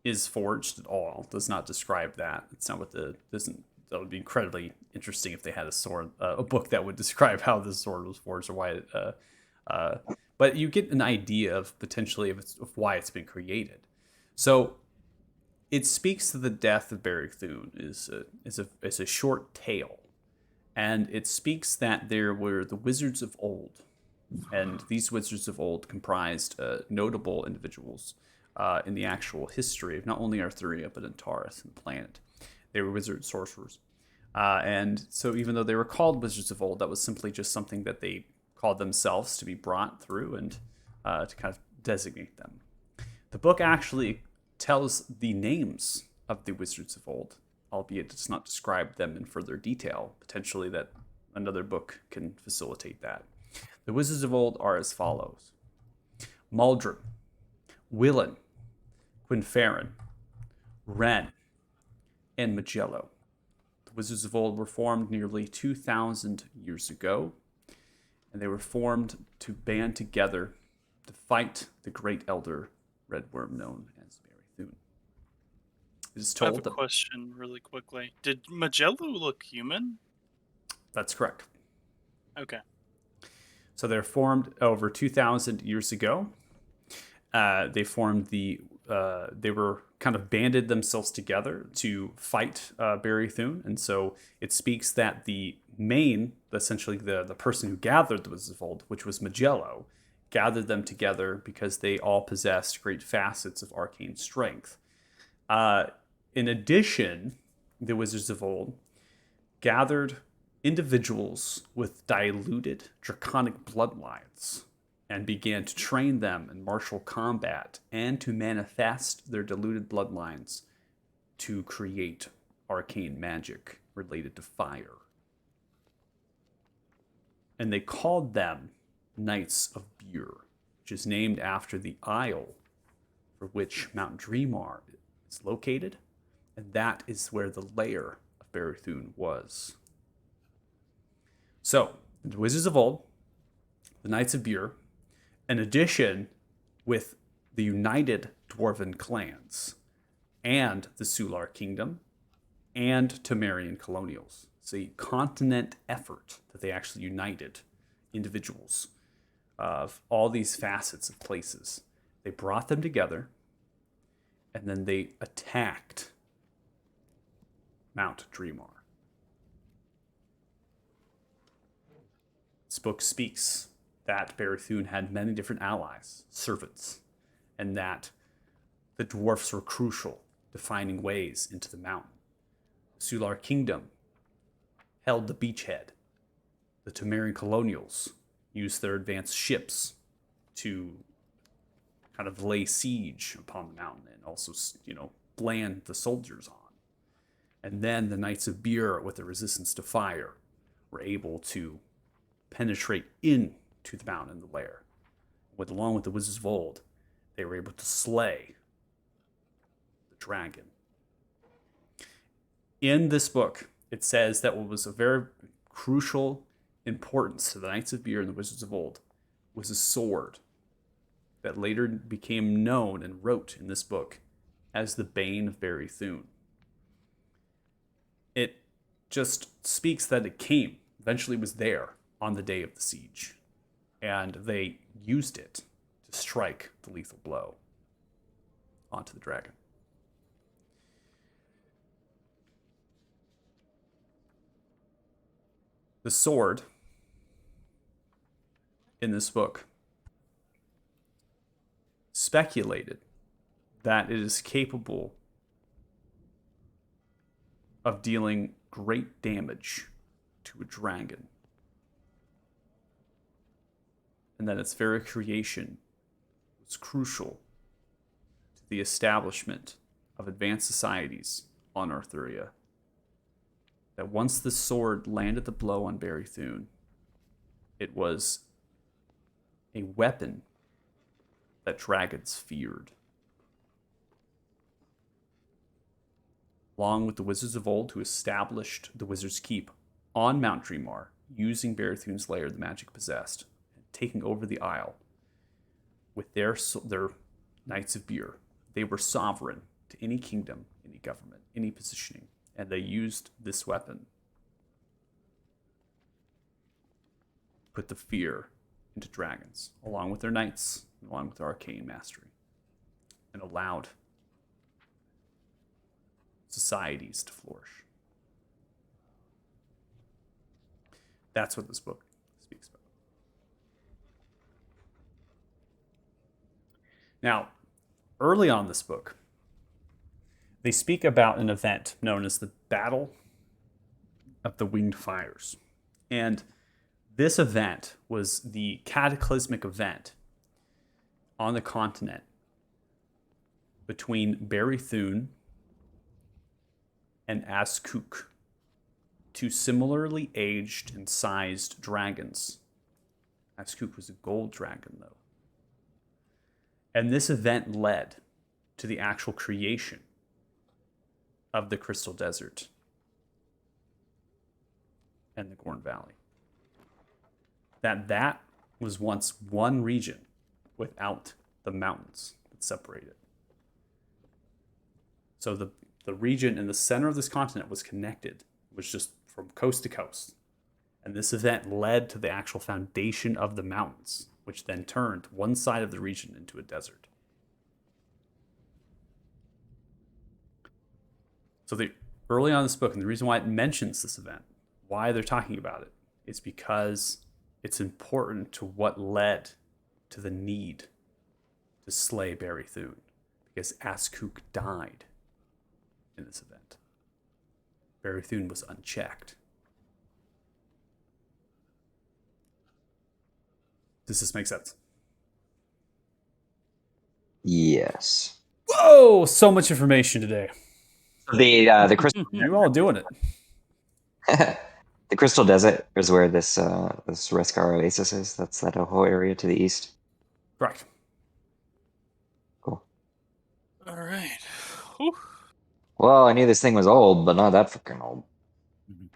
A: is forged at all. It does not describe that. It's not what that would be incredibly interesting if they had a book that would describe how this sword was forged or why it, but you get an idea of potentially of why it's been created. So it speaks to the death of Barry Thune is a short tale, and it speaks that there were the wizards of old, and these wizards of old comprised notable individuals in the actual history of not only Arthuria but Antares and the planet. They were wizard sorcerers, and so even though they were called wizards of old, that was simply just something that they called themselves to be brought through and to kind of designate them. The book actually tells the names of the wizards of old, albeit does not describe them in further detail. Potentially that another book can facilitate that. The wizards of old are as follows: Maldrum, Willen, Quinferin, Ren, and Magello. The wizards of old were formed nearly 2,000 years ago, and they were formed to band together to fight the great elder redworm known as Barry Thune. It is
D: I have
A: told
D: a question really quickly. Did Magello look human?
A: That's correct.
D: Okay.
A: So they're formed over 2,000 years ago. They formed they were kind of banded themselves together to fight Barry Thune. And so it speaks that essentially the person who gathered the Wizards of Old, which was Magello, gathered them together because they all possessed great facets of arcane strength. In addition, the Wizards of Old gathered individuals with diluted draconic bloodlines and began to train them in martial combat and to manifest their diluted bloodlines to create arcane magic related to fire. And they called them Knights of Beer, which is named after the isle for which Mount Dreamar is located, and that is where the lair of Barry Thune was. So, the Wizards of Old, the Knights of Beer, in addition with the United Dwarven Clans and the Sular Kingdom and Temerian Colonials. It's a continent effort that they actually united individuals of all these facets of places. They brought them together, and then they attacked Mount Dreemar. This book speaks that Barathun had many different allies, servants, and that the dwarfs were crucial to finding ways into the mountain. The Sular kingdom held the beachhead. The Temerian colonials used their advanced ships to kind of lay siege upon the mountain and also, bland the soldiers on. And then the Knights of Bir, with their resistance to fire, were able to penetrate into the mountain and the lair. Along with the Wizards of Old, they were able to slay the dragon. In this book, it says that what was a very crucial importance to the Knights of Bir and the Wizards of Old was a sword that later became known and wrote in this book as the Bane of Barathun. It just speaks that it came, eventually was there on the day of the siege, and they used it to strike the lethal blow onto the dragon. The sword in this book speculated that it is capable of dealing great damage to a dragon, and that its very creation was crucial to the establishment of advanced societies on Arthuria. That once the sword landed the blow on Barathun, it was a weapon that dragons feared. Along with the Wizards of Old, who established the Wizard's Keep on Mount Dreemar, using Barathun's lair, the magic possessed, and taking over the Isle with their Knights of Bir. They were sovereign to any kingdom, any government, any positioning, and they used this weapon to put the fear into dragons, along with their knights, along with their arcane mastery, and allowed societies to flourish. That's what this book speaks about. Now, early on in this book, they speak about an event known as the Battle of the Winged Fires. And this event was the cataclysmic event on the continent between Barathun and Azkuk, two similarly aged and sized dragons. Azkuk was a gold dragon, though. And this event led to the actual creation of the Crystal Desert and the Gorn Valley. That was once one region without the mountains that separate it. So the region in the center of this continent was connected, it was just from coast to coast. And this event led to the actual foundation of the mountains, which then turned one side of the region into a desert. So early on in this book, and the reason why it mentions this event, why they're talking about it, is because it's important to what led to the need to slay Barathun, because Azkuk died in this event. Barathun was unchecked. Does this make sense?
F: Yes.
A: Whoa! So much information today.
F: The crystal
A: You're all doing it.
F: the Crystal Desert is where this Reskar Oasis is. That's that whole area to the east.
A: Right.
F: Cool.
D: All right. Whew.
F: Well, I knew this thing was old, but not that fucking old.
A: Mhm.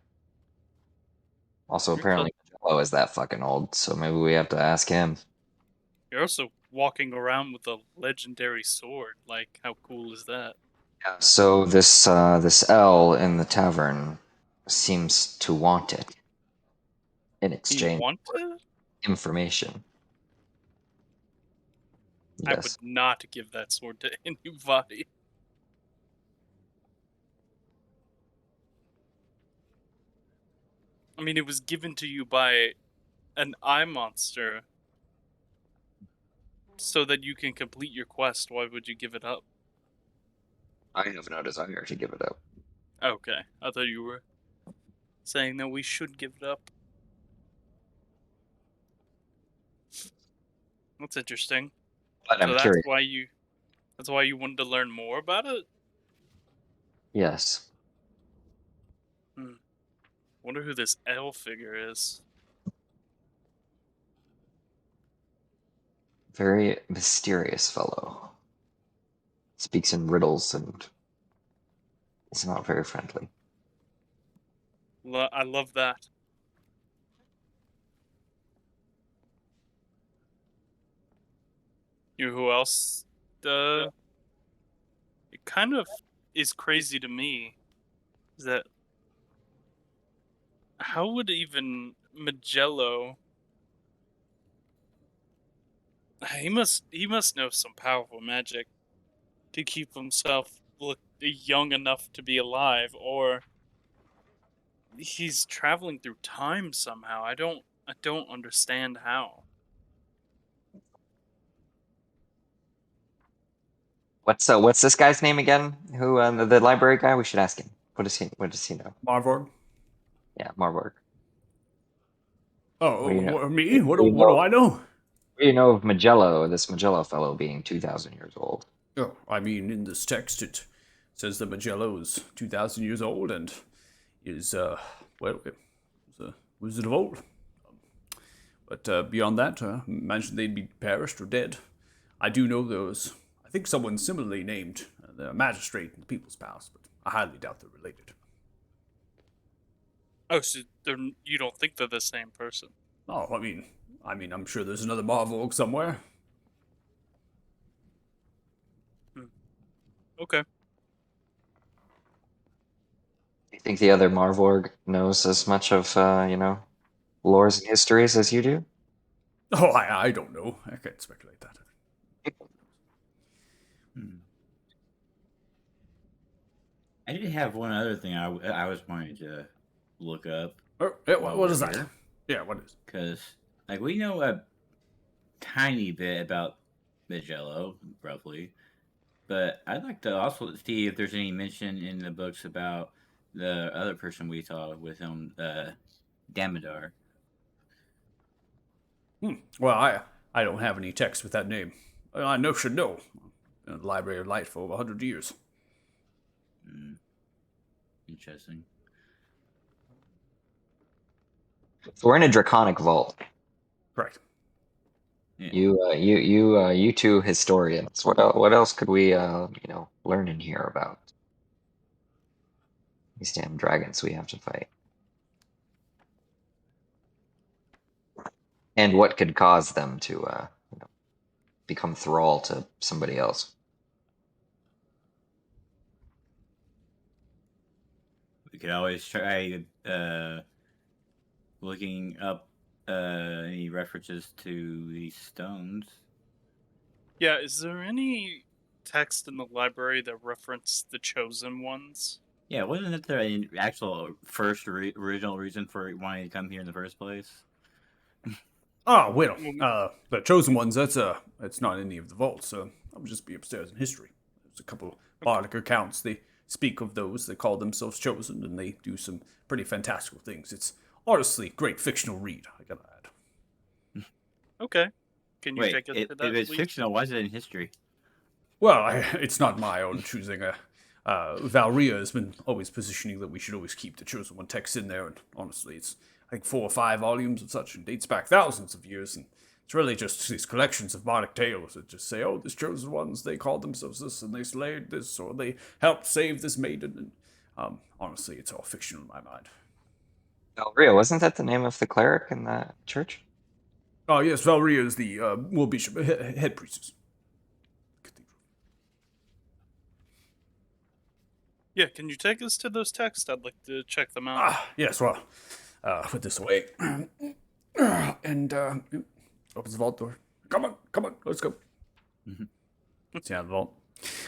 F: Also,
D: You're
F: apparently, Jello is that fucking old, so maybe we have to ask him.
D: You're also walking around with a legendary sword. Like, how cool is that?
F: So this L in the tavern seems to want it in
D: You
F: exchange
D: want
F: for
D: it?
F: information.
D: I
F: Yes.
D: would not give that sword to anybody. I mean, it was given to you by an eye monster so that you can complete your quest. Why would you give it up?
F: I have no desire to give it up.
D: Okay, I thought you were saying that we should give it up. That's interesting.
F: But
D: So
F: I'm
D: that's
F: curious.
D: why you wanted to learn more about it?
F: Yes.
D: Wonder who this L figure is.
F: Very mysterious fellow. Speaks in riddles and is not very friendly.
D: I love that. You know who else? It kind of is crazy to me is that how would even Magello? He must know some powerful magic to keep himself look young enough to be alive, or he's traveling through time somehow. I don't understand how.
F: What's this guy's name again? Who the library guy? We should ask him. What does he know?
A: Marvorg.
F: Yeah, Marburg.
A: Oh,
F: What do you know?
A: me? What
F: What do you
A: do
F: know?
A: I know?
F: What do you know of Magello? This Magello fellow being 2,000 years old.
A: Oh, I mean, in this text it says that Magello is 2,000 years old and is well, is a wizard of old. But beyond that, imagine they'd be perished or dead. I do know there was, I think, someone similarly named the magistrate in the People's Palace, but I highly doubt they're related.
D: Oh, so you don't think they're the same person?
A: Oh, I mean, I'm sure there's another Marvorg somewhere.
D: Okay.
F: Do you think the other Marvorg knows as much of lores and histories as you do?
A: Oh, I don't know. I can't speculate that.
C: I did have one other thing I was wanting to look up.
A: Oh, yeah,
C: while
A: what
C: we're
A: is that?
C: here,
A: Yeah, what is?
C: Because like we know a tiny bit about Magello, roughly, but I'd like to also see if there's any mention in the books about the other person we saw with him, Damodar.
A: Well, I don't have any text with that name. I know should know. Been in the Library of Light for over 100 years.
C: Interesting.
F: So we're in a draconic vault.
A: Correct.
C: Yeah.
F: You two historians. What else could we learn in here about these damn dragons we have to fight? And what could cause them to become thrall to somebody else?
C: We could always try looking up any references to these stones.
D: Yeah, is there any text in the library that reference the Chosen Ones?
C: Yeah, wasn't it the actual first original reason for wanting to come here in the first place?
A: Oh, well, the Chosen Ones, it's not in any of the vaults, I would just be upstairs in history. There's a couple bardic accounts, they speak of those, they call themselves Chosen, and they do some pretty fantastical things. It's honestly great fictional read, I gotta add.
D: Okay. Can you
C: Wait,
D: take us
C: if
D: to that,
C: it's
D: please?
C: fictional, why is it in history?
A: Well, it's not my own choosing. Valria has been always positioning that we should always keep the Chosen One text in there, and honestly, it's, I think, 4 or 5 volumes of such, and dates back thousands of years, and it's really just these collections of bardic tales that just say, oh, this Chosen Ones, they called themselves this, and they slayed this, or they helped save this maiden, and honestly, it's all fictional in my mind.
F: Valria, wasn't that the name of the cleric in the church?
A: Oh, yes, Valria is the, bishop, head priestess.
D: Yeah, can you take us to those texts? I'd like to check them out.
A: Ah, yes, well, put this away. And, opens the vault door. Come on, let's go. So yeah, the vault.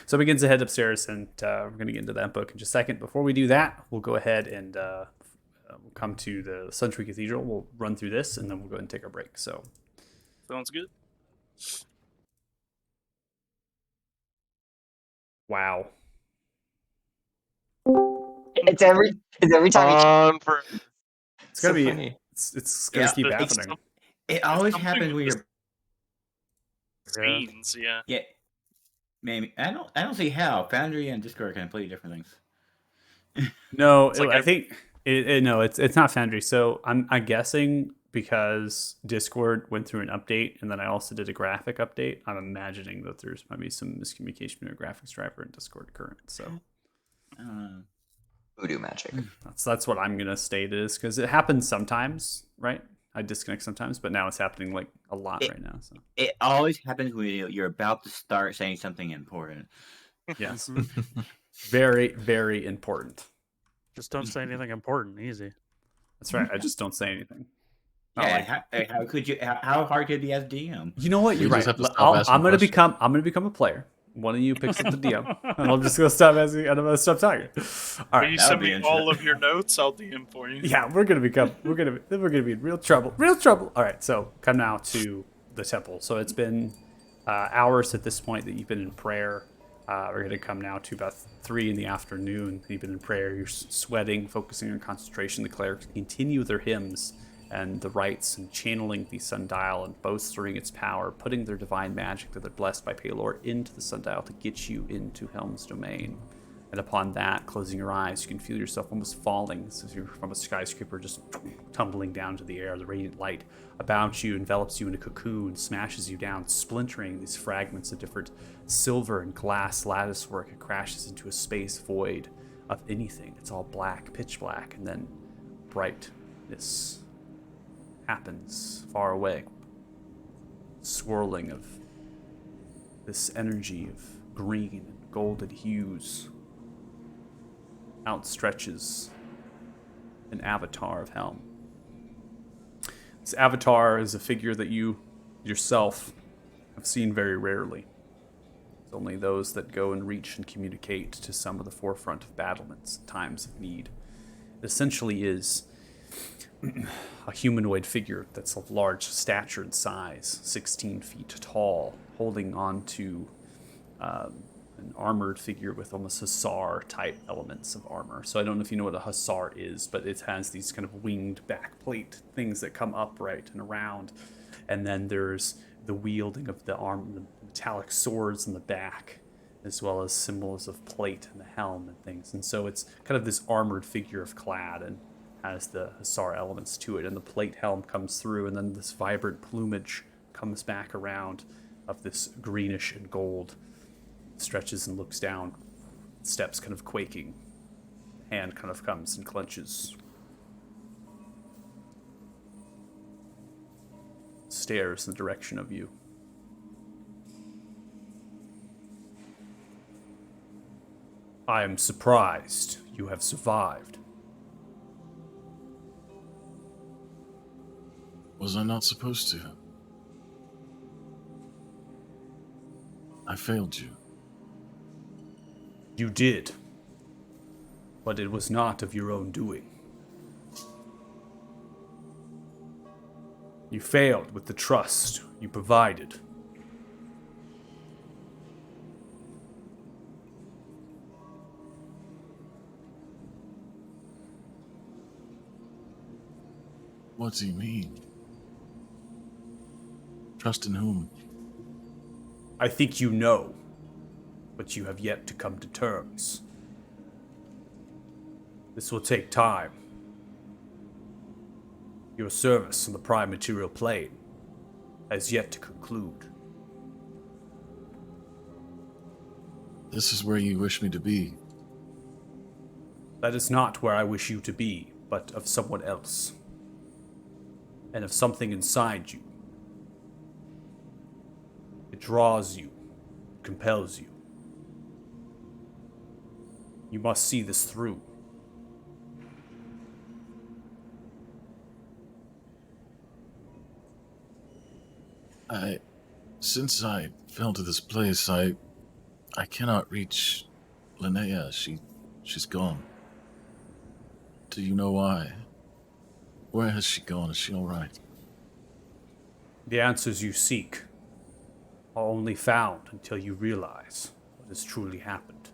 A: So it begins to head upstairs, and we're going to get into that book in just a second. Before we do that, we'll go ahead and we'll come to the Suntree Cathedral. We'll run through this, and then we'll go ahead and take our break. So,
D: Sounds good.
A: wow.
F: It's every time he
H: On for
A: It's gonna
F: so
A: be.
F: funny.
A: It's gonna
C: Yeah,
A: keep
D: it's
A: happening.
C: It always
D: something
C: happens when
D: with
C: you're.
D: Scenes, yeah.
C: Yeah. Maybe I don't see how Foundry and Discord are completely different things.
A: No,
D: It's like
A: I think no, it's not Foundry. So I'm guessing because Discord went through an update, and then I also did a graphic update. I'm imagining that there's maybe some miscommunication between a graphics driver and Discord current. So
F: voodoo magic.
A: that's what I'm gonna state is because it happens sometimes, right? I disconnect sometimes, but now it's happening like a lot right now. So
C: It always happens when you're about to start saying something important.
A: yes, very very important.
E: Just don't say anything important. Easy.
A: That's right. I just don't say anything. Not
C: Yeah,
A: like-
C: how could you? How hard could it be as DM?
A: You know what? You're
B: We
A: right.
B: just have to stop
A: I'm
B: asking
A: gonna
B: questions.
A: become a player. One of you picks up the DM, and I'm just gonna stop asking, and I'm gonna stop talking. All
D: Will
A: right.
D: you
C: that
D: send
C: would be
D: me all
C: interesting.
D: of your notes? I'll DM for you.
A: Yeah, we're gonna be in real trouble. Real trouble. All right. So come now to the temple. So it's been hours at this point that you've been in prayer. We're gonna come now to about 3 in the afternoon. You've been in prayer. You're sweating, focusing on concentration. The clerics continue their hymns and the rites and channeling the sundial and bolstering its power, putting their divine magic that they're blessed by Paylor into the sundial to get you into Helm's domain. And upon that, closing your eyes, you can feel yourself almost falling as you're from a skyscraper, just tumbling down to the air. The radiant light about you envelops you in a cocoon, smashes you down, splintering these fragments of different silver and glass lattice work. It crashes into a space void of anything. It's all black, pitch black, and then brightness happens far away. Swirling of this energy of green and golden hues outstretches an avatar of Helm. This avatar is a figure that you yourself have seen very rarely. It's only those that go and reach and communicate to some of the forefront of battlements in times of need. It essentially is a humanoid figure that's of large stature and size, 16 feet tall, holding on to an armored figure with almost hussar type elements of armor. So I don't know if you know what a hussar is, but it has these kind of winged backplate things that come upright and around. And then there's the wielding of the metallic swords in the back, as well as symbols of plate and the helm and things. And so it's kind of this armored figure of clad and has the hussar elements to it. And the plate helm comes through, and then this vibrant plumage comes back around of this greenish and gold. Stretches and looks down, steps kind of quaking. Hand kind of comes and clenches. Stares in the direction of you. I am surprised you have survived.
B: Was I not supposed to? I failed you.
A: You did, but it was not of your own doing. You failed with the trust you provided.
B: What do you mean? Trust in whom?
A: I think you know, but you have yet to come to terms. This will take time. Your service on the prime material plane has yet to conclude.
B: This is where you wish me to be.
A: That is not where I wish you to be, but of someone else. And of something inside you. It draws you, compels you. You must see this through.
B: Since I fell to this place, I cannot reach Linnea. She's gone. Do you know why? Where has she gone? Is she all right?
A: The answers you seek are only found until you realize what has truly happened.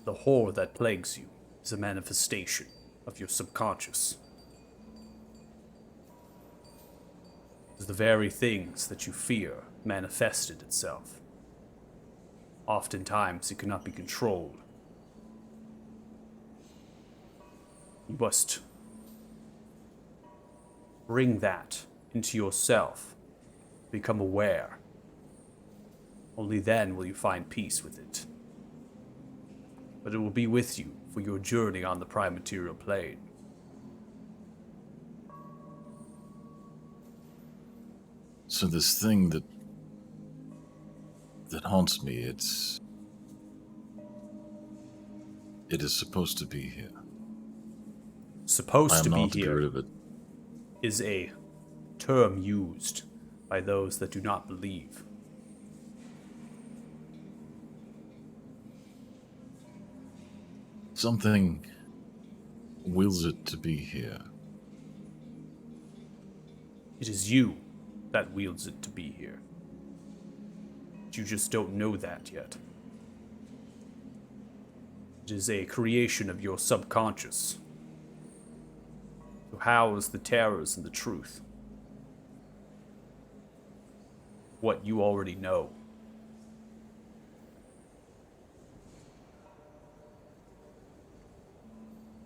A: The horror that plagues you is a manifestation of your subconscious. It is the very things that you fear manifested itself. Oftentimes, it cannot be controlled. You must bring that into yourself, become aware. Only then will you find peace with it. But it will be with you for your journey on the prime material plane.
B: So this thing that haunts me, it is supposed to be here. I
A: Supposed to
B: am
A: be
B: not to get rid
A: here
B: of it.
A: is a term used by those that do not believe.
B: Something wills it to be here.
A: It is you that wields it to be here. You just don't know that yet. It is a creation of your subconscious to house the terrors and the truth. What you already know.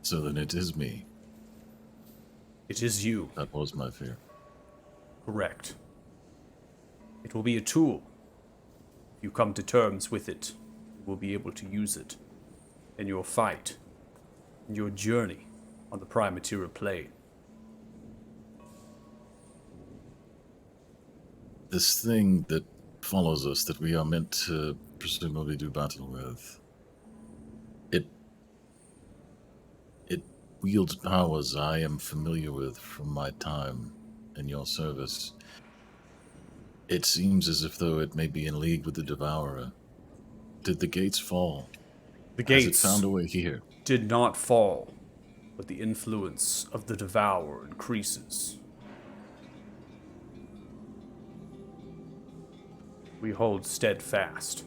B: So then it is me.
A: It is you.
B: That was my fear.
A: Correct. It will be a tool. If you come to terms with it, you will be able to use it in your fight, in your journey on the prime material plane.
B: This thing that follows us, that we are meant to presumably do battle with, it wields powers I am familiar with from my time in your service. It seems as if though it may be in league with the Devourer. Did the gates fall?
A: The
B: Has it
A: gates
B: found a way here?
A: did not fall, but the influence of the Devourer increases. We hold steadfast.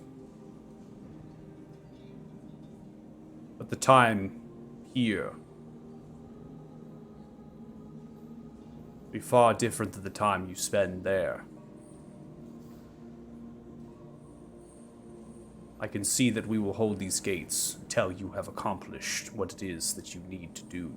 A: But the time here will be far different than the time you spend there. I can see that we will hold these gates until you have accomplished what it is that you need to do.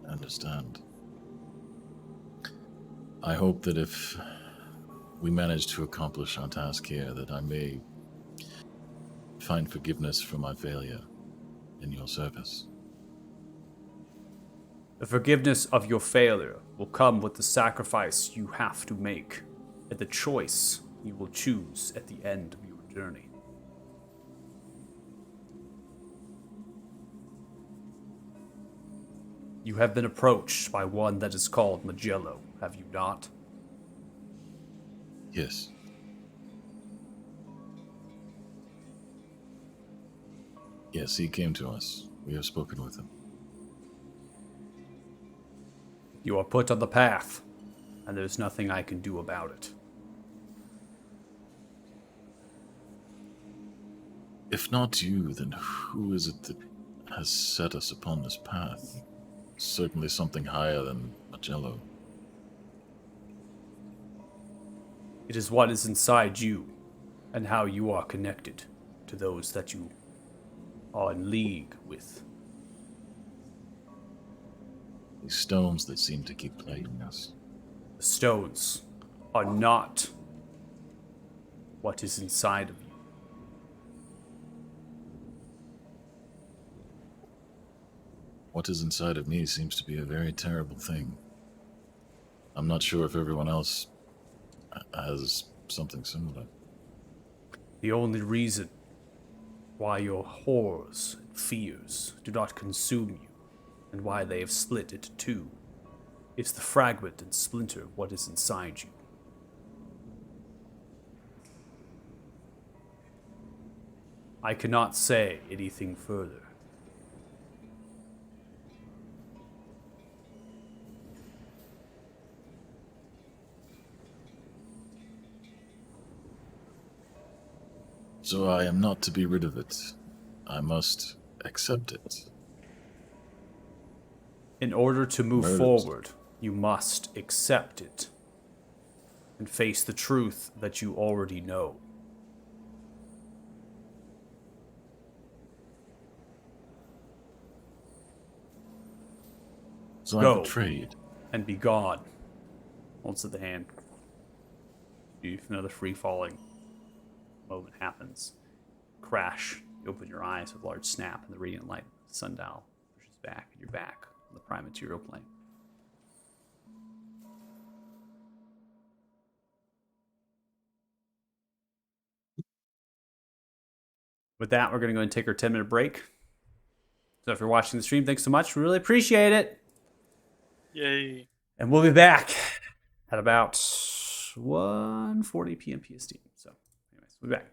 B: I understand. I hope that if we manage to accomplish our task here, that I may find forgiveness for my failure in your service.
A: The forgiveness of your failure will come with the sacrifice you have to make, and the choice you will choose at the end of your journey. You have been approached by one that is called Magello, have you not?
B: Yes. Yes, he came to us. We have spoken with him.
A: You are put on the path, and there's nothing I can do about it.
B: If not you, then who is it that has set us upon this path? Certainly something higher than Magello.
A: It is what is inside you, and how you are connected to those that you are in league with.
B: These stones that seem to keep plaguing us.
A: The stones are not what is inside of you.
B: What is inside of me seems to be a very terrible thing. I'm not sure if everyone else has something similar.
A: The only reason why your horrors and fears do not consume you, and why they have split into two. It's the fragment and splinter of what is inside you. I cannot say anything further.
B: So I am not to be rid of it. I must accept it.
A: In order to move
B: Murders.
A: forward, you must accept it and face the truth that you already know.
B: So
A: Go.
B: I'm betrayed.
A: And be gone. Holds up the hand. Another free falling moment happens. Crash. You open your eyes with a large snap, and the radiant light of the sundial pushes back, and you're back on the prime material plane. With that, we're going to go and take our 10-minute break. So if you're watching the stream, thanks so much. We really appreciate it.
D: Yay.
A: And we'll be back at about 1:40 p.m. PST. So, anyways, we'll be back.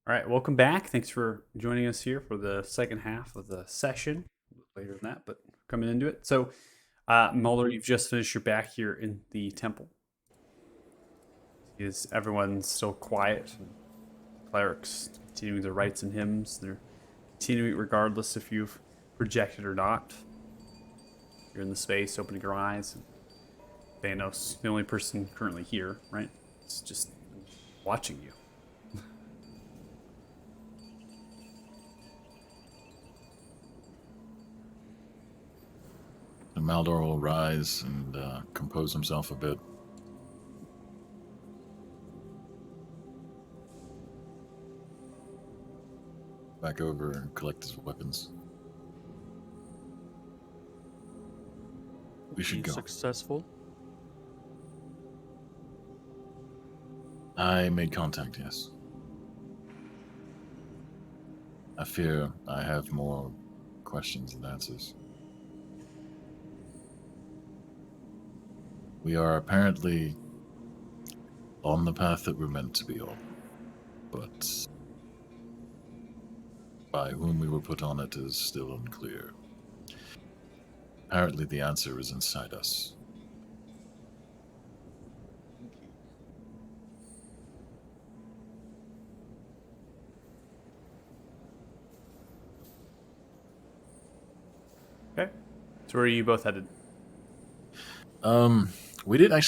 A: All right, welcome back. Thanks for joining us here for the second half of the session. Later than that, but coming into it. So, Mulder, you've just finished your back here in the temple. Is everyone still quiet? Clerics continuing their rites and hymns. They're continuing regardless if you've projected or not. You're in the space, opening your eyes. And Thanos, the only person currently here, right? It's just watching you.
B: And Maldor will rise and compose himself a bit. Back over and collect his weapons. We should
E: Be
B: go.
E: successful.
B: I made contact, yes. I fear I have more questions than answers. We are apparently on the path that we're meant to be on, but by whom we were put on it is still unclear. Apparently the answer is inside us.
A: Okay. So where are you both headed?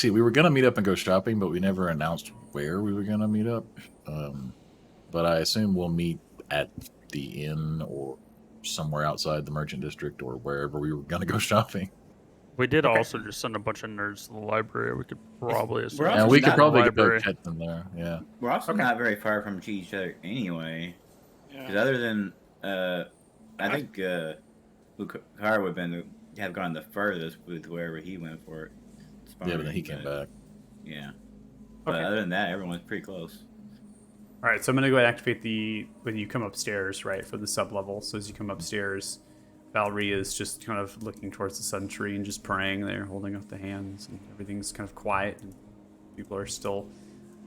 B: We were gonna meet up and go shopping, but we never announced where we were gonna meet up. But I assume we'll meet at the inn or somewhere outside the merchant district or wherever we were gonna go shopping.
E: We did
A: Okay.
E: also just send a bunch of nerds to the library. We could probably
C: We're
B: And
C: also
B: we could
C: not-
B: probably go
E: library.
B: catch them there. Yeah.
C: We're also
A: Okay.
C: not very far from each other anyway. Because
D: Yeah.
C: other than, I think Lucar would have gone the furthest with wherever he went for it.
B: Yeah, but then he came back.
C: Yeah. But
A: Okay.
C: other than that, everyone's pretty close.
A: All right, so I'm going to go ahead and activate when you come upstairs, right, for the sub-level. So as you come upstairs, Valerie is just kind of looking towards the sun tree and just praying there, holding up the hands, and everything's kind of quiet. And people are still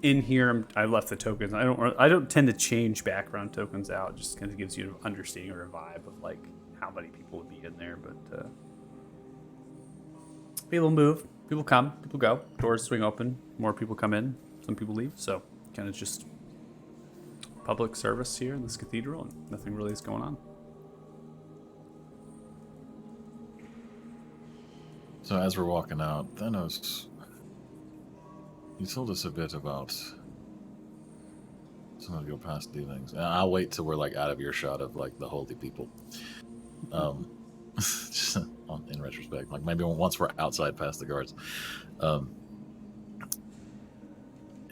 A: in here. I left the tokens. I don't tend to change background tokens out. It just kind of gives you an understanding or a vibe of like how many people would be in there. But people move, people come, people go. Doors swing open. More people come in. Some people leave. So kind of just public service here in this cathedral, and nothing really is going on.
B: So as we're walking out, Thanos, you told us a bit about some of your past dealings. And I'll wait till we're like out of earshot of like the holy people. Just in retrospect, like maybe once we're outside past the guards.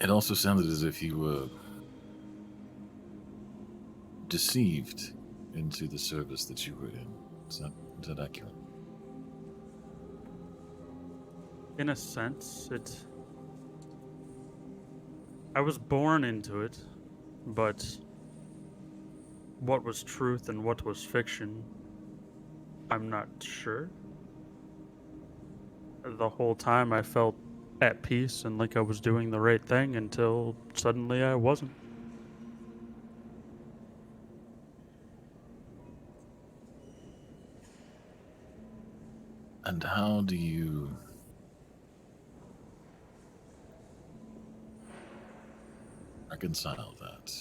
B: It also sounded as if you were deceived into the service that you were in. Is that accurate?
E: In a sense, I was born into it, but what was truth and what was fiction, I'm not sure. The whole time I felt at peace and like I was doing the right thing until suddenly I wasn't.
B: And how do you reconcile that?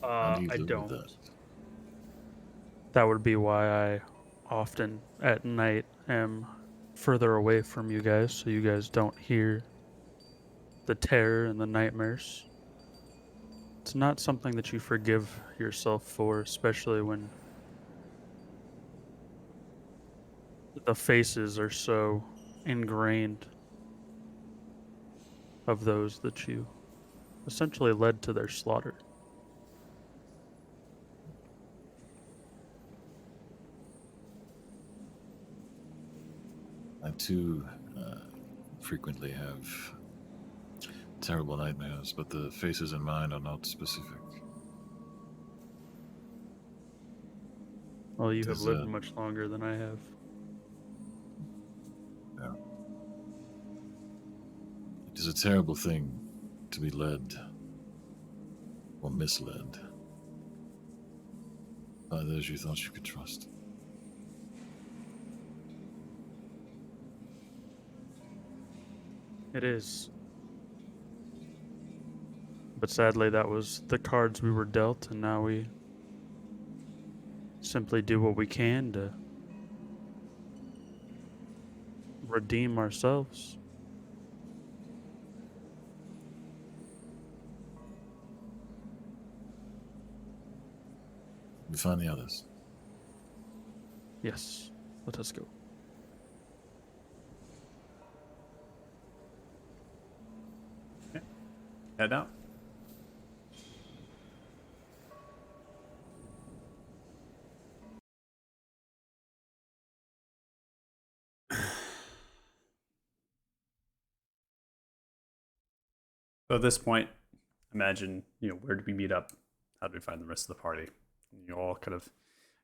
B: How do you
E: I
B: live with
E: don't.
B: that?
E: That would be why I often at night am further away from you guys so you guys don't hear the terror and the nightmares. It's not something that you forgive yourself for, especially when the faces are so ingrained of those that you essentially led to their slaughter.
B: I too frequently have terrible nightmares, but the faces in mine are not specific.
E: Well, you have
B: Does,
E: lived much longer than I have.
B: It is a terrible thing to be led or misled by those you thought you could trust.
E: It is. But sadly, that was the cards we were dealt, and now we simply do what we can to redeem ourselves.
B: We find the others.
E: Yes, let us go.
A: Head out. So at this point, imagine, where did we meet up? How did we find the rest of the party? You're all kind of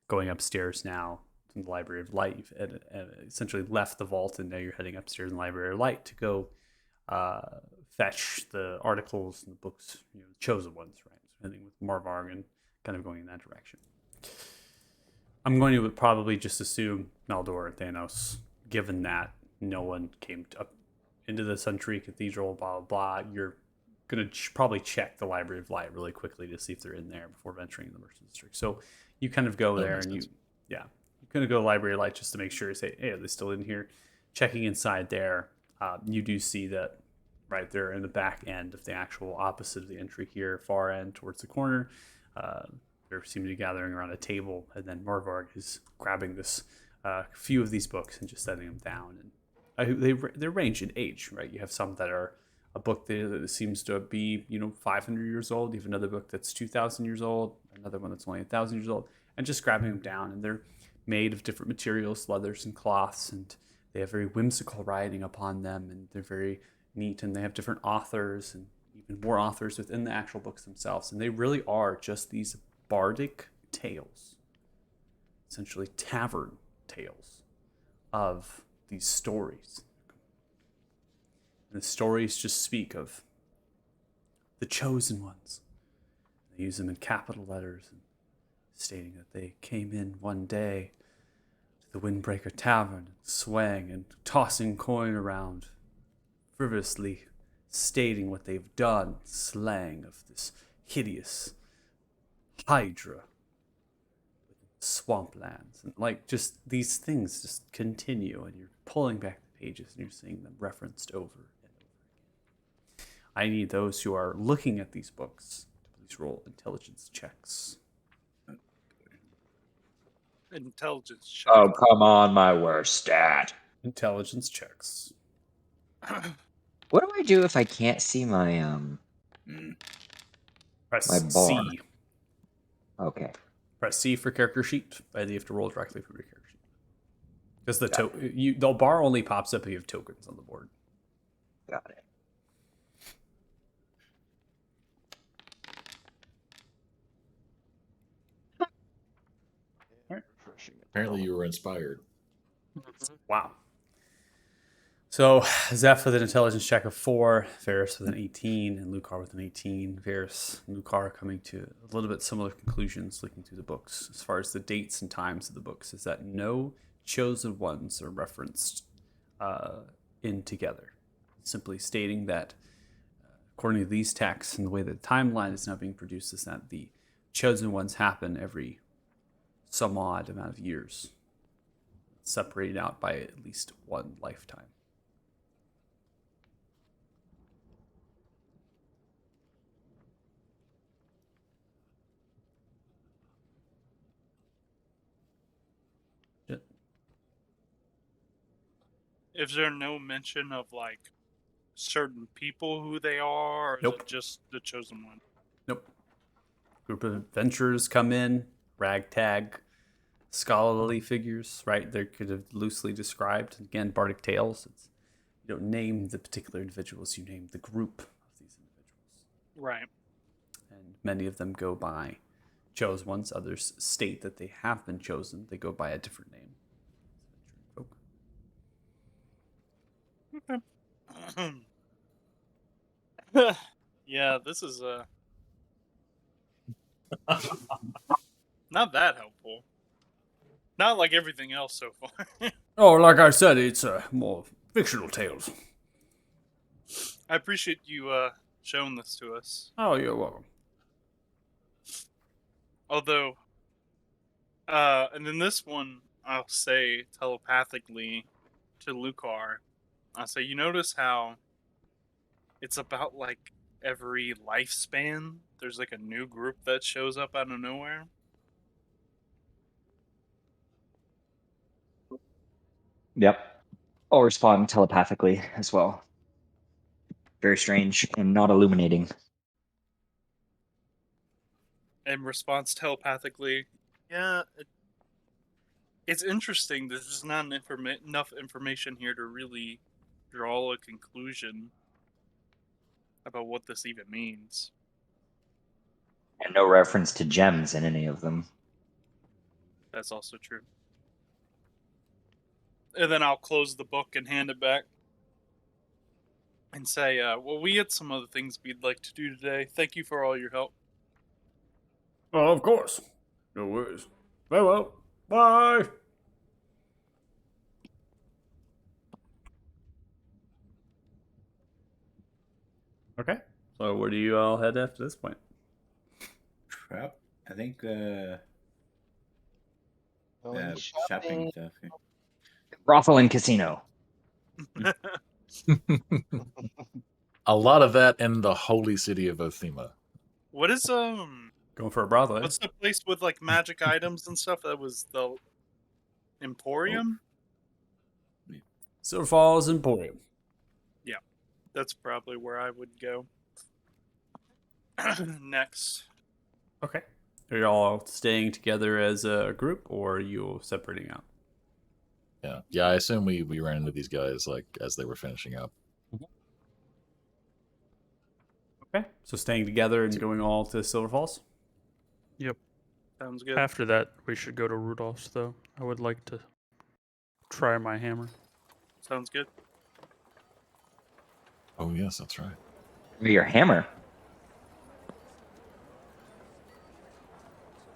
A: going upstairs now from the Library of Light. You've essentially left the vault, and now you're heading upstairs in the Library of Light to go fetch the articles and the books, the chosen ones, right? So heading with Marvarg and kind of going in that direction. I'm going to probably just assume Maldor and Thanos, given that no one came up into the Suntree Cathedral, blah, blah, blah. You're going to probably check the Library of Light really quickly to see if they're in there before venturing the Merchant District. So you kind of go there and you're going to go to the Library of Light just to make sure, say, hey, are they still in here? Checking inside there, you do see that right there in the back end of the actual opposite of the entry here, far end towards the corner. They seem to be gathering around a table, and then Marvarg is grabbing this few of these books and just setting them down. And they're ranged in age, right? You have some that are a book that seems to be 500 years old. You have another book that's 2,000 years old. Another one that's only 1,000 years old. And just grabbing them down, and they're made of different materials, leathers and cloths, and they have very whimsical writing upon them, and they're very neat, and they have different authors and even more authors within the actual books themselves. And they really are just these bardic tales, essentially tavern tales of these stories. And the stories just speak of the chosen ones. They use them in capital letters, and stating that they came in one day to the Windbreaker Tavern, swaying and tossing coin around, frivolously stating what they've done, slang of this hideous Hydra, swamplands, and just these things just continue, and you're pulling back the pages and you're seeing them referenced over and over again. I need those who are looking at these books to please roll intelligence checks.
D: Intelligence check.
I: Oh, come on, my worst stat.
A: Intelligence checks.
F: What do I do if I can't see my
A: Press
F: my bar?
A: C.
F: Okay.
A: Press C for character sheet, and you have to roll directly from your character sheet. Because the bar only pops up if you have tokens on the board.
F: Got it.
B: Apparently you were inspired.
A: Wow. So Zeph with an intelligence check of 4, Varys with an 18, and Lucar with an 18. Varys and Lucar coming to a little bit similar conclusions looking through the books as far as the dates and times of the books, is that no chosen ones are referenced in together. Simply stating that according to these texts and the way that the timeline is now being produced, is that the chosen ones happen every some odd amount of years, separated out by at least one lifetime.
D: Is there no mention of certain people who they are, or is
A: Nope.
D: it just the chosen one?
A: Nope. Group of adventurers come in, ragtag, scholarly figures, right? They're kind of loosely described. Again, bardic tales. You don't name the particular individuals, you name the group of these individuals.
D: Right.
A: And many of them go by chosen ones. Others state that they have been chosen. They go by a different name.
D: Yeah, this is Not that helpful. Not like everything else so far.
A: Oh, like I said, it's more fictional tales.
D: I appreciate you showing this to us.
A: Oh, you're welcome.
D: Although, and then this one, I'll say telepathically to Lucar, I'll say, you notice how it's about like every lifespan, there's like a new group that shows up out of nowhere?
F: Yep. I'll respond telepathically as well. Very strange and not illuminating.
D: And responds telepathically, yeah, it's interesting. There's just not enough information here to really draw a conclusion about what this even means.
F: And no reference to gems in any of them.
D: That's also true. And then I'll close the book and hand it back and say, well, we had some other things we'd like to do today. Thank you for all your help.
A: Oh, of course. No worries. Very well. Bye. Okay. So where do you all head after this point?
C: Well, I think
H: Going
C: shopping stuff. Yeah.
F: Brothel and casino.
B: A lot of that in the holy city of Othema.
D: What is
A: Going for a brothel. Eh?
D: what's the place with like magic items and stuff? That was the Emporium?
A: Silver Falls Emporium.
D: That's probably where I would go. Next.
A: Okay. Are you all staying together as a group, or are you separating out?
B: Yeah. I assume we ran into these guys like as they were finishing up.
A: Okay. So staying together and going all to Silver Falls?
E: Yep.
D: Sounds good.
E: After that, we should go to Rudolph's, though. I would like to try my hammer.
D: Sounds good.
B: Oh yes, that's right.
F: Your hammer.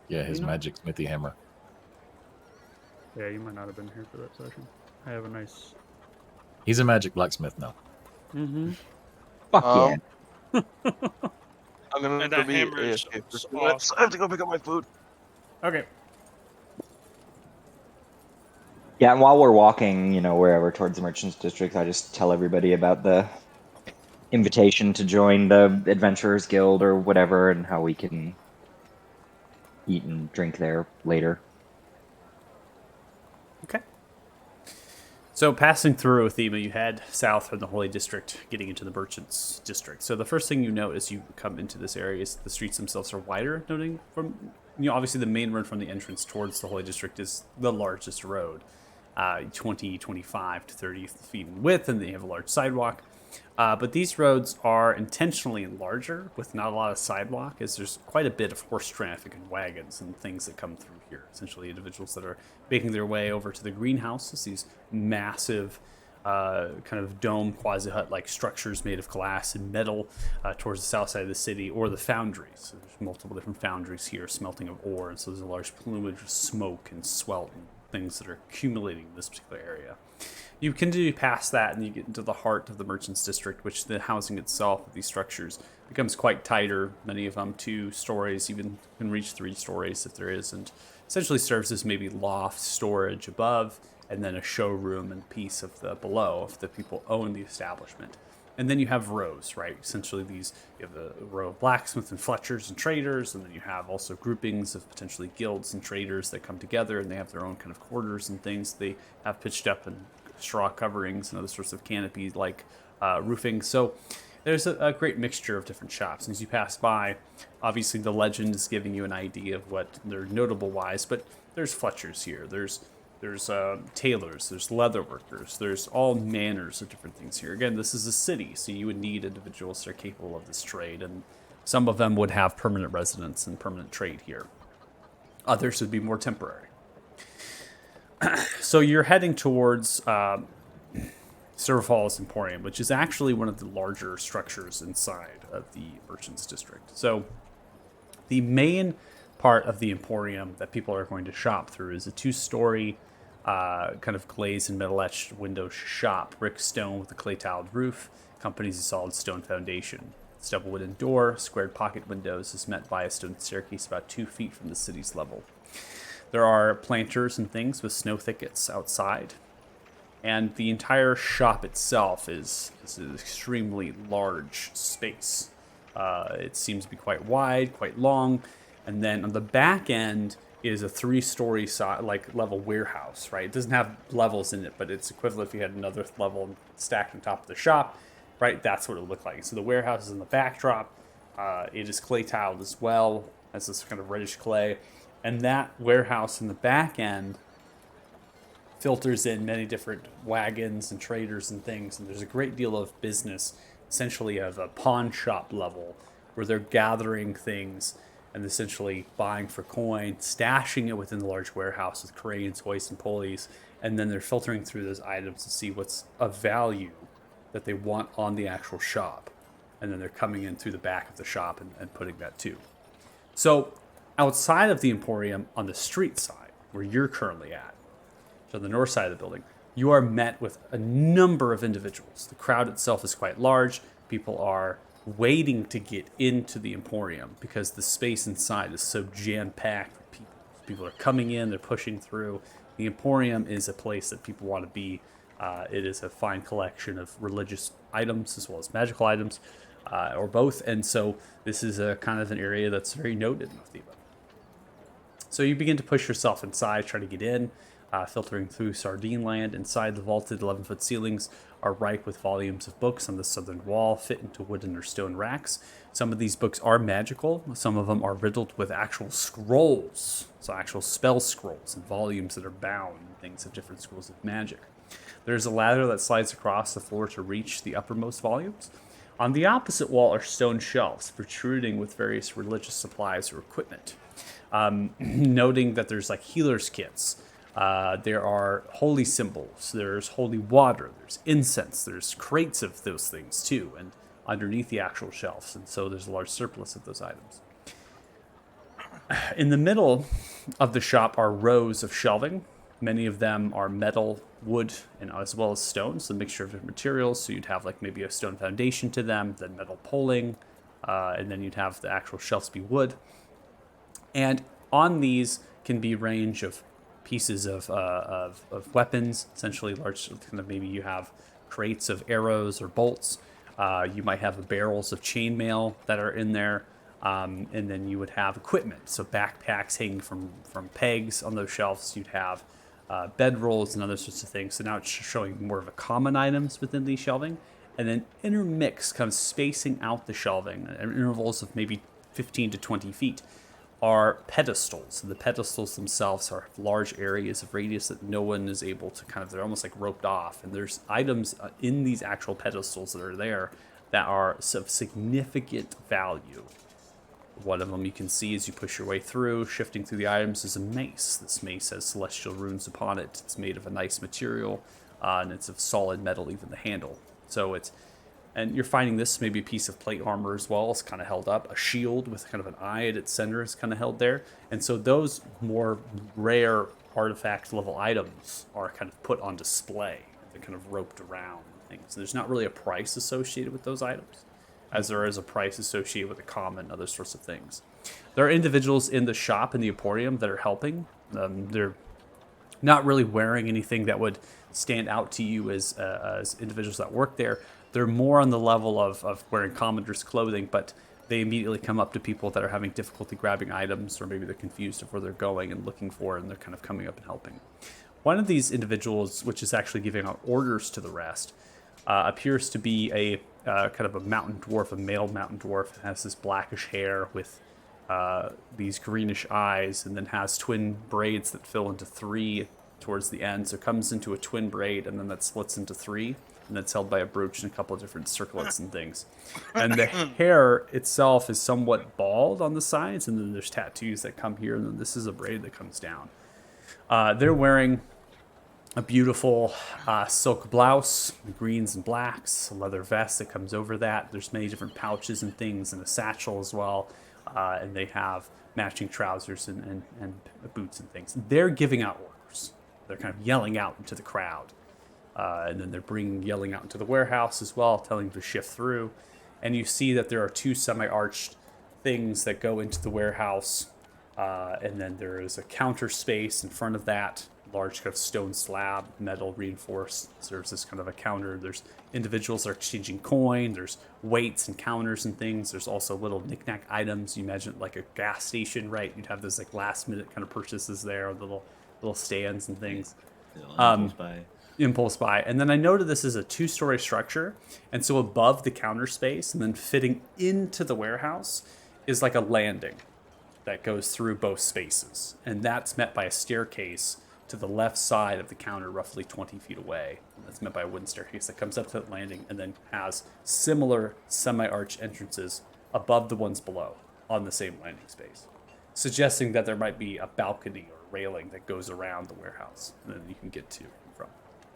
B: Yeah, his magic smithy hammer.
E: Yeah, you might not have been here for that session. I have a nice...
B: He's a magic blacksmith now.
E: Mm-hmm.
F: Fuck
H: Um,
F: yeah.
H: I'm gonna
D: And that
H: be
D: hammer is
H: AFK for 2
D: awesome.
H: minutes. I have to go pick up my food.
A: Okay.
F: Yeah, and while we're walking, wherever towards the Merchants District, I just tell everybody about the invitation to join the Adventurers Guild or whatever, and how we can eat and drink there later.
A: Okay. So passing through Othema, you head south from the Holy District, getting into the Merchants District. So the first thing you note as you come into this area is the streets themselves are wider, noting from, obviously the main road from the entrance towards the Holy District is the largest road, 25 to 30 feet in width, and then you have a large sidewalk. But these roads are intentionally larger with not a lot of sidewalk, as there's quite a bit of horse traffic and wagons and things that come through here. Essentially, individuals that are making their way over to the greenhouses, these massive kind of dome quasi-hut-like structures made of glass and metal towards the south side of the city, or the foundries. So there's multiple different foundries here smelting of ore, and so there's a large plumage of smoke and swelt and things that are accumulating in this particular area. You continue past that and you get into the heart of the Merchants District, which the housing itself of these structures becomes quite tighter. Many of them 2 stories, even can reach 3 stories if there is, and essentially serves as maybe loft storage above, and then a showroom and piece of the below if the people own the establishment. And then you have rows, right? Essentially you have the row of blacksmiths and fletchers and traders, and then you have also groupings of potentially guilds and traders that come together, and they have their own kind of quarters and things they have pitched up and straw coverings and other sorts of canopy-like roofing. So there's a great mixture of different shops. And as you pass by, obviously the legend is giving you an idea of what they're notable-wise, but there's Fletchers here. There's tailors, there's leather workers, there's all manners of different things here. Again, this is a city, so you would need individuals that are capable of this trade, and some of them would have permanent residence and permanent trade here. Others would be more temporary. So you're heading towards Silver Falls Emporium, which is actually one of the larger structures inside of the Merchants District. So The main part of the Emporium that people are going to shop through is a 2-story kind of glazed and metal etched window shop, brick stone with a clay tiled roof, accompanies a solid stone foundation. Its double wooden door, squared pocket windows, is met by a stone staircase about 2 feet from the city's level. There are planters and things with snow thickets outside, and the entire shop itself is an extremely large space. It seems to be quite wide, quite long, and then on the back end is a 3-story level warehouse, right? It doesn't have levels in it, but it's equivalent if you had another level stacked on top of the shop, right? That's what it would look like. So the warehouse is in the backdrop. It is clay tiled as well, as this kind of reddish clay. And that warehouse in the back end filters in many different wagons and traders and things. And there's a great deal of business, essentially of a pawn shop level, where they're gathering things and essentially buying for coin, stashing it within the large warehouse with cranes, hoists, and pulleys. And then they're filtering through those items to see what's of value that they want on the actual shop. And then they're coming in through the back of the shop and putting that too. So outside of the Emporium, on the street side, where you're currently at, so the north side of the building, you are met with a number of individuals. The crowd itself is quite large. People are waiting to get into the Emporium because the space inside is so jam-packed with people. People are coming in, they're pushing through. The Emporium is a place that people want to be. It is a fine collection of religious items as well as magical items, or both. And so this is a kind of an area that's very noted in Otheba. So you begin to push yourself inside, try to get in, filtering through Sardine Land. Inside, the vaulted 11-foot ceilings are ripe with volumes of books on the southern wall, fit into wooden or stone racks. Some of these books are magical. Some of them are riddled with actual scrolls, so actual spell scrolls and volumes that are bound and things of different schools of magic. There's a ladder that slides across the floor to reach the uppermost volumes. On the opposite wall are stone shelves protruding with various religious supplies or equipment. Noting that there's like healer's kits. There are holy symbols, there's holy water, there's incense, there's crates of those things too, and underneath the actual shelves, and so there's a large surplus of those items. In the middle of the shop are rows of shelving. Many of them are metal, wood, and as well as stone, so a mixture of different materials. So you'd have like maybe a stone foundation to them, then metal poling, and then you'd have the actual shelves be wood. And on these can be range of pieces of weapons, essentially large, kind of maybe you have crates of arrows or bolts. You might have barrels of chainmail that are in there. And then you would have equipment, so backpacks hanging from pegs on those shelves. You'd have bedrolls and other sorts of things. So now it's showing more of a common items within the shelving. And then intermixed, kind of spacing out the shelving at intervals of maybe 15 to 20 feet, are pedestals. And the pedestals themselves are large areas of radius that no one is able to they're almost like roped off. And there's items in these actual pedestals that are there that are of significant value. One of them you can see as you push your way through, shifting through the items, is a mace. This mace has celestial runes upon it. It's made of a nice material, and it's of solid metal, even the handle. So and you're finding this maybe a piece of plate armor as well. It's kind of held up. A shield with kind of an eye at its center is kind of held there. And so those more rare artifact level items are kind of put on display. They're kind of roped around things. There's not really a price associated with those items, as there is a price associated with the common and other sorts of things. There are individuals in the shop in the Emporium that are helping. They're not really wearing anything that would stand out to you as individuals that work there. They're more on the level of wearing commoner's clothing, but they immediately come up to people that are having difficulty grabbing items, or maybe they're confused of where they're going and looking for, and they're kind of coming up and helping. One of these individuals, which is actually giving out orders to the rest, appears to be a kind of a mountain dwarf, a male mountain dwarf. It has this blackish hair with these greenish eyes, and then has twin braids that fill into 3 towards the end. So it comes into a twin braid, and then that splits into 3, and that's held by a brooch and a couple of different circlets and things. And the hair itself is somewhat bald on the sides, and then there's tattoos that come here, and then this is a braid that comes down. They're wearing a beautiful silk blouse, greens and blacks, a leather vest that comes over that. There's many different pouches and things, and a satchel as well. and they have matching trousers and boots and things. They're giving out orders. They're kind of yelling out into the crowd. And then they're yelling out into the warehouse as well, telling them to shift through. And you see that there are two semi-arched things that go into the warehouse. And then there is a counter space in front of that, large kind of stone slab, metal reinforced. Serves as kind of a counter. There's individuals that are exchanging coin. There's weights and counters and things. There's also little knickknack items. You imagine like a gas station, right? You'd have those like last minute kind of purchases there, little stands and things. Impulse buy. And then I noted this is a 2-story structure. And so above the counter space and then fitting into the warehouse is like a landing that goes through both spaces. And that's met by a staircase to the left side of the counter, roughly 20 feet away. And that's met by a wooden staircase that comes up to that landing and then has similar semi-arch entrances above the ones below on the same landing space, suggesting that there might be a balcony or railing that goes around the warehouse and then you can get to from.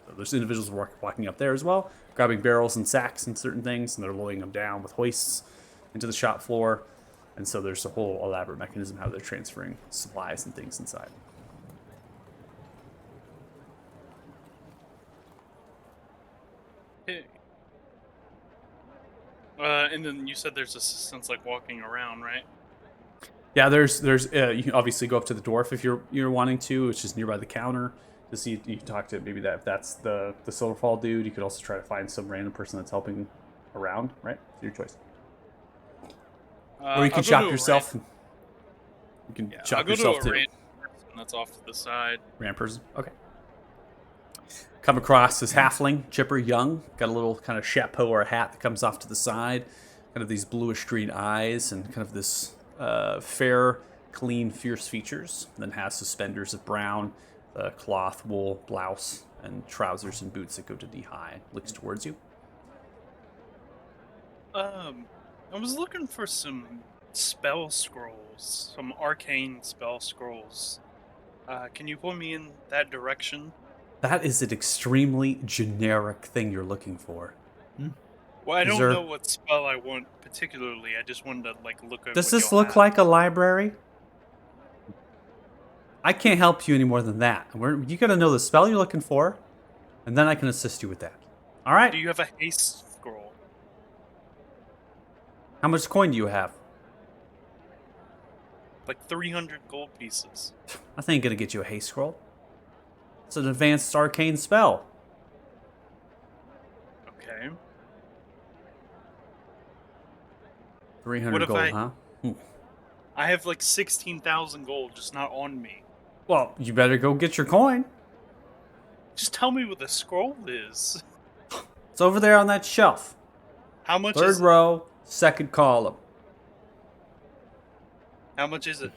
A: So there's individuals walking up there as well, grabbing barrels and sacks and certain things, and they're lowering them down with hoists into the shop floor. And so there's a whole elaborate mechanism how they're transferring supplies and things inside.
D: Hey. And then you said there's assistants like walking around, right?
A: Yeah, there's you can obviously go up to the dwarf if you're wanting to, which is nearby the counter. To see, you can talk to maybe that if that's the Silverfall dude. You could also try to find some random person that's helping around, right? It's your choice. Or you can shop yourself. You can shop yourself too.
D: Random person that's off to the side.
A: Random person, okay. Come across this halfling, Chipper, young, got a little kind of chapeau or a hat that comes off to the side, kind of these bluish green eyes, and kind of this fair, clean, fierce features. Then has suspenders of brown, cloth, wool, blouse, and trousers and boots that go to knee high. Looks towards you.
D: I was looking for some spell scrolls, some arcane spell scrolls. Can you point me in that direction?
A: That is an extremely generic thing you're looking for.
D: Well, I don't know what spell I want particularly. I just wanted to like look at.
A: Does this look like a library? I can't help you any more than that. You got to know the spell you're looking for, and then I can assist you with that. All right.
D: Do you have a haste scroll?
A: How much coin do you have?
D: Like 300 gold pieces.
A: I think gonna get you a haste scroll. It's an advanced arcane spell.
D: Okay.
A: 300 gold, huh?
D: I have like 16,000 gold, just not on me.
A: Well, you better go get your coin.
D: Just tell me what the scroll is.
A: It's over there on that shelf.
D: How much
A: Third
D: is
A: row, second column.
D: How much is it?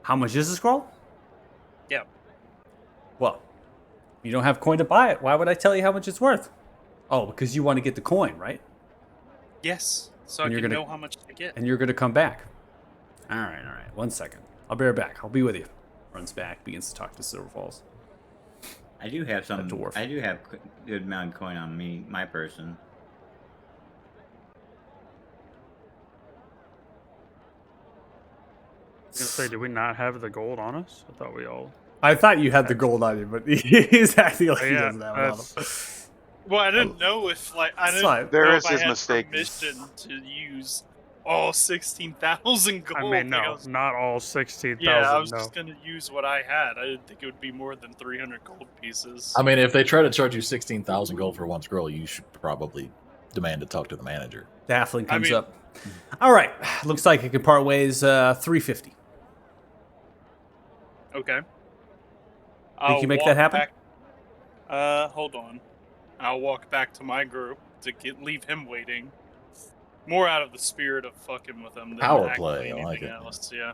A: How much is the scroll?
D: Yeah.
A: Well, you don't have coin to buy it. Why would I tell you how much it's worth? Oh, because you want to get the coin, right?
D: Yes. So
A: And
D: I
A: you're
D: can
A: gonna-
D: know how much to get.
A: And you're going to come back. All right. 1 second. I'll be right back. I'll be with you. Runs back, begins to talk to Silverfalls.
C: I do have some.
A: dwarf.
C: I do have good amount of coin on me, my person.
E: I was gonna say, did we not have the gold on us? I thought we all.
A: I thought you had the gold on you, but he's acting like he
E: Yeah,
A: doesn't have it on him.
D: Well, I didn't know if like I didn't
A: fine.
D: know
H: There
D: if
H: is
D: I
H: his
D: had
H: mistake.
D: permission to use all 16,000 gold.
E: I mean,
D: like,
E: no, not all 16,000.
D: Yeah, I was
E: no.
D: just gonna use what I had. I didn't think it would be more than 300 gold pieces.
B: I mean, if they try to charge you 16,000 gold for one scroll, you should probably demand to talk to the manager.
A: The halfling comes
D: mean-
A: up. All right. Looks like it can part ways 350.
D: Okay.
A: you make that happen?
D: Hold on. I'll walk back to my group to leave him waiting. More out of the spirit of fucking with him than
B: Power
D: actually
B: play, I
D: anything
B: like it.
D: else. Yeah.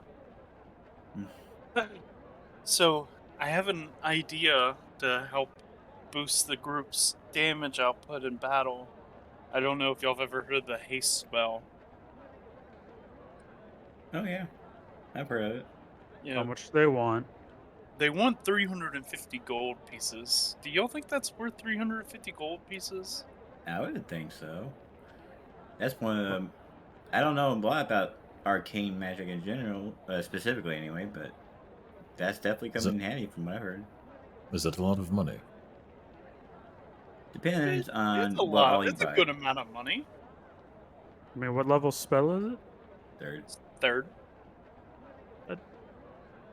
D: So I have an idea to help boost the group's damage output in battle. I don't know if y'all have ever heard the haste spell.
C: Oh yeah, I've heard of it.
D: Yeah.
E: How much they want?
D: They want 350 gold pieces. Do y'all think that's worth 350 gold pieces?
C: I would think so. That's one of them. I don't know a lot about arcane magic in general, specifically anyway. But that's definitely
B: Is
C: coming in handy from what I heard.
B: Is that a lot of money?
C: Depends on
D: It's a
C: what all
D: lot.
C: you
D: It's a
C: buy.
D: good amount of money.
E: I mean, what level spell is it?
C: Third.
D: Third.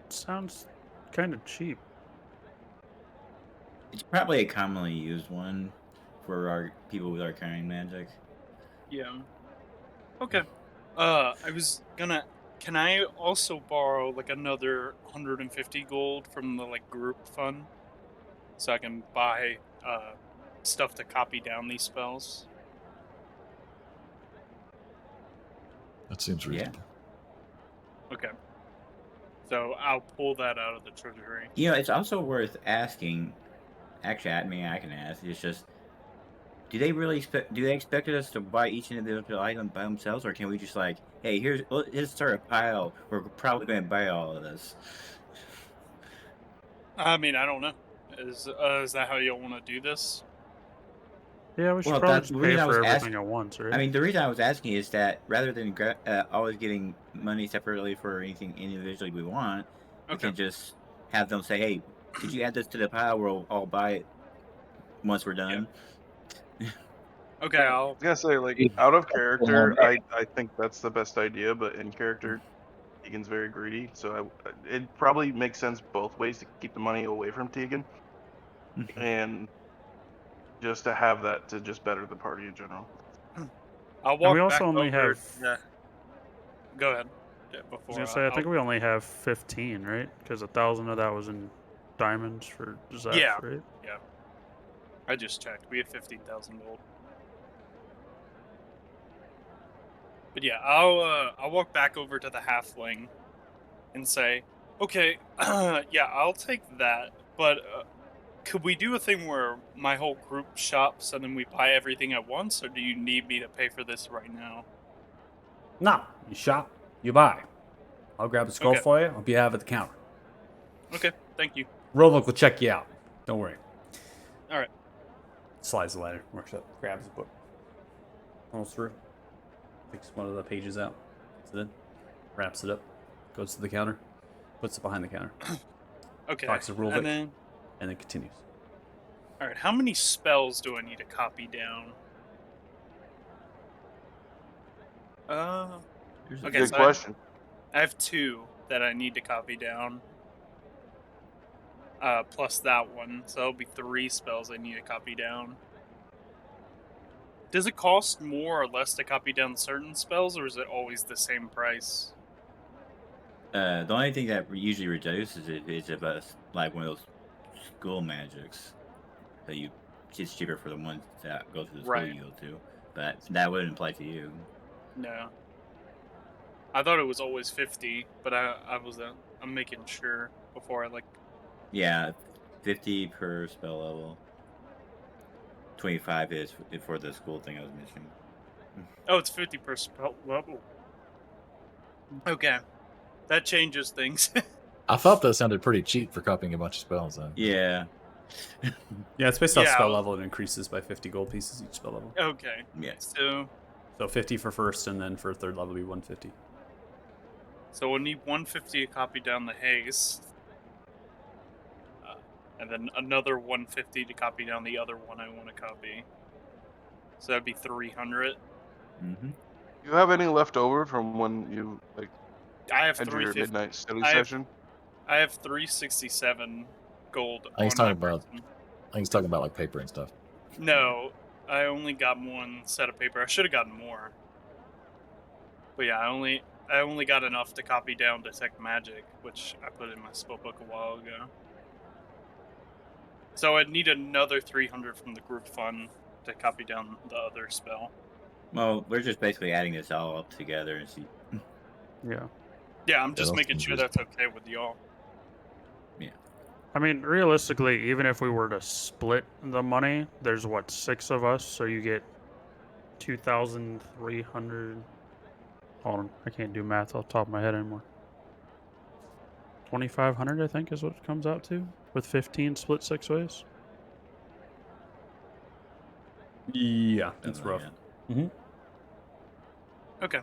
E: Sounds kind of cheap.
C: It's probably a commonly used one for our people with arcane magic.
D: Yeah. Okay. I was gonna. Can I also borrow like another 150 gold from the like group fund, so I can buy stuff to copy down these spells?
B: That seems
C: Yeah.
B: reasonable.
D: Okay. So I'll pull that out of the treasury.
C: You know, it's also worth asking. Actually, I mean, I can ask. It's just, do they really expect? Do they expect us to buy each individual item by themselves, or can we just like, hey, let's start a pile. We're probably going to buy all of this.
D: I mean, I don't know. Is that how y'all want to do this?
E: Yeah, we should
C: Well,
E: probably
C: that's
E: just
C: the
E: pay
C: reason I
E: for
C: was
E: everything
C: asking.
E: at once, right?
C: I mean, the reason I was asking is that rather than always getting money separately for anything individually we want, we
D: Okay.
C: can just have them say, "Hey, could you add this to the pile? We'll all buy it once we're done."
D: Okay, I'll.
H: I was gonna say, like, out of character, I think that's the best idea, but in character, Tegan's very greedy, so it probably makes sense both ways to keep the money away from Tegan, and just to have that to just better the party in general.
D: I'll
E: And
D: walk
E: we also
D: back
E: only
D: over.
E: have.
D: Yeah. Go ahead. Yeah,
E: I was
D: before
E: gonna say, I think we only have 15, right? Because 1,000 of that was in diamonds for Zeph,
D: Yeah.
E: right?
D: Yeah. I just checked. We have 15,000 gold. But yeah, I'll walk back over to the halfling and say, okay, yeah, I'll take that. But could we do a thing where my whole group shops and then we buy everything at once, or do you need me to pay for this right now?
A: No, you shop, you buy. I'll grab a scroll
D: Okay.
A: for you. I'll be have at the counter.
D: Okay, thank you.
A: Rovoc will check you out. Don't worry.
D: All right.
A: Slides the letter, works up, grabs the book, rolls through, picks one of the pages out, puts it in, wraps it up, goes to the counter, puts it behind the counter,
D: Okay.
A: talks to Rovoc,
D: And then,
A: continues.
D: all right, how many spells do I need to copy down? Okay,
H: Good
D: so
H: question.
D: I have 2 that I need to copy down. Plus that one, so it'll be 3 spells I need to copy down. Does it cost more or less to copy down certain spells, or is it always the same price?
C: The only thing that usually reduces it is if it's like one of those school magics that it's cheaper for the ones that go to the school
D: Right.
C: you go to, but that wouldn't apply to you.
D: No. I thought it was always 50, but I'm making sure before I like.
C: Yeah, 50 per spell level. 25 is for the school thing I was mentioning.
D: Oh, it's 50 per spell level. Okay, that changes things.
B: I thought that sounded pretty cheap for copying a bunch of spells.
C: Yeah.
A: Yeah, it's based off
D: Yeah,
A: spell
D: I'll-
A: level. It increases by 50 gold pieces each spell level.
D: Okay,
C: Yeah.
D: so
A: 50 for first, and then for third level, it'll be 150.
D: we'll need 150 to copy down the haste, and then another 150 to copy down the other one I want to copy. So that'd be 300.
C: Mm-hmm.
H: You have any left over from when you like
D: I have
H: had your
D: 350.
H: midnight study
D: I have-
H: session?
D: I have 367 gold.
B: I think he's
D: on my
B: talking about-
D: person.
B: I think he's talking about like paper and stuff.
D: No, I only got 1 set of paper. I should have gotten more. But yeah, I only got enough to copy down Detect Magic, which I put in my spellbook a while ago. So I'd need another 300 from the group fund to copy down the other spell.
C: Well, we're just basically adding this all up together and see.
E: Yeah.
D: Yeah, I'm just
B: that
D: making
B: seems
D: sure that's okay with y'all.
E: I mean, realistically, even if we were to split the money, there's what, 6 of us, so you get 2,300. Hold on, I can't do math off the top of my head anymore. 2,500, I think, is what it comes out to, with 15 split 6 ways.
A: Yeah, that's
C: Something like
A: rough.
C: that.
D: Okay.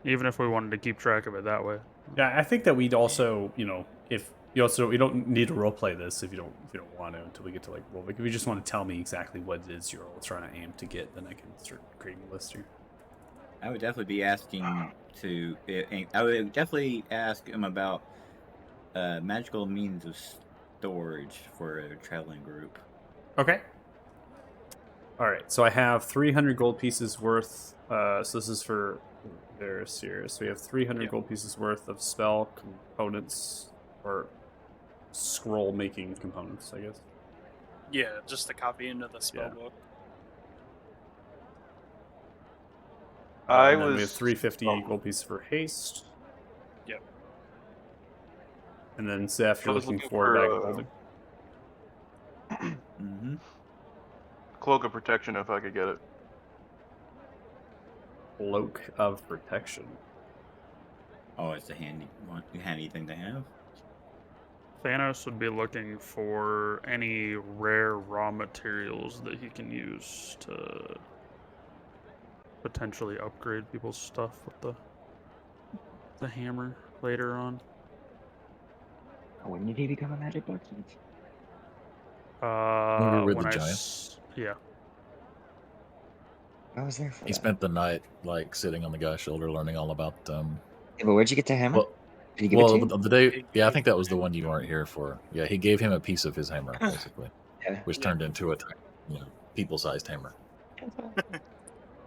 E: even if we wanted to keep track of it that way.
A: Yeah, I think that we'd also, if you also, we don't need to roleplay this if you don't want to until we get to like role. If you just want to tell me exactly what it is you're all trying to aim to get, then I can start creating a list here.
C: I would definitely be asking I would definitely ask him about magical means of storage for a traveling group.
A: Okay. All right, so I have 300 gold pieces worth. So this is for Varys here. So we have 300 gold pieces worth of spell components or scroll making components, I guess.
D: Yeah, just to copy into the spell
A: Yeah.
D: book.
A: And then we have 350 gold pieces for haste.
D: Yep.
A: And then Zeph, you're
H: I was
A: looking
H: looking
A: for
H: for,
A: bag of holding.
C: Mm-hmm.
H: Cloak of protection, if I could get it.
A: Cloak of protection.
C: Oh, it's a handy thing to have.
E: Thanos would be looking for any rare raw materials that he can use to potentially upgrade people's stuff with the hammer later on.
F: Oh, when did he become a magic blacksmith?
B: When we were with
E: when
B: the
E: I
B: giants?
E: yeah.
F: I was there for
B: He
F: that.
B: spent the night like sitting on the guy's shoulder, learning all about.
F: Yeah, but where'd you get the hammer?
B: Well,
F: Did he give it to you?
B: the day. Yeah, I think that was the one you weren't here for. Yeah, he gave him a piece of his hammer, basically,
F: Yeah.
B: which turned into a people-sized hammer.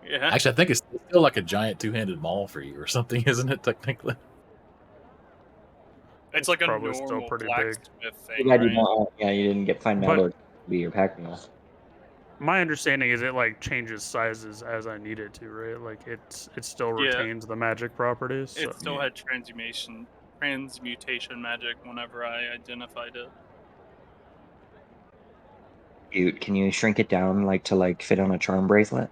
D: Yeah.
B: Actually, I think it's still like a giant two-handed maul for you or something, isn't it? Technically.
D: It's like a
E: Probably still
D: normal
E: pretty big.
D: blacksmith
F: Too
D: thing,
F: bad
D: right?
F: you didn't get find
E: But-
F: Malor to be your pack mule.
E: My understanding is it like changes sizes as I need it to, right? Like it still
D: Yeah.
E: retains the magic properties. So.
D: It still had transmutation magic whenever I identified it.
F: Can you shrink it down to fit on a charm bracelet?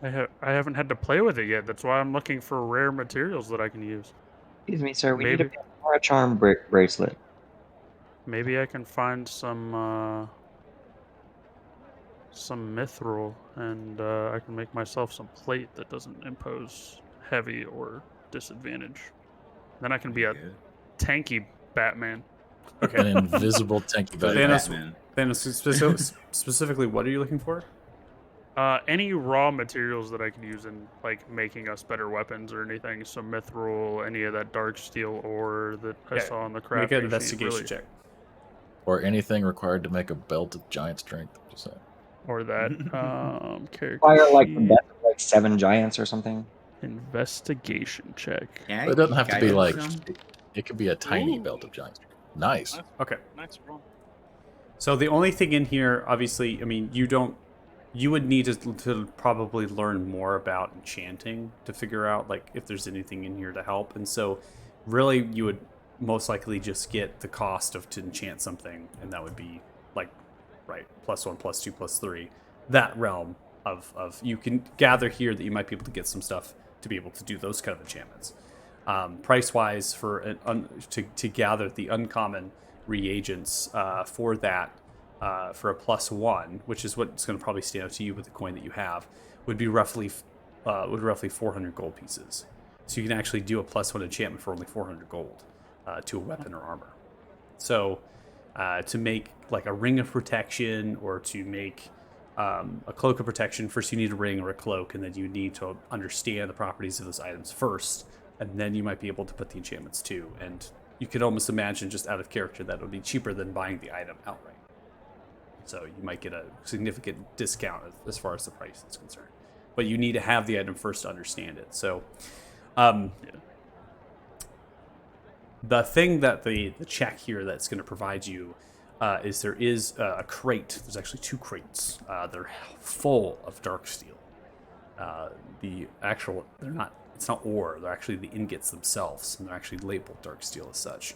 E: I haven't had to play with it yet. That's why I'm looking for rare materials that I can use.
F: Excuse me, sir. We
E: Maybe.
F: need a charm bracelet.
E: Maybe I can find some mithril, and I can make myself some plate that doesn't impose heavy or disadvantage. Then I can be a
C: Good.
E: tanky Batman.
B: An invisible tanky
A: So
B: Batman.
A: Thanos, specifically, what are you looking for?
E: Any raw materials that I can use in making us better weapons or anything. So mithril, any of that dark steel ore that I
A: Yeah,
E: saw on the crafting
A: Make an
E: sheet,
A: investigation
E: really.
A: check.
B: Or anything required to make a belt of giant strength. Just saying.
E: Or that character
F: Fire the
E: sheet.
F: death of 7 giants or something.
E: Investigation check.
C: Yeah,
B: It doesn't have to be
C: guys,
B: like. It could be a tiny
D: Ooh.
B: belt of giant strength. Nice.
A: Okay.
D: Nice roll.
A: So the only thing in here, obviously, I mean, you would need to probably learn more about enchanting to figure out if there's anything in here to help. And so really you would most likely just get the cost to enchant something, and that would be right, +1, +2, +3. That realm of you can gather here that you might be able to get some stuff to be able to do those kind of enchantments. Price wise for to gather the uncommon reagents for that for a +1, which is what's going to probably stand out to you with the coin that you have, would be roughly 400 gold pieces. So you can actually do a +1 enchantment for only 400 gold to a weapon or armor. So to make a ring of protection or to make a cloak of protection, first you need a ring or a cloak, and then you need to understand the properties of those items first, and then you might be able to put the enchantments too. And you could almost imagine, just out of character, that it would be cheaper than buying the item outright. So you might get a significant discount as far as the price is concerned. But you need to have the item first to understand it. So the thing that the check here that's going to provide you is there is a crate. There's actually 2 crates. They're full of dark steel. It's not ore. They're actually the ingots themselves, and they're actually labeled dark steel as such.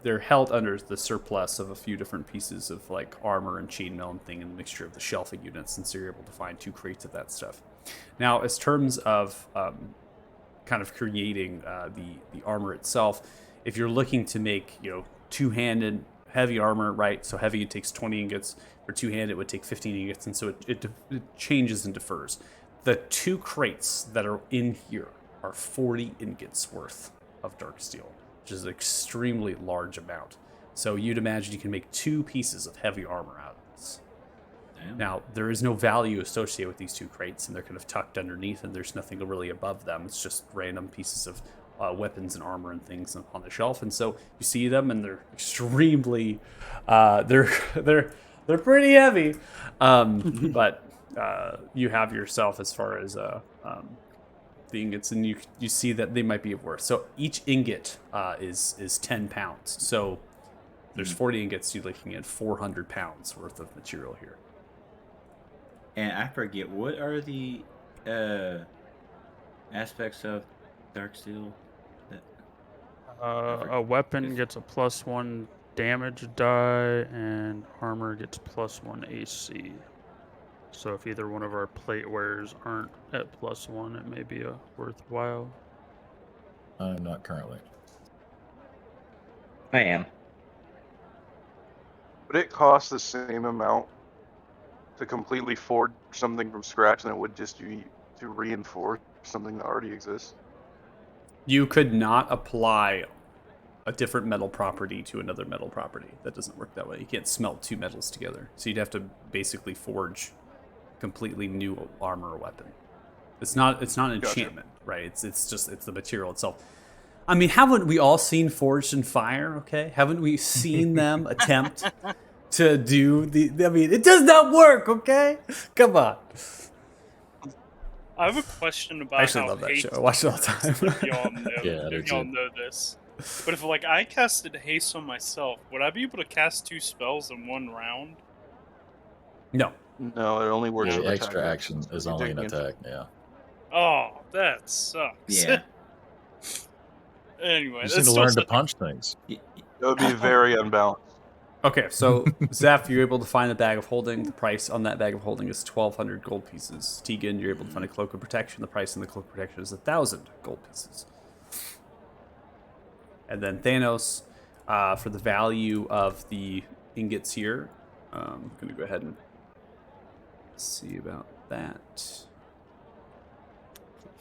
A: They're held under the surplus of a few different pieces of armor and chainmail and thing, and the mixture of the shelving units, and so you're able to find 2 crates of that stuff. Now, as terms of kind of creating the armor itself, if you're looking to make 2-handed heavy armor, right? So heavy, it takes 20 ingots. For 2-handed, it would take 15 ingots, and so it changes and differs. The 2 crates that are in here are 40 ingots worth of dark steel, which is an extremely large amount. So you'd imagine you can make 2 pieces of heavy armor out of this.
C: Damn.
A: Now, there is no value associated with these 2 crates, and they're kind of tucked underneath, and there's nothing really above them. It's just random pieces of weapons and armor and things on the shelf. And so you see them, and they're extremely, they're pretty heavy. But you have yourself as far as the ingots, and you see that they might be of worth. So each ingot is 10 pounds. So there's 40 ingots. You're looking at 400 pounds worth of material here.
C: And I forget, what are the aspects of dark steel?
E: A weapon gets a +1 damage die, and armor gets +1 AC. So if either one of our plate wearers aren't at +1, it may be worthwhile.
B: I'm not currently.
I: I am.
H: Would it cost the same amount to completely forge something from scratch than it would just to reinforce something that already exists?
A: You could not apply a different metal property to another metal property. That doesn't work that way. You can't smelt 2 metals together. So you'd have to basically forge completely new armor or weapon. It's not an enchantment, right? It's the material itself. I mean, haven't we all seen Forged in Fire? Okay, haven't we seen them attempt to do I mean, it does not work. Okay, come on.
D: I have a question about
A: I actually
D: how
A: love that
D: haste
A: show. I watch it all the time.
D: if y'all know,
B: Yeah, I do
D: if y'all
B: too.
D: know this. But if like I casted haste on myself, would I be able to cast 2 spells in 1 round?
A: No.
H: No, it only works.
B: Yeah,
H: with
B: the
H: attack
B: extra
H: actions.
B: action is
H: You
B: only
H: take
B: an
H: against-
B: attack. Yeah.
D: Oh, that sucks.
C: Yeah.
D: Anyway,
B: You just
D: that's
B: need to
D: still
B: learn to
D: such-
B: punch things.
H: It would be very unbalanced.
A: Okay, so Zeph, you're able to find a bag of holding. The price on that bag of holding is 1,200 gold pieces. Tegan, you're able to find a cloak of protection. The price on the cloak of protection is 1,000 gold pieces. And then Thanos, for the value of the ingots here, I'm going to go ahead and see about that.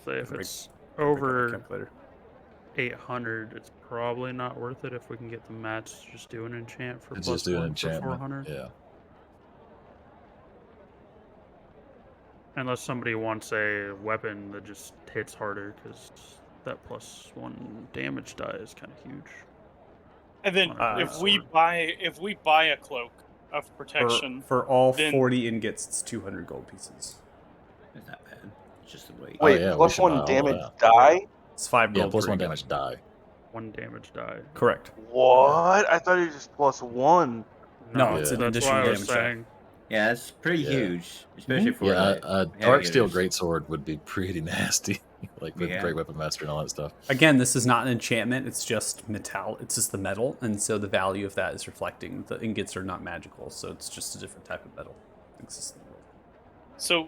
E: Say if it's
A: Break up my
E: over
A: calculator.
E: 800, it's probably not worth it if we can get the mats to just do an enchant for
B: To just do an
E: +1 for
B: enchantment.
E: 400.
B: Yeah.
E: Unless somebody wants a weapon that just hits harder, because that +1 damage die is kind of huge.
D: And then if we buy a cloak of protection,
A: For all
D: then-
A: 40 ingots, it's 200 gold pieces.
C: It's not bad. It's just the weight.
B: Oh,
H: Wait,
B: yeah, we
H: plus
B: should buy
H: 1
B: all
H: damage
B: that.
H: die?
A: It's 5
B: Yeah,
A: gold.
B: plus
A: per
B: 1
A: ingot.
B: damage die.
E: 1 damage die.
A: Correct.
H: What? I thought it was just plus 1.
A: No, it's an
E: that's
A: additional
E: why I was
A: damage die.
E: saying.
C: Yeah, that's pretty
B: Yeah.
C: huge, especially for
B: Yeah,
C: like,
B: a
C: heavy
B: dark steel
C: hitters.
B: greatsword would be pretty nasty, like with
C: Yeah.
B: great weapon master and all that stuff.
A: Again, this is not an enchantment. It's just metal. It's just the metal, and so the value of that is reflecting. The ingots are not magical, so it's just a different type of metal. that exists in the world.
D: so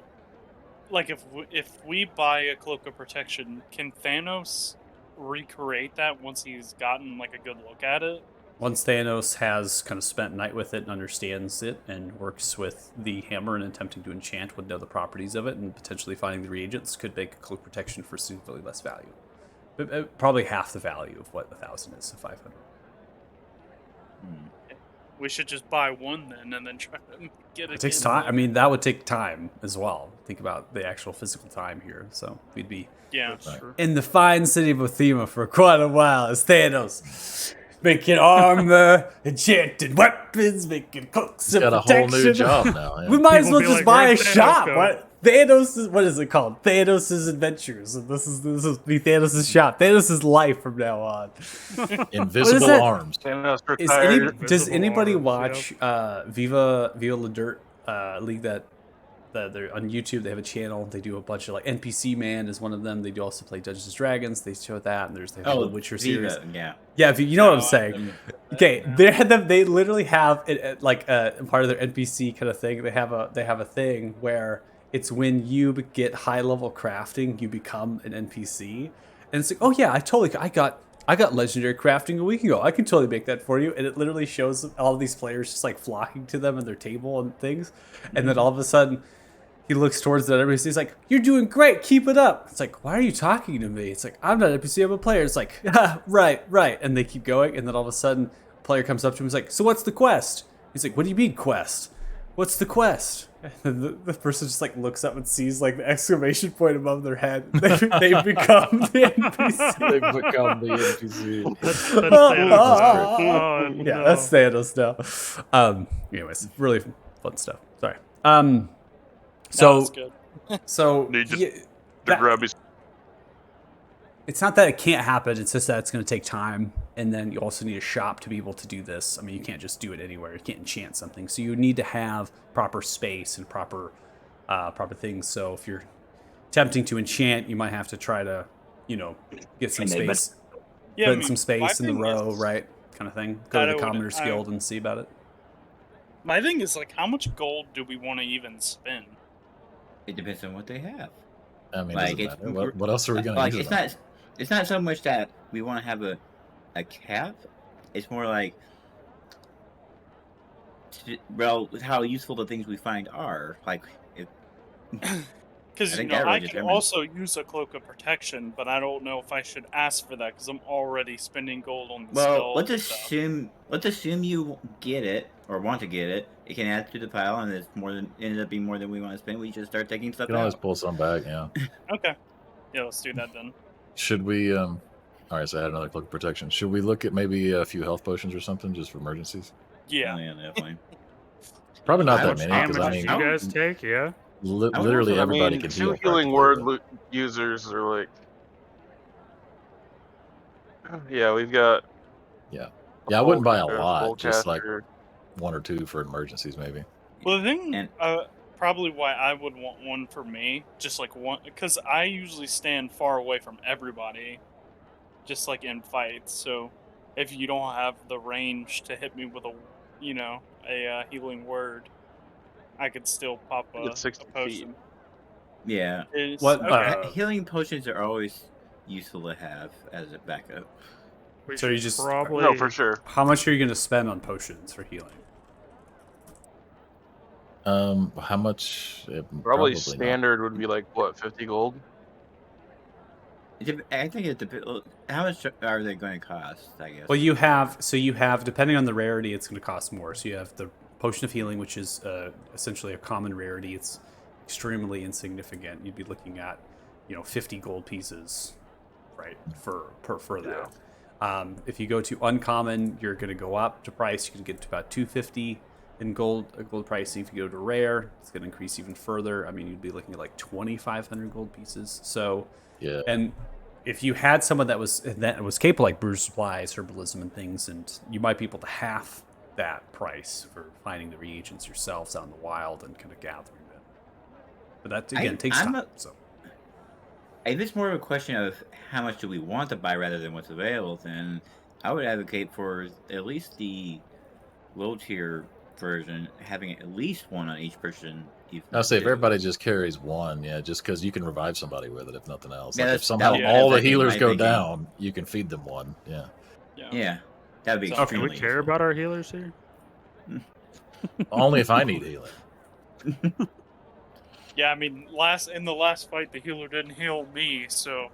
D: like if we buy a cloak of protection, can Thanos recreate that once he's gotten like a good look at it?
A: Once Thanos has kind of spent night with it and understands it and works with the hammer and attempting to enchant, would know the properties of it, and potentially finding the reagents, could make a cloak protection for significantly less value. But, probably half the value of what 1,000 is, so 500.
D: We should just buy one then, and then try to get it.
A: It takes
D: in
A: time. I
D: later.
A: mean, that would take time as well. Think about the actual physical time here. So we'd be
D: Yeah.
E: That's true.
A: in the fine city of Othema for quite a while as Thanos, making armor, enchanted weapons, making cloaks
B: He's
A: of
B: got a
A: protection.
B: whole new job now. Yeah.
A: We might as
E: People
A: well
E: be
A: just
E: like,
A: buy a
E: "Where'd Thanos
A: shop.
E: go?"
A: What? Thanos' what is it called? Thanos' Adventures. And this will be Thanos' shop. Thanos' life from now on.
B: Invisible
A: that?
B: arms.
H: Thanos
A: Is
H: retired.
A: does
E: Invisible
A: anybody
E: arms,
A: watch Viva La Dirt league that they're on YouTube? They have a channel. They do a bunch of like NPC Man is one of them. They do also play Dungeons and Dragons. They show that, and they have the Witcher series.
C: Viva, yeah.
A: Yeah, you know what I'm
D: No,
A: saying. Okay, they literally have it like part of their NPC kind of thing. They have a thing where it's when you get high level crafting, you become an NPC, and it's like, oh yeah, I got legendary crafting a week ago. I can totally make that for you, and it literally shows all these players just like flocking to them at their table and things, and then all of a sudden, he looks towards the NPC. He's like, "You're doing great. Keep it up." It's like, "Why are you talking to me?" It's like, "I'm not an NPC. I'm a player." It's like, right. And they keep going. And then all of a sudden, a player comes up to him. He's like, "So what's the quest?" He's like, "What do you mean quest? What's the quest?" And the person just like looks up and sees like the exclamation point above their head. They become the NPC.
B: They become the NPC.
E: That's Thanos. Oh,
A: Yeah,
E: no.
A: that's Thanos now. Anyways, really fun stuff. Sorry. So
D: that's good.
A: so
H: Dude, just-
A: yeah,
H: The
A: that-
H: grub is
A: it's not that it can't happen. It's just that it's going to take time, and then you also need a shop to be able to do this. I mean, you can't just do it anywhere. You can't enchant something, so you need to have proper space and proper things. So if you're attempting to enchant, you might have to try to, get some
F: And they-
A: space,
D: Yeah,
A: put
D: I mean,
A: some
D: my
A: space in the
D: thing
A: row,
D: is-
A: right? Kind of thing. Go
D: that
A: to
D: I
A: the
D: would-
A: Commoners
D: I-
A: Guild and see about it.
D: My thing is like, how much gold do we want to even spend?
C: It depends on what they have.
B: I mean,
C: Like,
B: doesn't
C: it's-
B: matter. What else are we going to
C: Like
B: use
C: it's
B: it on?
C: not. It's not so much that we want to have a cap. It's more like, well, how useful the things we find are. Like, if
D: Because
C: I think that
D: I
C: really
D: could
C: determines-
D: also use a cloak of protection, but I don't know if I should ask for that because I'm already spending gold on the
C: well,
D: spell.
C: let's
D: and stuff.
C: assume you get it or want to get it. It can add to the pile, and it's ended up being more than we want to spend. We just start taking stuff
B: You can always
C: out.
B: pull some back, yeah.
D: Okay, yeah, let's do that then.
B: Should we, all right, so I had another cloak of protection. Should we look at maybe a few health potions or something just for emergencies?
D: Yeah,
C: Oh, yeah, definitely.
B: Probably not
C: How
B: that
C: much
B: many, because I
E: Damage
B: mean,
E: you guys take, yeah.
C: I would
B: literally
C: also-
B: everybody can
H: two
B: heal.
H: healing
B: practically,
H: word users are like. Yeah, we've got.
B: Yeah, I wouldn't buy a
H: Full
B: lot, just like
H: caster.
B: one or two for emergencies, maybe.
D: well, the thing,
C: And-
D: probably why I would want one for me, just like one, because I usually stand far away from everybody, just like in fights. So if you don't have the range to hit me with a healing word, I could still pop
H: You
D: a
H: get 60 feet.
D: potion.
C: Yeah.
D: It's-
A: What,
D: okay.
C: Healing potions are always useful to have as a backup.
E: We
A: So you
E: should
A: just-
E: probably
H: No, for sure.
A: How much are you going to spend on potions for healing?
B: How much?
H: Probably
B: not.
H: standard would be like what, 50 gold?
C: I think it depends. How much are they going to cost? I guess.
A: Well, you have depending on the rarity, it's going to cost more. So you have the potion of healing, which is essentially a common rarity. It's extremely insignificant. You'd be looking at 50 gold pieces, right, for that. If you go to uncommon, you're going to go up to price. You can get to about 250 in gold pricing. If you go to rare, it's going to increase even further. I mean, you'd be looking at like 2,500 gold pieces. So.
B: Yeah.
A: And if you had someone that was capable, like Brewer's Supplies, Herbalism, and things, and you might be able to half that price for finding the reagents yourselves out in the wild and kind of gathering them. But that again takes
C: I'm
A: time. So
C: If it's more of a question of how much do we want to buy rather than what's available, then I would advocate for at least the low tier version having at least one on each person.
B: I'll say if everybody just carries one, yeah, just because you can revive somebody with it, if nothing else.
C: Yeah,
B: Like if
C: that's-
B: somehow
C: that-
B: all the
C: that's
B: healers
C: my
B: go
C: thinking.
B: down, you can feed them one. Yeah.
C: Yeah, that would be
D: So-
E: Do
C: extremely
E: we care
C: useful.
E: about our healers here?
B: Only if I need healing.
D: Yeah, I mean, in the last fight, the healer didn't heal me, so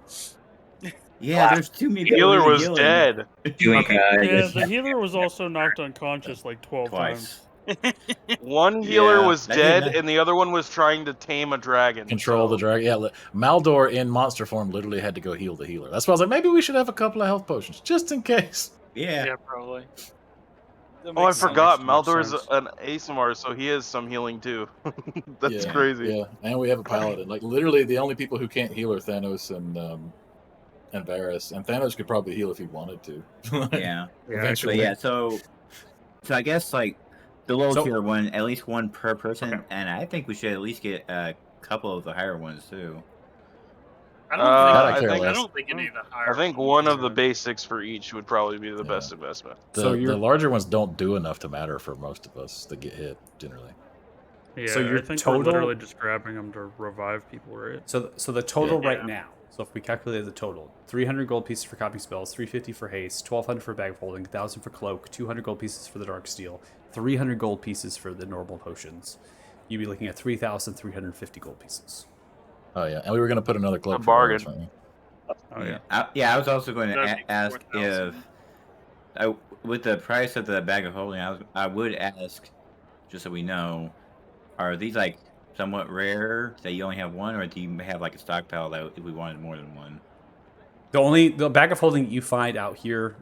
C: Yeah, there's too many people
H: Healer
C: really
H: was
C: healing.
H: dead.
F: Doing,
E: Yeah, the healer was also knocked unconscious like 12 times.
C: Twice.
H: One healer
C: Yeah,
H: was
C: that
H: dead,
C: didn't-
H: and the other one was trying to tame a dragon.
B: Control the
H: so-
B: dragon. Yeah, Maldor in monster form literally had to go heal the healer. That's why I was like, maybe we should have a couple of health potions just in case.
C: Yeah.
D: yeah, probably. That
H: Oh, I
D: makes sense.
H: forgot.
C: Makes more
H: Maldor's
C: sense.
H: an ASMR, so he has some healing too. That's
B: Yeah,
H: crazy.
B: Yeah, and we have a paladin. Like literally, the only people who can't heal are Thanos and Varys. And Thanos could probably heal if he wanted to.
C: Yeah.
B: Eventually.
C: But yeah, so I guess like the low
A: So-
C: tier one, at least one per person,
A: Okay.
C: and I think we should at least get a couple of the higher ones too.
D: I don't,
B: I
D: think,
B: care
D: I
B: less.
D: don't think any of the higher.
H: I think
D: ones
H: one
D: are
H: of the
D: good.
H: basics for each would probably be the
B: Yeah.
H: best investment.
A: So
B: The
A: you're-
B: larger ones don't do enough to matter for most of us that get hit generally.
E: Yeah,
A: So your
E: I think
A: total-
E: we're literally just grabbing them to revive people, right?
A: So the total
D: Yeah.
A: right now. So if we calculate the total, 300 gold pieces for copy spells, 350 for haste, 1,200 for bag of holding, 1,000 for cloak, 200 gold pieces for the dark steel, 300 gold pieces for the normal potions. you'd be looking at 3,350 gold pieces.
B: Oh yeah, and we were gonna put another cloak
H: A
B: for Varus,
H: bargain.
B: right?
E: Oh yeah.
C: I was also going to
D: That'd be
C: ask if
D: 4,000.
C: with the price of the bag of holding, I would ask, just so we know, are these like somewhat rare that you only have one, or do you have like a stockpile that if we wanted more than one?
A: The bag of holding you find out here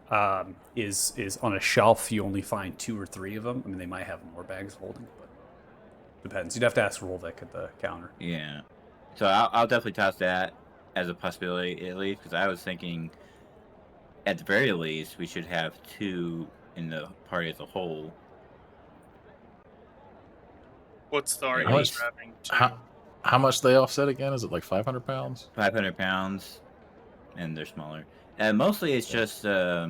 A: is on a shelf. You only find 2 or 3 of them. I mean, they might have more bags of holding, but depends. You'd have to ask Rolvik at the counter.
C: Yeah. So I'll definitely toss that as a possibility at least, because I was thinking, at the very least, we should have 2 in the party as a whole.
D: What's the
C: How
D: argument
B: much-
D: for having two?
B: How much they offset again? Is it like 500 pounds?
C: 500 pounds, and they're smaller. And mostly it's just, I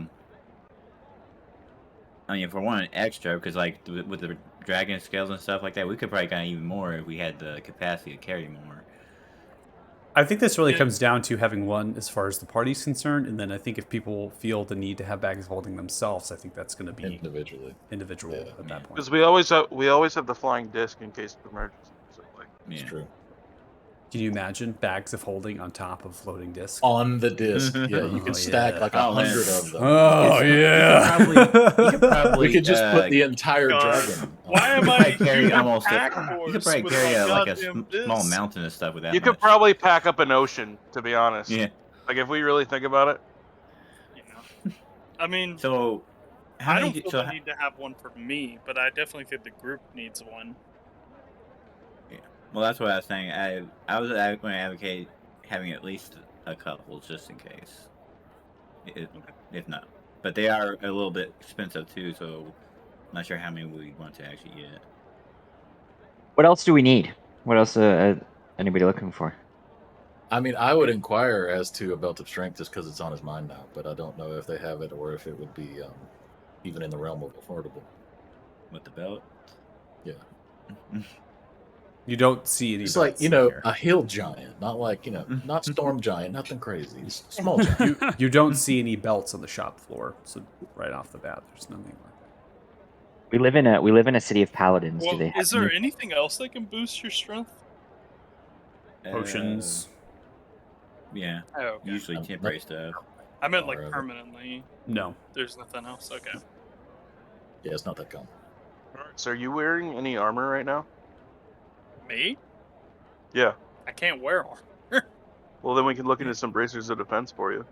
C: mean, for one extra, because like with the dragon scales and stuff like that, we could probably get even more if we had the capacity to carry more.
A: I think this really
D: Yeah.
A: comes down to having one as far as the party's concerned, and then I think if people feel the need to have bags of holding themselves, I think that's going to be
B: Individually.
A: individual
B: Yeah.
A: at
C: Yeah.
A: that point.
H: Because we always have the flying disc in case of emergency. So like,
B: It's
C: Yeah.
B: true.
A: Can you imagine bags of holding on top of floating disc?
B: On the disc, yeah, you
A: Oh,
B: could stack
A: yeah.
B: like
C: Oh,
B: 100
C: man.
B: of them.
A: Oh
C: You could probably
B: we could just put the entire
D: God.
B: dragon.
D: Why am I
C: probably carry
D: using
C: almost
D: pack
C: you could
D: force
C: probably
D: with
C: carry
D: my
C: like a
D: goddamn
C: small
D: disc?
C: mountain of stuff with that.
H: you could
C: much.
H: probably pack up an ocean, to be honest.
C: Yeah.
H: Like if we really think about it.
D: You know? I mean,
C: So, how
D: I
C: many?
D: don't feel
C: So,
D: the need to have one for me, but I definitely think the group needs one.
C: well, that's what I was saying. I was going to advocate having at least a couple just in case, if not. But they are a little bit expensive too, so I'm not sure how many we want to actually get.
F: What else do we need? What else anybody looking for?
B: I mean, I would inquire as to a belt of strength just because it's on his mind now, but I don't know if they have it or if it would be even in the realm of affordable.
C: With the belt.
B: Yeah.
A: You don't see any.
B: It's like,
A: belts in here.
B: a hill giant, not like, not storm giant, nothing crazy. It's small giant.
A: You don't see any belts on the shop floor. So right off the bat, there's nothing like that.
F: We live in a city of paladins.
D: Well,
F: Do they have
D: is there
F: any-
D: anything else that can boost your strength?
A: Potions.
C: Yeah.
D: Oh, okay.
C: Usually temporary stuff.
D: I meant like
B: Alright.
D: permanently.
A: No.
D: There's nothing else. Okay.
B: Yeah, it's not that common.
H: So are you wearing any armor right now?
D: Me?
H: Yeah.
D: I can't wear armor.
H: Well, then we can look into some bracers of defense for you.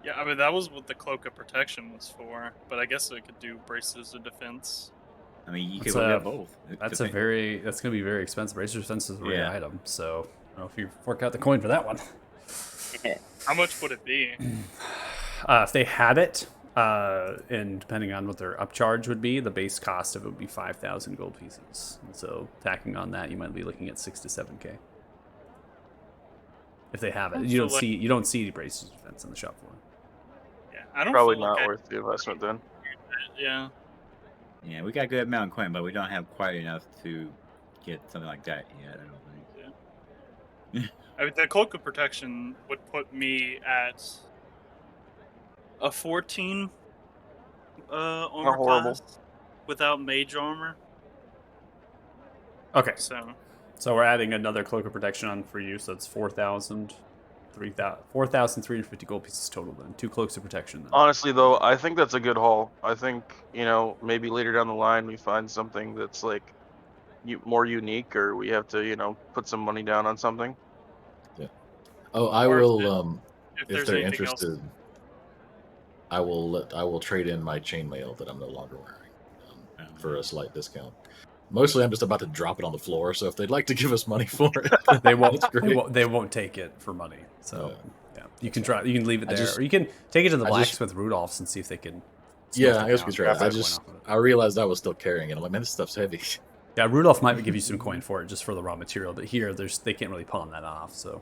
D: Yeah, I mean that was what the cloak of protection was for, but I guess we could do braces of defense.
C: I mean, you
A: That's
C: could
A: a-
C: have both.
A: That's going to be very expensive. Razor defense is a rare
C: Yeah.
A: item. So I don't know if you fork out the coin for that one.
D: How much would it be?
A: If they had it, and depending on what their upcharge would be, the base cost of it would be 5,000 gold pieces. And so tacking on that, you might be looking at 6 to 7k. If they have it, you
D: So,
A: don't see any braces defense on the shop floor.
D: Yeah, I don't
H: Probably
D: feel like
H: not
D: I-
H: worth the investment then.
D: Yeah.
C: Yeah, we got a good amount of coin, but we don't have quite enough to get something like that yet. I don't think.
D: I mean, the cloak of protection would put me at a 14 armor
H: horrible.
D: class without mage armor.
A: Okay,
D: So
A: so we're adding another cloak of protection on for you, so it's 4,350 gold pieces total. Then 2 cloaks of protection. Then.
H: Honestly, though, I think that's a good haul. I think, maybe later down the line we find something that's like more unique, or we have to, put some money down on something.
B: Oh, I
D: Or
B: will,
D: if
B: if
D: there's
B: they're
D: anything
B: interested, I will trade in my chainmail that I'm no longer wearing for a slight discount. Mostly, I'm just about to drop it on the floor. So if they'd like to give us money for it,
A: They won't.
B: That's great.
A: They won't take it for money. So yeah, you can
B: fine.
A: try. You can leave it
B: I
A: there,
B: just-
A: or you can take it to the
B: I just-
A: blacksmith Rudolph's and see if they can.
B: Yeah, I guess we
A: could
B: try. I realized I was still carrying it. I'm like, man, this stuff's heavy.
A: Yeah, Rudolph might give you some coin for it just for the raw material, but here they can't really pawn that off. So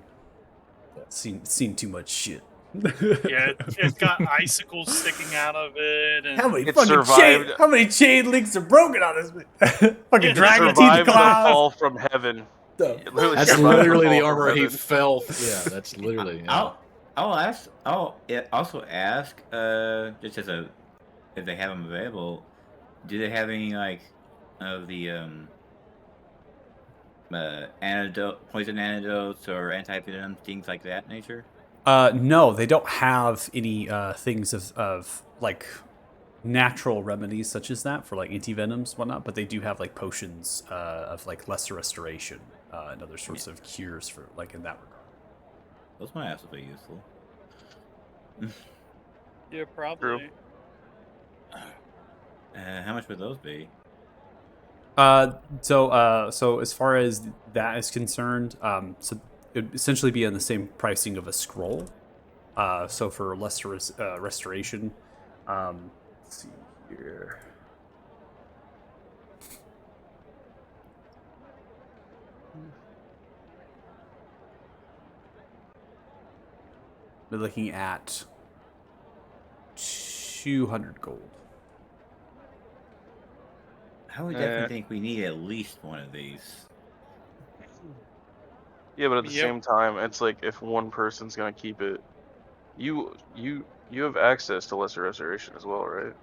A: seen too much shit.
D: Yeah, it's got icicles sticking out of it, and
A: How many
H: It
A: fucking
H: survived-
A: how many chain links are broken on this? Fucking
D: Yeah,
A: dragon teeth
H: Survived the
A: claws.
H: fall from heaven.
A: The-
H: It literally
B: That's
H: survived
B: literally the
H: fall from
B: armor he
H: heaven.
B: fell. Yeah, that's literally. Yeah.
C: I'll also ask, just as if they have them available, do they have any like of the poison antidotes or antivenom, things like that nature?
A: No, they don't have any things of like natural remedies such as that for like antivenoms, whatnot. But they do have like potions of like lesser restoration and other sorts of cures for like in that regard.
C: Those might also be useful.
D: Yeah, probably.
C: How much would those be?
A: So as far as that is concerned, so it would essentially be on the same pricing of a scroll. So for lesser restoration, let's see here. We're looking at 200 gold.
C: I would definitely think we need at least one of these.
H: Yeah, but at the
D: Yep.
H: same time, it's like if one person's gonna keep it, you have access to lesser restoration as well, right?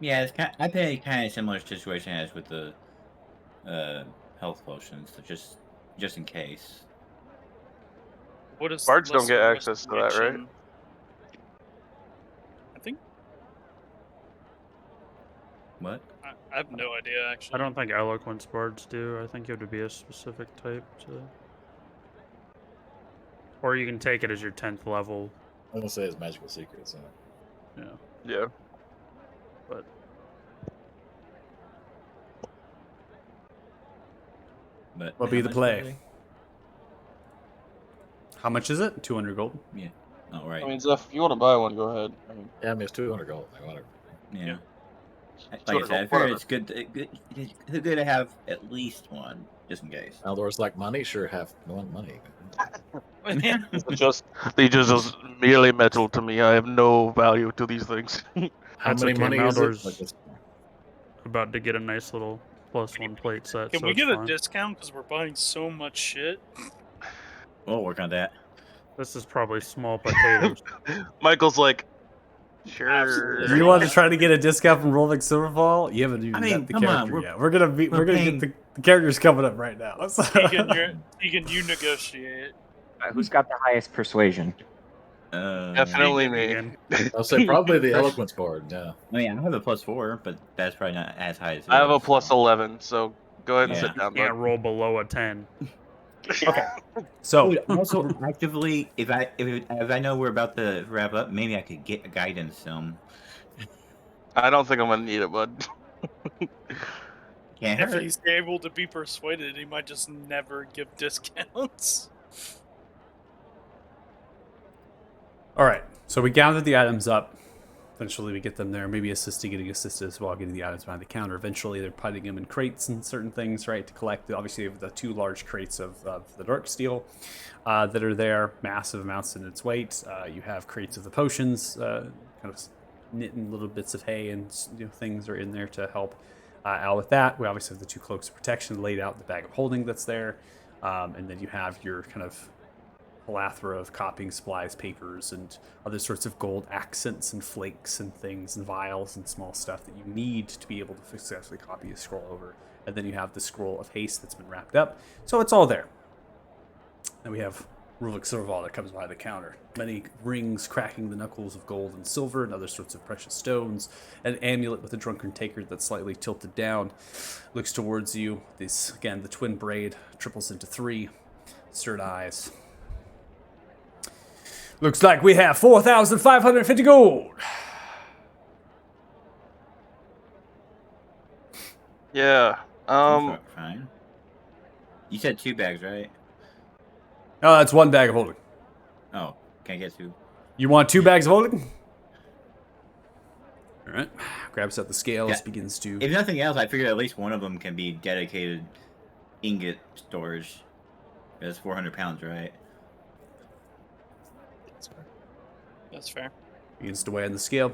C: Yeah, it's I've been in kind of similar situation as with the health potions, so just in case.
D: What is
H: Bards don't get
D: lesser
H: access to that, right?
D: restoration? I think
C: What?
D: I have no idea actually.
E: I don't think eloquence bards do. I think you have to be a specific type to. Or you can take it as your 10th level.
B: I'm gonna say it's magical secret. So
E: Yeah.
H: Yeah.
E: But
C: But
A: What'll
C: how
A: be the
C: much
A: play?
C: are they?
A: How much is it? 200 gold.
C: Oh, right.
H: I mean, Zeph, if you want to buy one, go ahead. I mean,
B: yeah, I mean it's 200 gold. Like, whatever.
C: Yeah. Like I
H: 200
C: said, I
H: gold,
C: figure
H: whatever.
C: it's good to have at least one, just in case.
B: Aldor's like money. Sure, have want money.
H: they just merely metal to me. I have no value to these things.
B: How
E: That's
B: many
E: okay,
B: money is it?
E: Maldor's-
B: Like, it's-
E: about to get a nice little +1 plate set.
D: Can
E: so
D: we
E: it's
D: get a
E: fine.
D: discount because we're buying so much shit?
C: We'll work on that.
E: This is probably small potatoes.
H: Michael's like, sure.
D: Absolutely.
A: You want to try to get a discount from Rolling Silverfall? You haven't even
C: I mean,
A: met the
C: come on,
A: character
C: we're-
A: yet. We're gonna
C: we're
A: get the characters coming up right now. So-
D: Tegan, you negotiate.
F: Who's got the highest persuasion?
H: Definitely me.
E: Again.
B: I'll say probably the eloquence bard. Yeah.
C: I mean, I have a +4, but that's probably not as high as
H: I have a
C: yours,
H: plus
C: so.
H: 11, so go ahead and
C: Yeah.
H: sit down,
E: Can't
H: bud.
E: roll below a 10.
A: So
C: Dude, also, actively, if I know we're about to wrap up, maybe I could get a guidance.
H: I don't think I'm gonna need it, bud.
C: Can't
D: If
C: hurt.
D: he's able to be persuaded, he might just never give discounts.
A: all right, so we gather the items up. Eventually, we get them there. Maybe getting assisted as well, getting the items behind the counter. Eventually, they're putting them in crates and certain things, right, to collect. Obviously, the 2 large crates of the dark steel that are there, massive amounts in its weight. You have crates of the potions, kind of knitting little bits of hay and things are in there to help out with that. We obviously have the 2 cloaks of protection laid out in the bag of holding that's there, and then you have your kind of plethora of copying supplies, papers, and other sorts of gold accents and flakes and things and vials and small stuff that you need to be able to successfully copy a scroll over. And then you have the scroll of haste that's been wrapped up. So it's all there. And we have Ruvik Silverval that comes by the counter. Many rings cracking the knuckles of gold and silver and other sorts of precious stones. An amulet with a drunken taker that's slightly tilted down. Looks towards you. This, again, the twin braid triples into 3. Stirred eyes. Looks like we have 4,550 gold.
H: Yeah.
C: Fine. You said 2 bags, right?
A: Oh, that's 1 bag of holding.
C: Oh, can I get 2?
A: You want 2 bags of holding? All right. Grabs out the scales,
C: Yeah.
A: begins to.
C: If nothing else, I figured at least one of them can be dedicated ingot storage. That's 400 pounds, right?
D: That's fair.
A: Begins to weigh on the scale.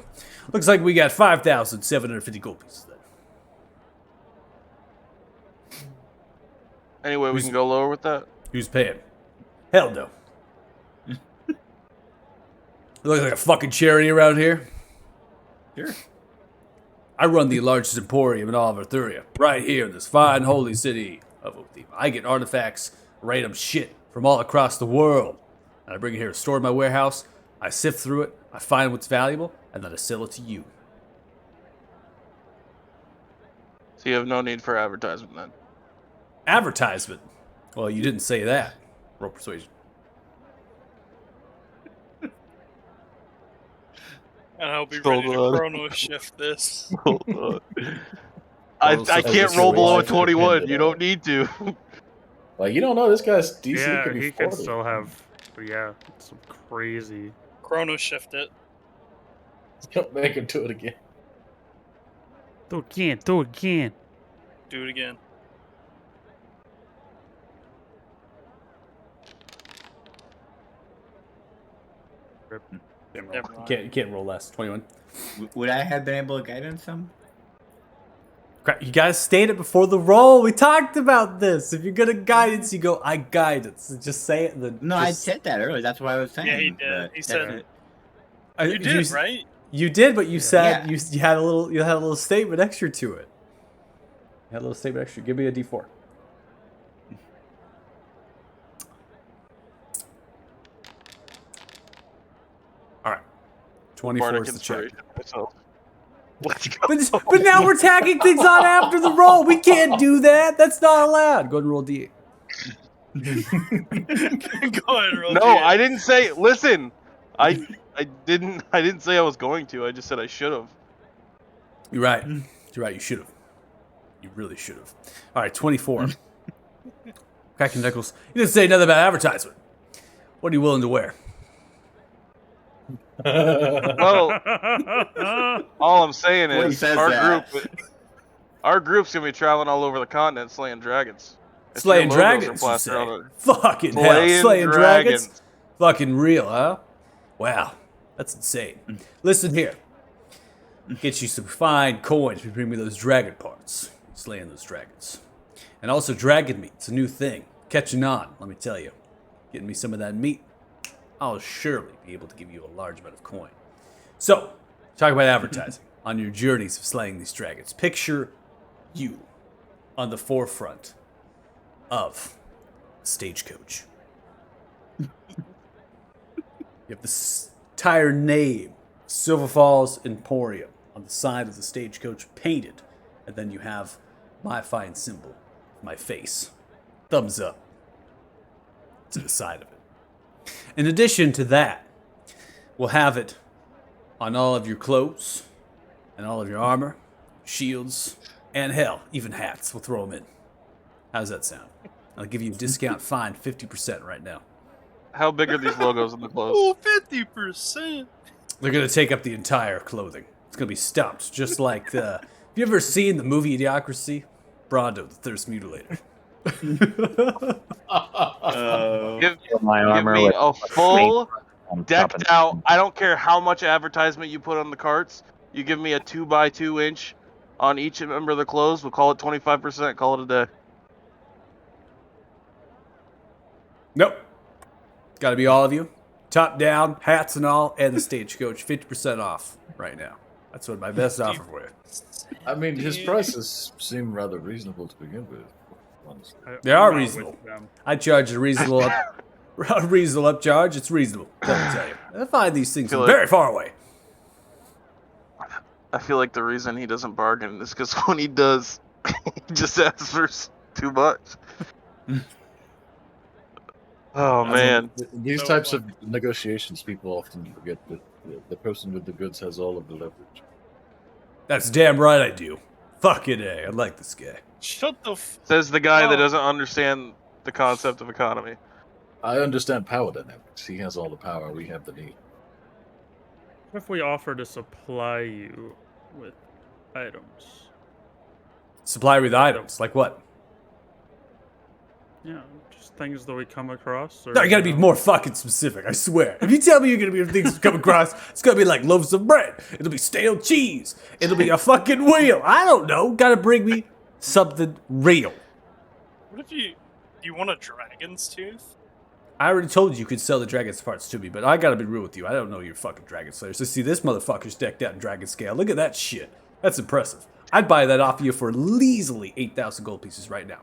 A: Looks like we got 5,750 gold pieces then.
H: Anyway, we can go lower with that.
A: Who's paying? Hell no. Looks like a fucking charity around here.
C: Sure.
A: I run the largest emporium in all of Arthuria, right here in this fine holy city of Oathkeep. I get artifacts, random shit from all across the world. And I bring it here, store it in my warehouse. I sift through it, I find what's valuable, and then I sell it to you.
H: So you have no need for advertisement then.
A: Advertisement? Well, you didn't say that. Roll persuasion.
D: And I'll be
H: Hold
D: ready to
H: on.
D: chrono shift this.
H: Hold on. I
B: Well,
H: can't
B: so
H: roll
B: it's
H: below a
B: life
H: 21.
B: dependent
H: You
B: on
H: don't
B: it.
H: need to.
B: Like, you don't know, this guy's DC
E: Yeah,
B: could be
E: he
B: 40.
E: could still have, some crazy.
D: Chrono shift it.
B: Don't make him do it again.
E: Do it again, do it again.
D: Do it again.
A: Can't roll.
D: Never mind.
A: You can't roll less. 21.
C: Would I have been able to guidance him?
A: Crap, you guys stated before the roll. We talked about this. If you're gonna guidance, you go, I guidance. Just say it. Then
C: No, I
A: just,
C: said that earlier. That's what I was saying.
D: Yeah, he did.
C: but
D: He said
C: that's-
D: You did, right?
A: You did, but you said
C: Yeah.
A: you had a little statement extra to it. You had a little statement extra. Give me a D4. All right. 24
H: Bardic
A: is the check.
H: inspiration myself. Let's go.
A: But now we're tagging things on after the roll. We can't do that. That's not allowed. Go ahead and roll D8.
D: Go ahead, roll.
H: No,
D: D8.
H: I didn't say. Listen, I didn't say I was going to. I just said I should have.
A: You're right. You're right. You should have. You really should have. All right, 24. Cracking knuckles. You didn't say nothing about advertisement. What are you willing to wear?
H: Well, all I'm saying
C: Well, he
H: is
C: says
H: our
C: that.
H: group's gonna be traveling all over the continent slaying dragons. If
A: Slaying
H: your logos are
A: dragons, you
H: plastered
A: say?
H: on it.
A: Fucking hell. Slaying dragons?
H: dragons.
A: Fucking real, huh? Wow. That's insane. Listen here. Get you some fine coins if you bring me those dragon parts. Slaying those dragons. And also dragon meat. It's a new thing. Catching on, let me tell you. Getting me some of that meat, I'll surely be able to give you a large amount of coin. So, talk about advertising on your journeys of slaying these dragons. Picture you on the forefront of a stagecoach. You have the entire name, Silver Falls Emporium, on the side of the stagecoach painted. And then you have my fine symbol, my face. Thumbs up to the side of it. In addition to that, we'll have it on all of your clothes and all of your armor, shields, and hell, even hats. We'll throw them in. How's that sound? I'll give you a discount fine, 50% right now.
H: How big are these logos in the clothes?
D: Oh, 50%.
A: They're going to take up the entire clothing. It's going to be stumped, just like the... Have you ever seen the movie Idiocracy? Brondo, the Thirst Mutilator.
H: Give
F: My armor
H: me
F: with
H: a full
F: on top
H: decked
F: of-
H: out. I don't care how much advertisement you put on the carts. You give me a 2x2 inch on each member of the clothes. We'll call it 25%. Call it a day.
A: Nope. Got to be all of you. Top down, hats and all, and the stagecoach. 50% off right now. That's what my best offer for you.
B: I mean, his prices seem rather reasonable to begin with. Honestly.
A: They are
E: I'm not with
A: reasonable.
E: them.
A: I charge a reasonable upcharge. It's reasonable. Let me tell you. I find these things
H: Feel
A: from
H: like-
A: very far away.
H: I feel like the reason he doesn't bargain is because when he does, he just asks for too much. Oh man.
B: These
D: So
B: types
D: what?
B: of negotiations, people often forget that the person with the goods has all of the leverage.
A: That's damn right I do. Fucking A. I like this guy.
D: Shut the f...
H: Says the guy that
D: Oh.
H: doesn't understand the concept of economy.
B: I understand power dynamics. He has all the power. We have the need.
E: What if we offer to supply you with items?
A: Supply with items. Like what?
E: Yeah, just things that we come across. Or,
A: No, you gotta be more fucking specific, I swear. If you tell me you're gonna be things come across, it's gonna be like loaves of bread. It'll be stale cheese. It'll be a fucking wheel. I don't know. Gotta bring me something real.
D: What if you want a dragon's tooth?
A: I already told you could sell the dragon's parts to me, but I gotta be real with you. I don't know your fucking dragon slayers. So see, this motherfucker's decked out in dragon scale. Look at that shit. That's impressive. I'd buy that off you for easily 8,000 gold pieces right now.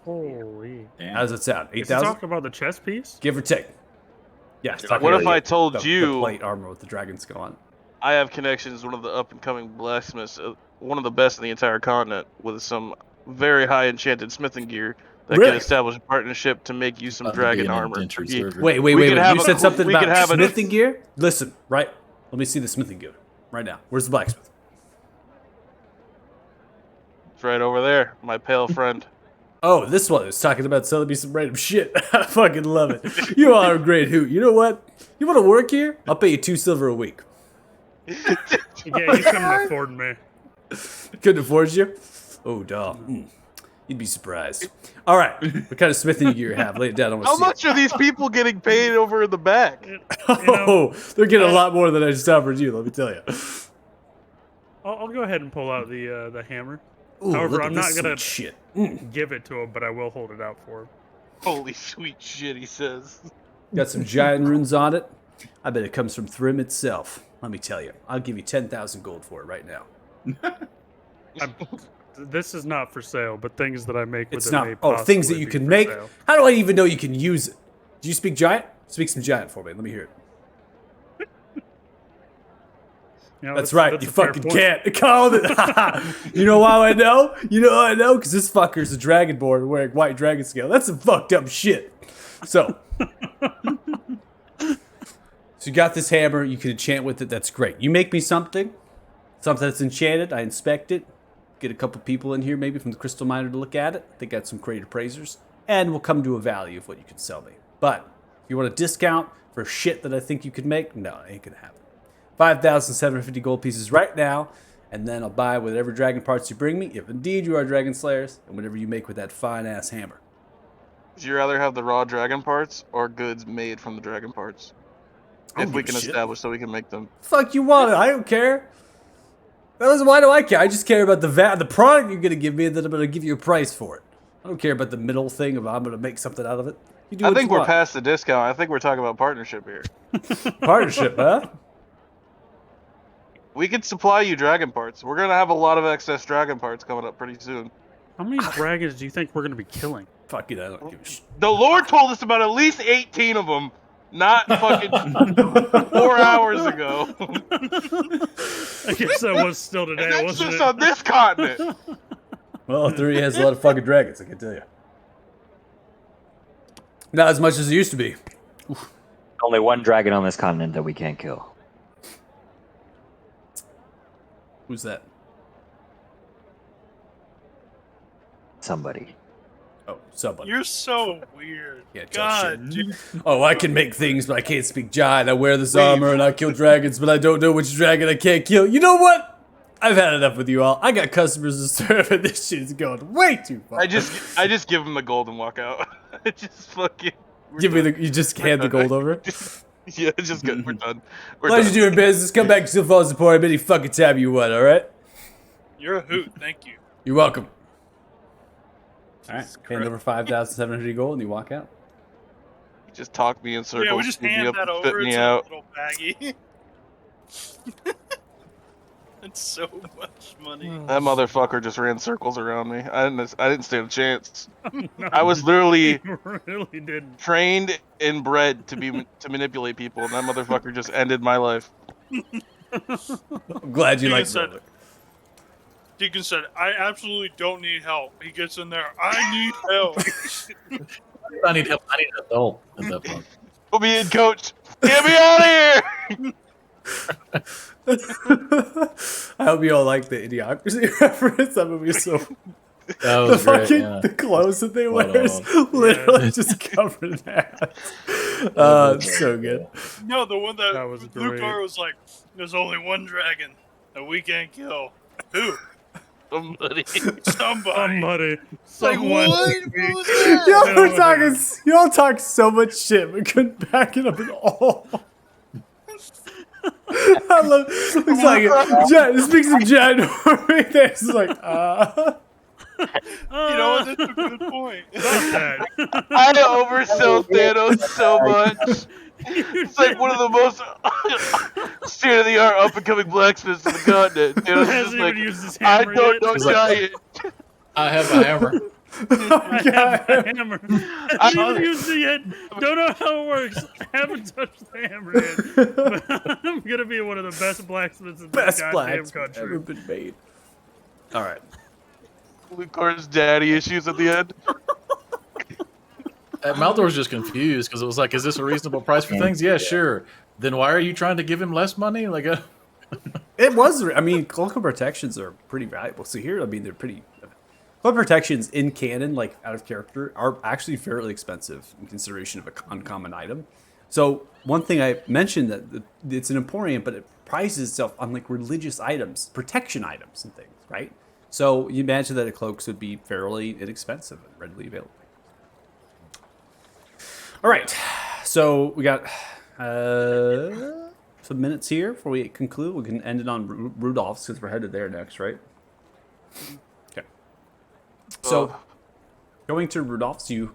E: Holy.
C: Damn.
A: How does it sound?
E: Is he
A: 8,000?
E: talking about the chess piece?
A: Give or take. Yeah. it's talking
H: What
A: about
H: if I told
A: the
H: you
A: plate armor with the dragon skull on it?
H: I have connections, one of the up-and-coming blacksmiths, one of the best in the entire continent, with some very high enchanted smithing gear that
A: Really?
H: can establish a partnership to make you some
B: About to be
H: dragon
B: an
H: armor.
B: indentured
H: You-
B: server.
A: Wait.
H: We could
A: You
H: have
A: said
H: a-
A: something
H: we could
A: about
H: have a-
A: smithing gear? Listen, right? Let me see the smithing gear right now. Where's the blacksmith?
H: It's right over there, my pale friend.
A: Oh, this one is talking about selling me some random shit. I fucking love it. You all are a great hoot. You know what? You want to work here? I'll pay you 2 silver a week.
E: Yeah, you couldn't afford me.
A: Couldn't afford you? Oh, dog. You'd be surprised. All right. What kind of smithing gear you have? Lay it down. I want to
H: How
A: see it.
H: much are these people getting paid over in the back?
A: Oh, they're getting a lot more than I just offered you, let me tell you.
E: I'll go ahead and pull out the hammer.
A: Ooh,
E: However,
A: look at
E: I'm
A: this
E: not gonna
A: sweet shit.
E: give it to him, but I will hold it out for him.
H: Holy sweet shit, he says.
A: Got some giant runes on it. I bet it comes from Thrym itself. Let me tell you. I'll give you 10,000 gold for it right now.
E: This is not for sale, but things that I make with
A: It's
E: it
A: not.
E: may
A: Oh, things that
E: possibly
A: you
E: be
A: can
E: for
A: make?
E: sale.
A: How do I even know you can use it? Do you speak giant? Speak some giant for me. Let me hear it.
E: You know,
A: That's right.
E: that's
A: You
E: a fair
A: fucking
E: point.
A: can't. Call it. You know how I know? You know how I know? Because this fucker's a dragonborn wearing white dragon scale. That's some fucked up shit. So. So you got this hammer. You can enchant with it. That's great. You make me something. Something that's enchanted. I inspect it. Get a couple people in here, maybe from the Crystal Miner, to look at it. They got some great appraisers. And we'll come to a value of what you can sell me. But if you want a discount for shit that I think you could make, no, it ain't going to happen. 5,750 gold pieces right now, and then I'll buy whatever dragon parts you bring me, if indeed you are dragon slayers, and whatever you make with that fine-ass hammer.
H: Would you rather have the raw dragon parts or goods made from the dragon parts?
A: I don't
H: If we
A: give a
H: can
A: shit.
H: establish so we can make them.
A: Fuck you want it, I don't care. Why do I care? I just care about the product you're going to give me, and then I'm going to give you a price for it. I don't care about the middle thing of I'm going to make something out of it. You do
H: I
A: what
H: think
A: you
H: we're
A: want.
H: past the discount. I think we're talking about partnership here.
A: Partnership, huh?
H: We could supply you dragon parts. We're gonna have a lot of excess dragon parts coming up pretty soon.
E: How many dragons do you think we're going to be killing?
A: Fuck it, I don't give a shit.
H: The Lord told us about at least 18 of them, not fucking 4 hours ago.
E: I guess that was still today,
H: And that's
E: wasn't
H: just
E: it?
H: on this continent.
A: Well, 3 has a lot of fucking dragons, I can tell you. Not as much as it used to be.
F: Only one dragon on this continent that we can't kill.
A: Who's that?
F: Somebody.
A: Oh, somebody.
D: You're so weird.
A: Yeah, tell
D: God,
A: shit.
D: dude.
A: Oh, I can make things, but I can't speak giant. I wear this armor and I kill dragons, but I don't know which dragon I can't kill. You know what? I've had enough with you all. I got customers to serve, and this shit's going way too far.
H: I just give him the gold and walk out. I just fucking
A: Give me the. You just hand the gold over.
H: yeah, it's just good. We're done. We're
A: Pleasure
H: done.
A: doing business. Come back to Still Falls Support any fucking time you want. All right.
D: You're a hoot. Thank you.
A: You're welcome. All right.
D: Jesus
A: Hand
D: Christ.
A: over 5,700 gold, and you walk out.
H: Just talk me in circles.
D: Yeah, we just
H: scoop me
D: hand
H: up,
D: that
H: and spit
D: over.
H: me
D: It's
H: out.
D: a little baggie. It's so much money.
H: That motherfucker just ran circles around me. I didn't stand a chance. I was literally
E: You really didn't.
H: trained and bred to manipulate people, and that motherfucker just ended my life.
A: I'm glad you
D: Deacon
A: like
D: said,
A: it.
D: Deacon said, I absolutely don't need help. He gets in there, I need help.
B: I need help. I need help at that point.
H: Put me in, coach. Get me out of here.
A: I hope you all like the Idiocracy reference. That movie is so.
B: That
A: The
B: was great.
A: fucking
B: Yeah.
A: the clothes that they
B: Spot
A: wear is literally just covered in ass. It's so good.
D: No, the one that,
E: That was
D: Lucar
E: great.
D: was like, there's only one dragon that we can't kill. Who?
H: Somebody.
D: Somebody.
E: Somebody.
D: Like,
E: Someone.
D: what? Who's that?
A: Y'all were talking. Y'all talk so much shit, but couldn't back it up at all. I love. It's like speak some giant right there. It's like
D: You know what? That's a good point.
E: That.
H: I oversell Thanos so much. It's like one of the most state-of-the-art up-and-coming blacksmiths in the continent. Thanos is
E: Hasn't
H: just
E: even
H: like,
E: used his
H: I
E: hammer
H: don't
E: yet.
H: know
B: He's like,
H: giant.
B: I have a hammer.
E: I have a hammer.
H: I-
E: I haven't used it yet. Don't know how it works. Haven't touched the hammer yet. But I'm gonna be one of the best blacksmiths in
A: Best
E: this goddamn
A: blacksmith
E: country.
A: ever been made. All right.
H: Lucar's daddy issues at the end.
B: Maldor's just confused because it was like, is this a reasonable price for things? Yeah, sure. Then why are you trying to give him less money? Like,
A: It was. I mean, cloak and protections are pretty valuable. So here, I mean, they're pretty. Cloak protections in canon, like out of character, are actually fairly expensive in consideration of an uncommon item. So one thing I mentioned that it's an emporium, but it prices itself on like religious items, protection items, and things, right? So you imagine that a cloaks would be fairly inexpensive and readily available. All right, so we got some minutes here before we conclude. We can end it on Rudolph's because we're headed there next, right? Okay. So, going to Rudolph's, I'm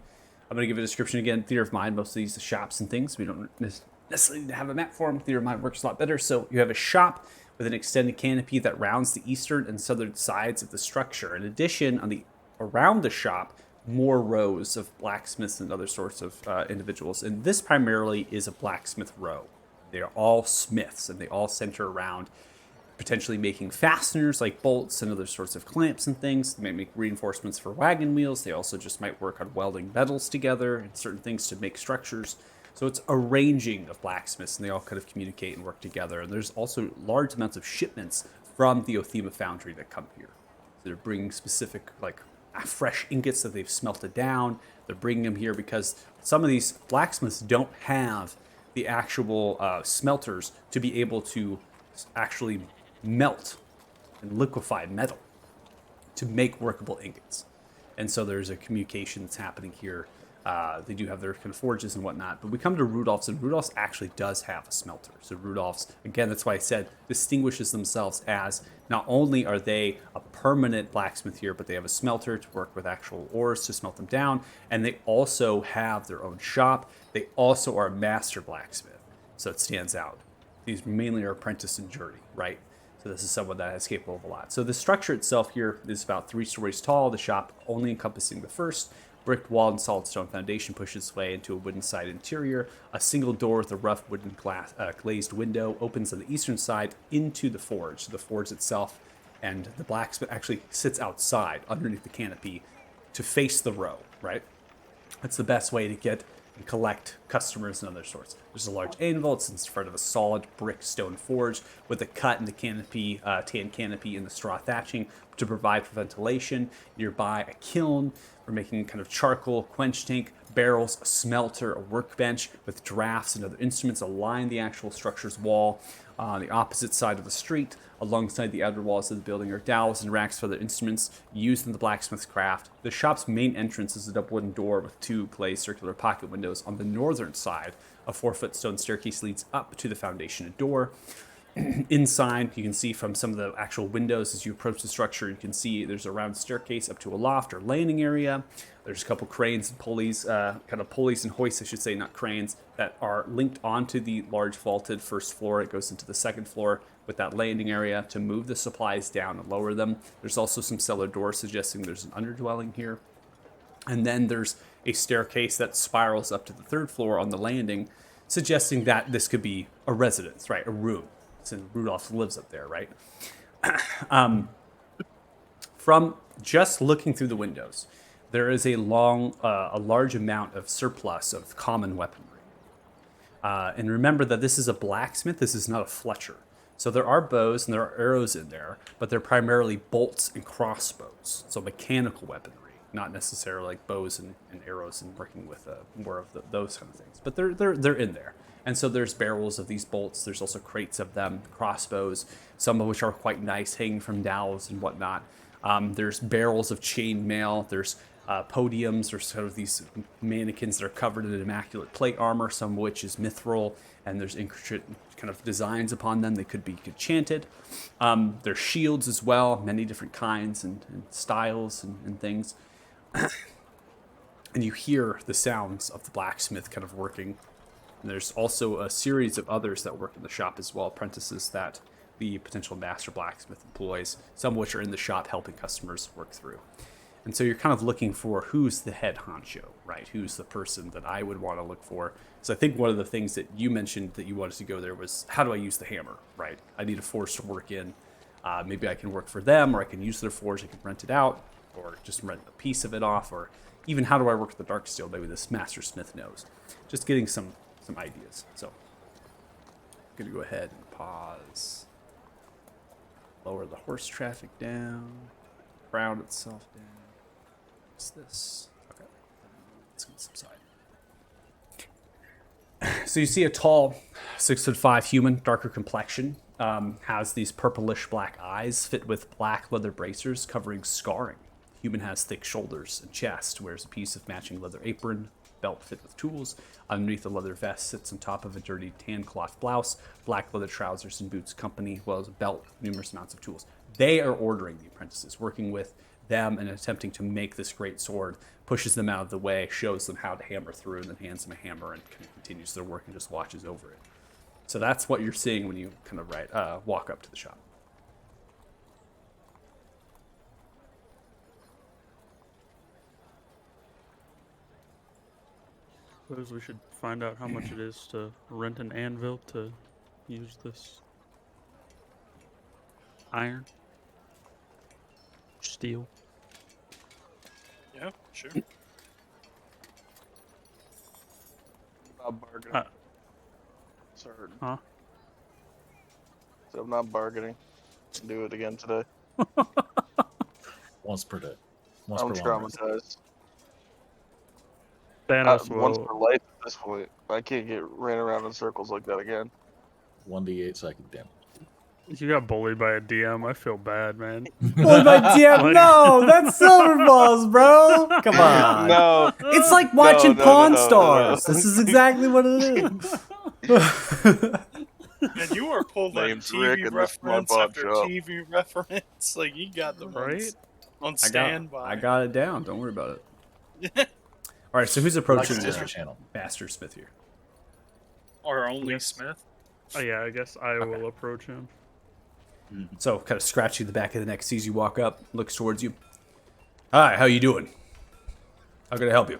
A: going to give a description again. Theater of Mind, most of these shops and things. We don't necessarily need to have a map for them. Theater of Mind works a lot better. So, you have a shop with an extended canopy that rounds the eastern and southern sides of the structure. In addition, around the shop, more rows of blacksmiths and other sorts of individuals. And this primarily is a blacksmith row. They are all smiths, and they all center around potentially making fasteners like bolts and other sorts of clamps and things. They might make reinforcements for wagon wheels. They also just might work on welding metals together and certain things to make structures. So it's a ranging of blacksmiths, and they all kind of communicate and work together. And there's also large amounts of shipments from the Othema foundry that come here. So they're bringing specific, like, fresh ingots that they've smelted down. They're bringing them here because some of these blacksmiths don't have the actual smelters to be able to actually melt and liquefy metal to make workable ingots. And so there's a communication that's happening here. They do have their kind of forges and whatnot, but we come to Rudolph's, and Rudolph's actually does have a smelter. So Rudolph's, again, that's why I said distinguishes themselves as not only are they a permanent blacksmith here, but they have a smelter to work with actual ores to smelt them down, and they also have their own shop. They also are a master blacksmith, so it stands out. These mainly are apprentice and journey, right? So this is someone that is capable of a lot. So the structure itself here is about 3 stories tall. The shop only encompassing the first. Brick wall and solid stone foundation pushes its way into a wooden side interior. A single door with a rough wooden glazed window opens on the eastern side into the forge. So the forge itself and the blacksmith actually sits outside underneath the canopy to face the row, right? That's the best way to get and collect customers and other sorts. There's a large anvil. It's in front of a solid brick stone forge with a cut in the canopy, tan canopy in the straw thatching to provide for ventilation. Nearby, a kiln for making kind of charcoal, quench tank, barrels, a smelter, a workbench with drafts and other instruments align the actual structure's wall. On the opposite side of the street, alongside the outer walls of the building, are dowels and racks for other instruments used in the blacksmith's craft. The shop's main entrance is a double wooden door with 2 glazed circular pocket windows. On the northern side, a 4-foot stone staircase leads up to the foundation door. Inside, you can see from some of the actual windows as you approach the structure, you can see there's a round staircase up to a loft or landing area. There's a couple cranes and pulleys, kind of pulleys and hoists, I should say, not cranes, that are linked onto the large vaulted first floor. It goes into the second floor with that landing area to move the supplies down and lower them. There's also some cellar doors suggesting there's an underdwelling here. And then there's a staircase that spirals up to the 3rd floor on the landing, suggesting that this could be a residence, right? A room. Since Rudolph lives up there, right? From just looking through the windows, there is a large amount of surplus of common weaponry. And remember that this is a blacksmith. This is not a Fletcher. So there are bows and there are arrows in there, but they're primarily bolts and crossbows. So mechanical weaponry, not necessarily like bows and arrows and working with more of those kind of things. But they're in there. And so there's barrels of these bolts. There's also crates of them, crossbows, some of which are quite nice, hanging from dowels and whatnot. There's barrels of chain mail. There's podiums. There's sort of these mannequins that are covered in immaculate plate armor, some of which is mithril, and there's intricate kind of designs upon them. They could be enchanted. There's shields as well, many different kinds and styles and things. And you hear the sounds of the blacksmith kind of working. And there's also a series of others that work in the shop as well, apprentices that the potential master blacksmith employs, some of which are in the shop helping customers work through. And so you're kind of looking for who's the head honcho, right? Who's the person that I would want to look for. So I think one of the things that you mentioned that you wanted to go there was, how do I use the hammer, right? I need a forge to work in. Maybe I can work for them, or I can use their forge, I can rent it out, or just rent a piece of it off, or even how do I work with the dark steel? Maybe this master smith knows. Just getting some ideas. So I'm going to go ahead and pause. Lower the horse traffic down. Ground itself down. What's this? Okay. Let's get subside. So you see a tall, 6'5" human, darker complexion, has these purplish black eyes, fit with black leather bracers covering scarring. Human has thick shoulders and chest, wears a piece of matching leather apron, belt fit with tools. Underneath the leather vest sits on top of a dirty tan cloth blouse, black leather trousers and boots company, as well as a belt, numerous amounts of tools. They are ordering the apprentices, working with them and attempting to make this great sword, pushes them out of the way, shows them how to hammer through, and then hands them a hammer and kind of continues their work and just watches over it. So that's what you're seeing when you kind of walk up to the shop.
E: Suppose we should find out how much it is to rent an anvil to use this iron, steel.
D: Yeah, sure.
H: Not bargaining. Sorry.
E: Huh?
H: So I'm not bargaining. Do it again today.
B: Once per day. Once
H: I'm
B: per long rest.
H: traumatized.
E: Thanos
H: Once
E: will.
H: for life at this point. I can't get ran around in circles like that again.
B: 1d8 psychic damage.
E: You got bullied by a DM. I feel bad, man.
A: Oh my DM, no, that's Silver Balls, bro. Come on.
H: No.
A: It's like watching
H: no,
A: Pawn
H: no, no,
A: Stars.
H: no.
A: This is exactly what it is.
D: And you are pulling
H: Name's Rick
D: TV
H: and this is my
D: reference
H: pawn
D: after
H: shop.
D: TV reference. Like, you got the
E: Right?
D: ones on
A: I
D: standby.
A: got it down. Don't worry about it. All right, so who's approaching
B: Like
A: this
B: Disney Channel.
A: Master Smith here?
D: Or only
E: Yes.
D: Smith.
E: Oh yeah, I guess I will approach him.
A: So kind of scratching the back of the neck, sees you walk up, looks towards you. Hi, how you doing? How can I help you?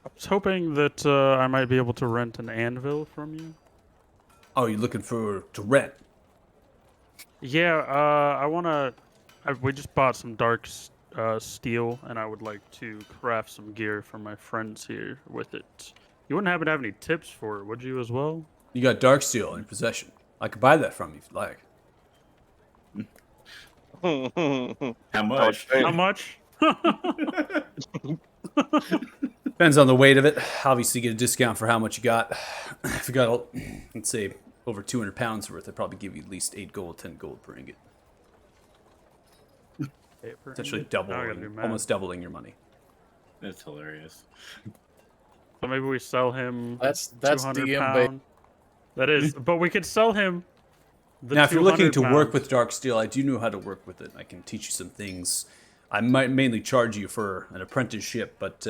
E: I was hoping that I might be able to rent an anvil from you.
A: Oh, you looking to rent?
E: Yeah, I wanna. We just bought some dark steel, and I would like to craft some gear for my friends here with it. You wouldn't happen to have any tips for it, would you, as well?
A: You got dark steel in your possession. I could buy that from you if you like.
C: How much?
E: How much?
A: Depends on the weight of it. Obviously, you get a discount for how much you got. If you got, let's say, over 200 pounds worth, I'd probably give you at least 8 gold, 10 gold per ingot. Essentially doubling, almost doubling your money.
C: That's hilarious.
E: So maybe we sell him.
B: That's
E: 200
B: DM bait.
E: pound. That is, but we could sell him. The
A: Now, if you're looking
E: 200
A: to work
E: pounds.
A: with dark steel, I do know how to work with it. I can teach you some things. I might mainly charge you for an apprenticeship, but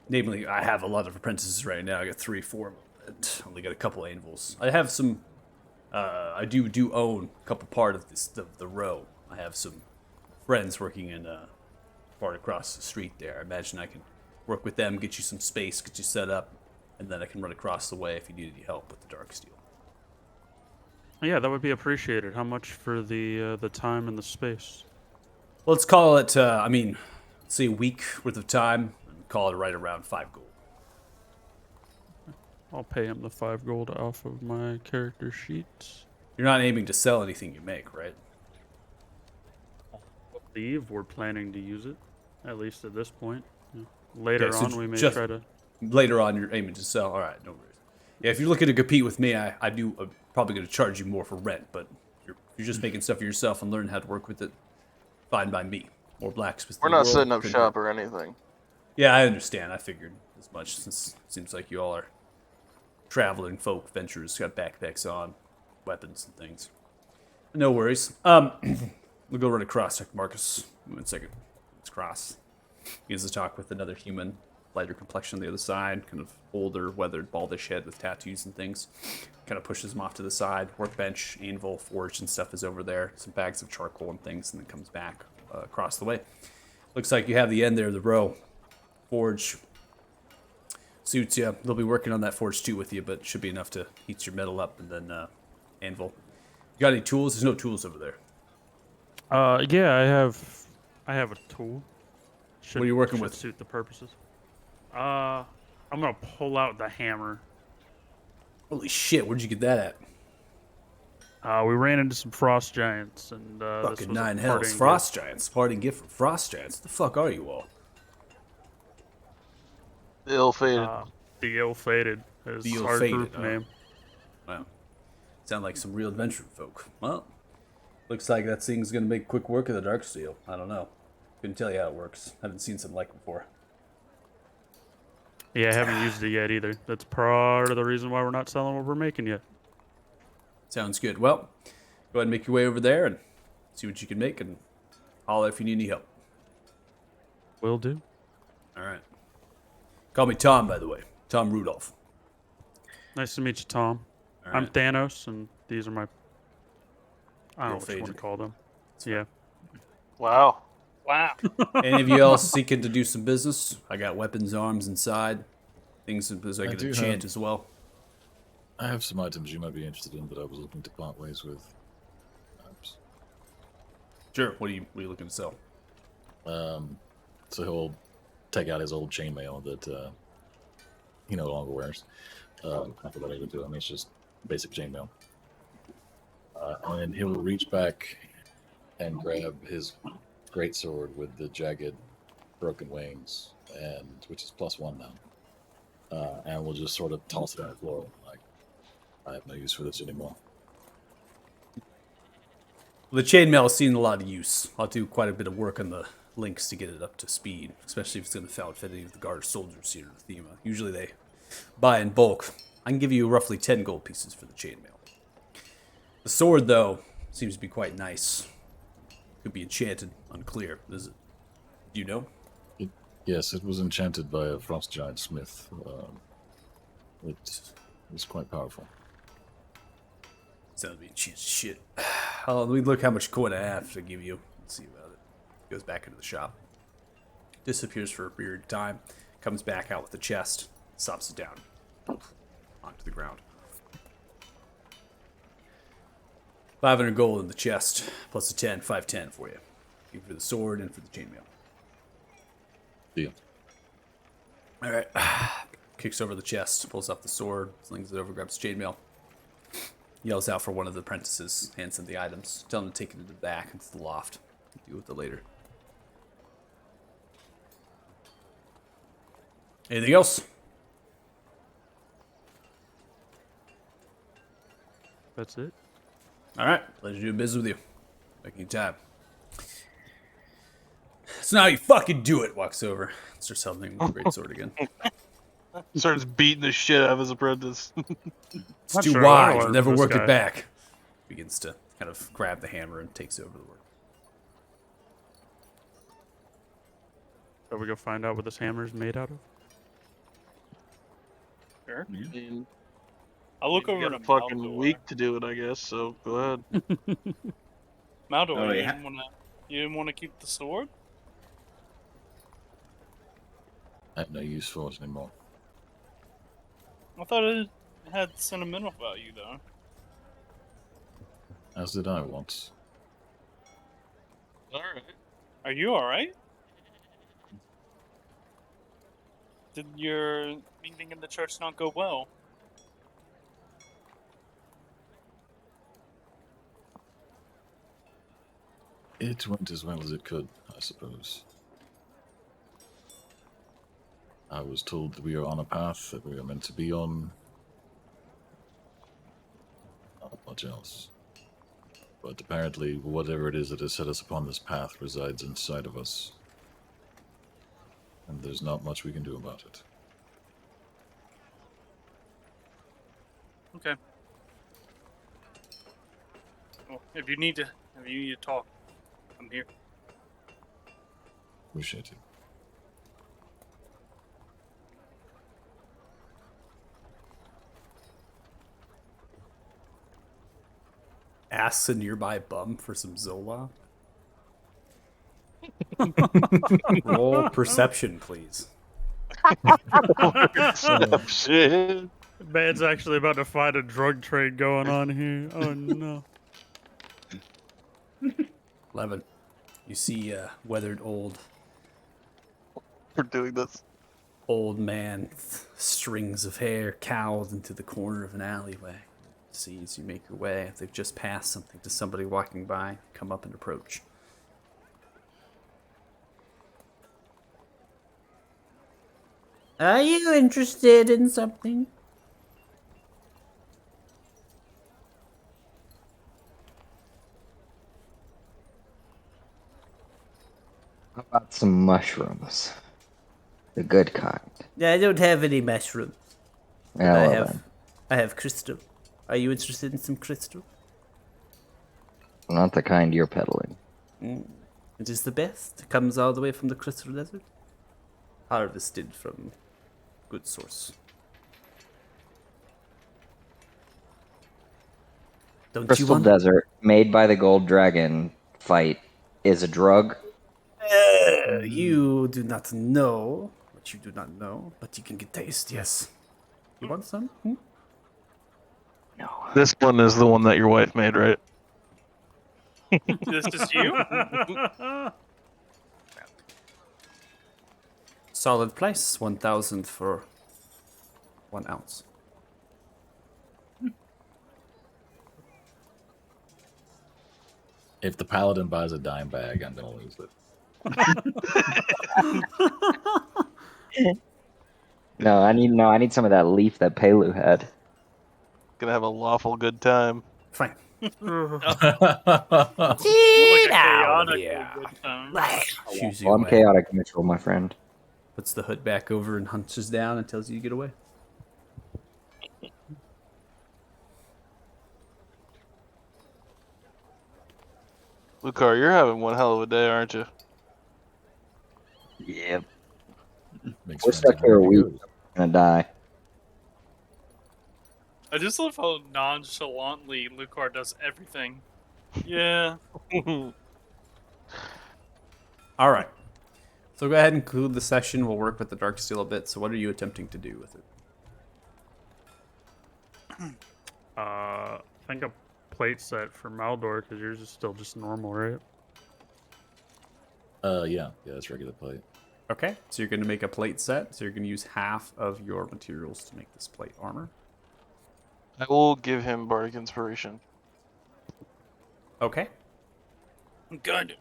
A: namely, I have a lot of apprentices right now. I got 3, 4, but only got a couple anvils. I have some. I do own a couple part of this the row. I have some friends working in part across the street there. I imagine I can work with them, get you some space, get you set up, and then I can run across the way if you need any help with the dark steel.
E: Yeah, that would be appreciated. How much for the time and the space?
A: Well, let's call it, let's say a week worth of time, and call it right around 5 gold.
E: I'll pay him the 5 gold off of my character sheet.
A: You're not aiming to sell anything you make, right?
E: I believe we're planning to use it, at least at this point. Yeah. Later
A: Okay, so
E: on, we may
A: just-
E: try to.
A: Later on, you're aiming to sell. All right, no worries. Yeah, if you're looking to compete with me, I'm probably going to charge you more for rent, but if you're just making stuff for yourself and learning how to work with it, fine by me. More blacksmiths.
H: We're
A: in the
H: not
A: world,
H: setting up
A: good
H: shop
A: work.
H: or anything.
A: Yeah, I understand. I figured as much, since it seems like you all are traveling folk, venturers, got backpacks on, weapons and things. No worries. We'll go run across, check Marcus. 1 second. Let's cross. He has to talk with another human, lighter complexion on the other side, kind of older, weathered, baldish head with tattoos and things. Kind of pushes him off to the side. Workbench, anvil, forge, and stuff is over there. Some bags of charcoal and things, and then comes back across the way. Looks like you have the end there, the row. Forge. Suits you. They'll be working on that forge too with you, but should be enough to heat your metal up and then anvil. You got any tools? There's no tools over there.
E: Yeah, I have a tool.
A: What are you working
E: should
A: with?
E: Suit the purposes. I'm gonna pull out the hammer.
A: Holy shit, where'd you get that at?
E: We ran into some frost giants, and this
A: Fucking
E: was a
A: nine hells.
E: parting
A: Frost giants. Parting gift from frost giants. What the fuck are you all?
H: Ill-fated.
E: gift. The ill-fated is
A: The
E: our
A: ill-fated,
E: group
A: huh?
E: name.
A: Wow. Sound like some real adventuring folk. Well, looks like that thing's gonna make quick work of the dark steel. I don't know. Couldn't tell you how it works. Haven't seen something like it before.
E: Yeah, I haven't used it yet either. That's part of the reason why we're not selling what we're making yet.
A: Sounds good. Well, go ahead and make your way over there and see what you can make and holler if you need any help.
E: Will do.
A: All right. Call me Tom, by the way. Tom Rudolph.
E: Nice to meet you, Tom.
A: All
E: I'm
A: right.
E: Thanos, and these are my... I don't know what you
A: Ill-fated.
E: want to call them. Yeah.
H: Wow.
D: Wow.
A: Any of you else seeking to do some business? I got weapons, arms inside. Things as I
B: I
A: can
B: do
A: enchant
B: have-
A: as well.
B: I have some items you might be interested in that I was looking to part ways with. Perhaps.
A: Sure. What are you looking to sell?
B: So he'll take out his old chainmail that he no longer wears. I forgot I would do. I mean, it's just basic chainmail. And then he'll reach back and grab his greatsword with the jagged, broken wings, and which is +1 now. And we'll just sort of toss it on the floor, like I have no use for this anymore.
A: Well, the chainmail has seen a lot of use. I'll do quite a bit of work on the links to get it up to speed, especially if it's going to outfit any of the guard soldiers here in Thema. Usually they buy in bulk. I can give you roughly 10 gold pieces for the chainmail. The sword, though, seems to be quite nice. Could be enchanted, unclear. Is it? Do you know?
B: Yes, it was enchanted by a frost giant smith. It was quite powerful.
A: Sounds like enchanted shit. Oh, let me look how much coin I have to give you. Let's see about it. Goes back into the shop. Disappears for a period of time. Comes back out with the chest. Stops it down. Onto the ground. 500 gold in the chest. Plus a 10. 510 for you. Give for the sword and for the chainmail.
B: Deal.
A: Alright. Kicks over the chest. Pulls off the sword. Slings it over. Grabs the chainmail. Yells out for one of the apprentices. Hands him the items. Tell him to take it to the back into the loft. Deal with it later. Anything else?
E: That's it.
A: Alright. Pleasure doing business with you. Making time. So now you fucking do it. Walks over. Starts helping with the great sword again.
H: Starts beating the shit out of his apprentice.
A: It's
E: Not
A: too
E: sure I
A: wide.
E: learned
A: You'll never
E: this
A: work
E: guy.
A: it back. Begins to kind of grab the hammer and takes over the work.
E: So we go find out what this hammer is made out of.
D: Sure.
C: Yeah.
H: I mean,
D: I'll look
H: you
D: over
H: got
D: to
H: a fucking
D: Maldor.
H: week to do it, I guess. So go ahead.
D: Maldor,
C: Oh,
D: you
C: yeah.
D: didn't want to keep the sword?
B: I have no use for it anymore.
D: I thought it had sentimental value, though.
B: As did I once.
H: All right.
D: Are you alright? Did your meeting in the church not go well?
B: It went as well as it could, I suppose. I was told that we are on a path that we are meant to be on. Not much else. But apparently, whatever it is that has set us upon this path resides inside of us. And there's not much we can do about it.
D: Okay. Well, if you need to talk, I'm here.
B: Appreciate it.
A: Asks a nearby bum for some Zola. Roll perception, please.
H: Shit.
E: Man's actually about to find a drug trade going on here. Oh no.
A: 11. You see a weathered
H: We're doing this.
A: old man with strings of hair cowled into the corner of an alleyway. See as you make your way, if they've just passed something to somebody walking by, come up and approach. Are you interested in something?
F: How about some mushrooms? The good kind.
A: I don't have any mushrooms.
F: Yeah, well then.
A: I have crystal. Are you interested in some crystal?
F: Not the kind you're peddling.
A: It is the best. It comes all the way from the Crystal Desert. Harvested from good source. Don't you
F: Crystal
A: want?
F: Desert, made by the Gold Dragon fight, is a drug.
A: You do not know what you do not know, but you can get taste. Yes. You want some?
F: No.
H: This one is the one that your wife made, right?
D: This is you?
A: Solid price. 1,000 for 1 ounce.
B: If the paladin buys a dime bag, I'm gonna lose it.
F: No, I need some of that leaf that Pelu had.
H: Gonna have a lawful good time.
A: Fine.
D: Like
A: Get
D: a
A: out of
D: chaotic
A: here.
D: good time.
A: Shoos you
F: Well, I'm
A: away.
F: chaotic, Mitchell, my friend.
A: Puts the hood back over and hunches down and tells you to get away.
H: Lucar, you're having one hell of a day, aren't you?
F: Yep.
B: Makes
F: We're
B: friends
F: stuck here a
B: everywhere he
F: week.
B: goes.
F: Gonna die.
D: I just love how nonchalantly Lucar does everything. Yeah.
A: All right. So go ahead and conclude the session. We'll work with the Darksteel a bit. So what are you attempting to do with it?
E: I think a plate set for Maldor, because yours is still just normal, right?
B: Yeah, that's regular plate.
A: Okay. So you're going to make a plate set. So you're going to use half of your materials to make this plate armor.
H: I will give him Bardic Inspiration.
A: Okay.
D: Good.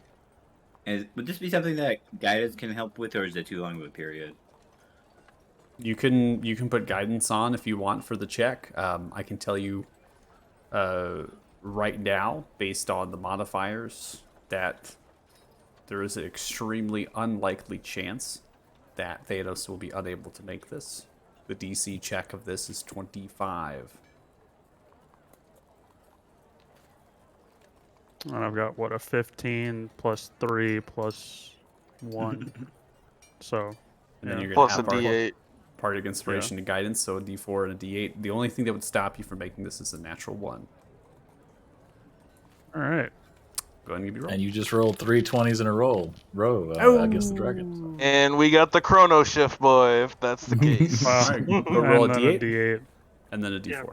C: Would this be something that guidance can help with, or is it too long of a period?
A: You can put guidance on if you want for the check. I can tell you right now, based on the modifiers, that there is an extremely unlikely chance that Thanos will be unable to make this. The DC check of this is 25.
E: And I've got, what, a 15 plus 3 plus 1. So,
A: And then
E: yeah.
A: you're
H: Plus
A: going
H: a
A: to have
H: D8.
A: Bardic Inspiration and Guidance, so a D4 and a D8. The only thing that would stop you from making this is a natural 1.
E: All right.
A: Go ahead and give me a roll.
B: And you just rolled 3 20s in a row against the dragon.
H: And we got the Chrono Shift boy, if that's the case.
E: Wow.
A: Alright, go roll a
E: And then
A: D8
E: D8.
A: and then a D4,
D: Yeah.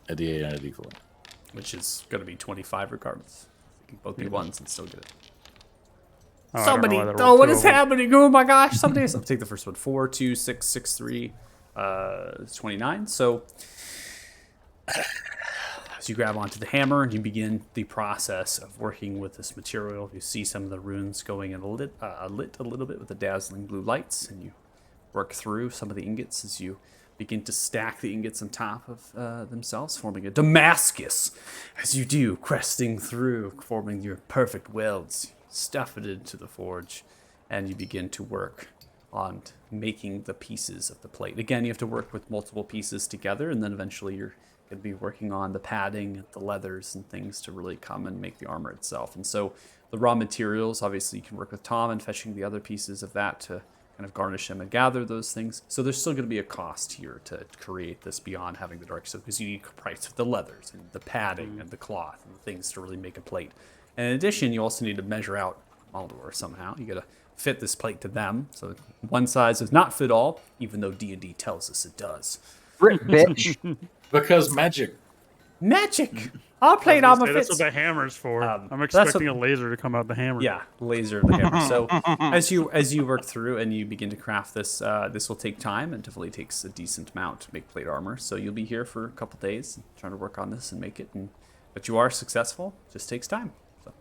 B: A D8 and a D4.
A: which is going to be 25 regardless. You can both be ones and still get it.
E: Oh, I don't know why that
A: Oh,
E: rolled
A: what
E: two
A: is
E: of them.
A: happening? Oh my gosh, somebody. I'll take the first one. 4, 2, 6, 6, 3, 29. So as you grab onto the hammer and you begin the process of working with this material, you see some of the runes going in lit a little bit with the dazzling blue lights, and you work through some of the ingots as you begin to stack the ingots on top of themselves, forming a Damascus. As you do, cresting through, forming your perfect welds, stuff it into the forge, and you begin to work on making the pieces of the plate. Again, you have to work with multiple pieces together, and then eventually you're going to be working on the padding, the leathers, and things to really come and make the armor itself. And so the raw materials, obviously you can work with Tom and fetching the other pieces of that to kind of garnish them and gather those things. So there's still going to be a cost here to create this beyond having the dark stuff, because you need price of the leathers and the padding and the cloth and the things to really make a plate. And in addition, you also need to measure out Maldor somehow. You gotta fit this plate to them. So one size does not fit all, even though D&D tells us it does.
F: Bitch.
B: Because magic.
A: Magic! Our plate
E: I was
A: armor
E: gonna say, that's
A: fits.
E: what the hammer's for. I'm
A: that's
E: expecting
A: what-
E: a laser to come out the hammer.
A: Yeah, laser the hammer. So as you work through and you begin to craft this, this will take time and definitely takes a decent amount to make plate armor. So you'll be here for a couple days trying to work on this and make it. But you are successful. Just takes time. So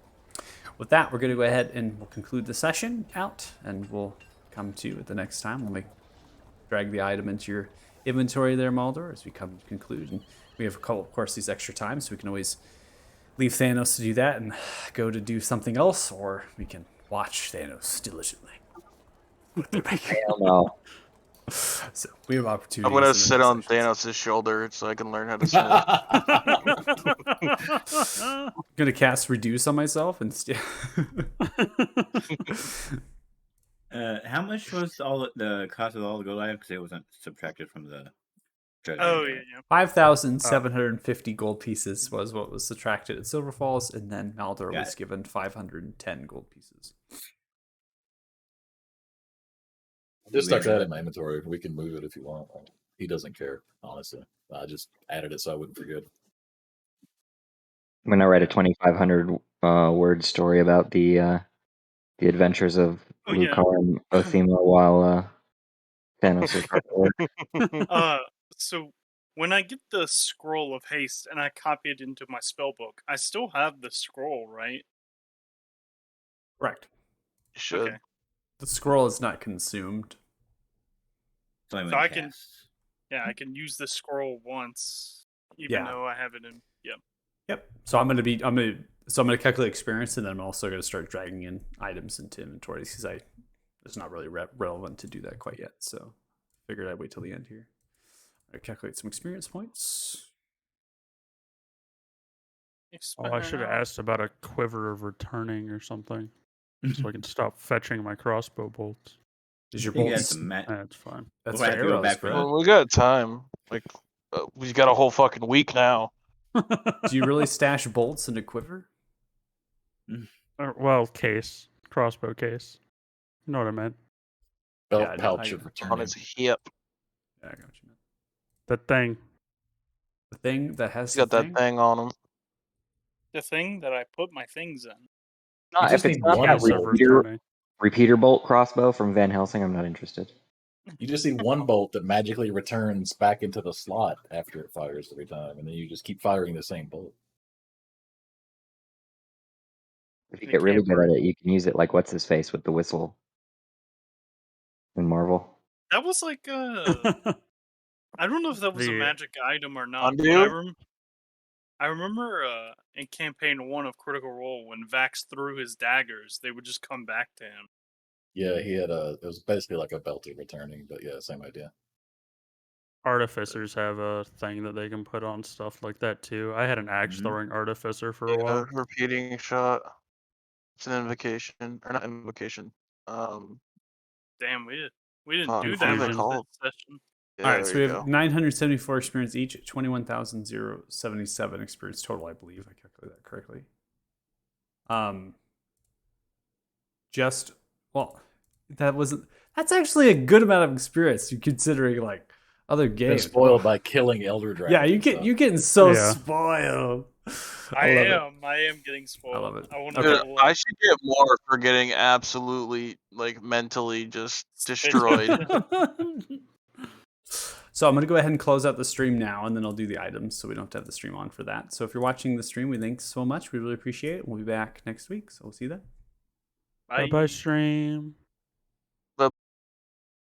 A: with that, we're going to go ahead and we'll conclude the session out, and we'll come to you at the next time. We'll drag the item into your inventory there, Maldor, as we come to conclude. And we have, of course, these extra times, so we can always leave Thanos to do that and go to do something else, or we can watch Thanos diligently.
F: Hell no.
A: So we have opportunities.
G: I'm gonna
A: in the
G: sit
A: next
G: on
A: sessions.
G: Thanos' shoulder so I can learn how to swim.
A: Gonna cast Reduce on myself and
C: How much was all the cost of all the gold items? Because it wasn't subtracted from the treasure.
D: Oh
C: right?
D: yeah.
A: 5,750 gold pieces was what was subtracted at Silver Falls, and then Maldor
C: Got
A: was
C: it.
A: given 510 gold pieces.
B: Just stuck that in my inventory. We can move it if you want. He doesn't care, honestly. I just added it so I wouldn't forget.
F: I'm gonna write a 2,500 word story about the adventures of
D: Oh, yeah.
F: Lucar and Othema while Thanos is hard at work.
D: So when I get the scroll of haste and I copy it into my spell book, I still have the scroll, right?
A: Correct.
G: You should.
D: Okay.
A: The scroll is not consumed.
C: It's only
D: So
C: when
D: I
C: it
D: can-
C: casts.
D: Yeah, I can use the scroll once, even
A: Yeah.
D: though I have it in. Yeah.
A: Yep. So I'm gonna calculate experience, and then I'm also gonna start dragging in items into inventories because it's not really relevant to do that quite yet. So figured I'd wait till the end here. I calculate some experience points.
E: Oh, I should have asked about a quiver of returning or something, so I can stop fetching my crossbow bolts.
A: Is your
C: You got
A: bolts?
C: some
E: That's fine.
A: That's
C: We'll
A: for
C: have to go
A: arrows,
C: back for
A: bro.
G: Well, we got time. Like, we got a whole fucking week now.
A: Do you really stash bolts in a quiver?
E: Well, case, crossbow case. You know what I meant?
B: Belt
A: Yeah, I know.
B: pouch
A: I-
B: of
G: On
B: returning.
G: his hip.
A: Yeah, I got what you meant.
E: That thing.
A: The thing that has
G: He's got
A: the
G: that thing on him.
D: The thing that I put my things in.
F: No,
B: You
F: if
B: just
F: it's
B: need
F: not
B: one
F: that
B: bolt.
F: repeater bolt crossbow from Van Helsing, I'm not interested.
B: You just need one bolt that magically returns back into the slot after it fires every time, and then you just keep firing the same bolt.
F: If you
D: It
F: get really
D: can't
F: good
D: work.
F: at it, you can use it like what's his face with the whistle in Marvel.
D: That was like I don't know if that was a
E: The-
D: magic item or not. But
G: Undo?
D: I remember in campaign 1 of Critical Role when Vax threw his daggers, they would just come back to him.
B: Yeah, he had it was basically like a belter returning, but yeah, same idea.
E: Artificers have a thing that they can put on stuff like that too. I had an axe
C: Mhm.
E: throwing artificer for a
G: Yeah,
E: while.
G: repeating shot. It's an invocation. Or not invocation.
D: Damn, we didn't
G: Fuck,
D: do
E: what
D: that
E: are they
D: much
G: called?
D: this session.
G: Yeah,
A: All right, so we
G: there you
A: have
G: go.
A: 974 experience each, 21,077 experience total, I believe. I calculated that correctly. That's actually a good amount of experience, you considering like other
B: Been
A: games.
B: spoiled by killing elder dragons.
A: Yeah, you're getting so
E: Yeah.
A: spoiled.
D: I
A: love it.
D: am getting spoiled.
A: love it.
D: I want to
A: Okay.
D: level up.
G: I should get more for getting absolutely, like, mentally just destroyed.
A: So I'm going to go ahead and close out the stream now, and then I'll do the items so we don't have to have the stream on for that. So if you're watching the stream, we thank so much. We really appreciate it. We'll be back next week, so we'll see you then.
E: Bye bye stream.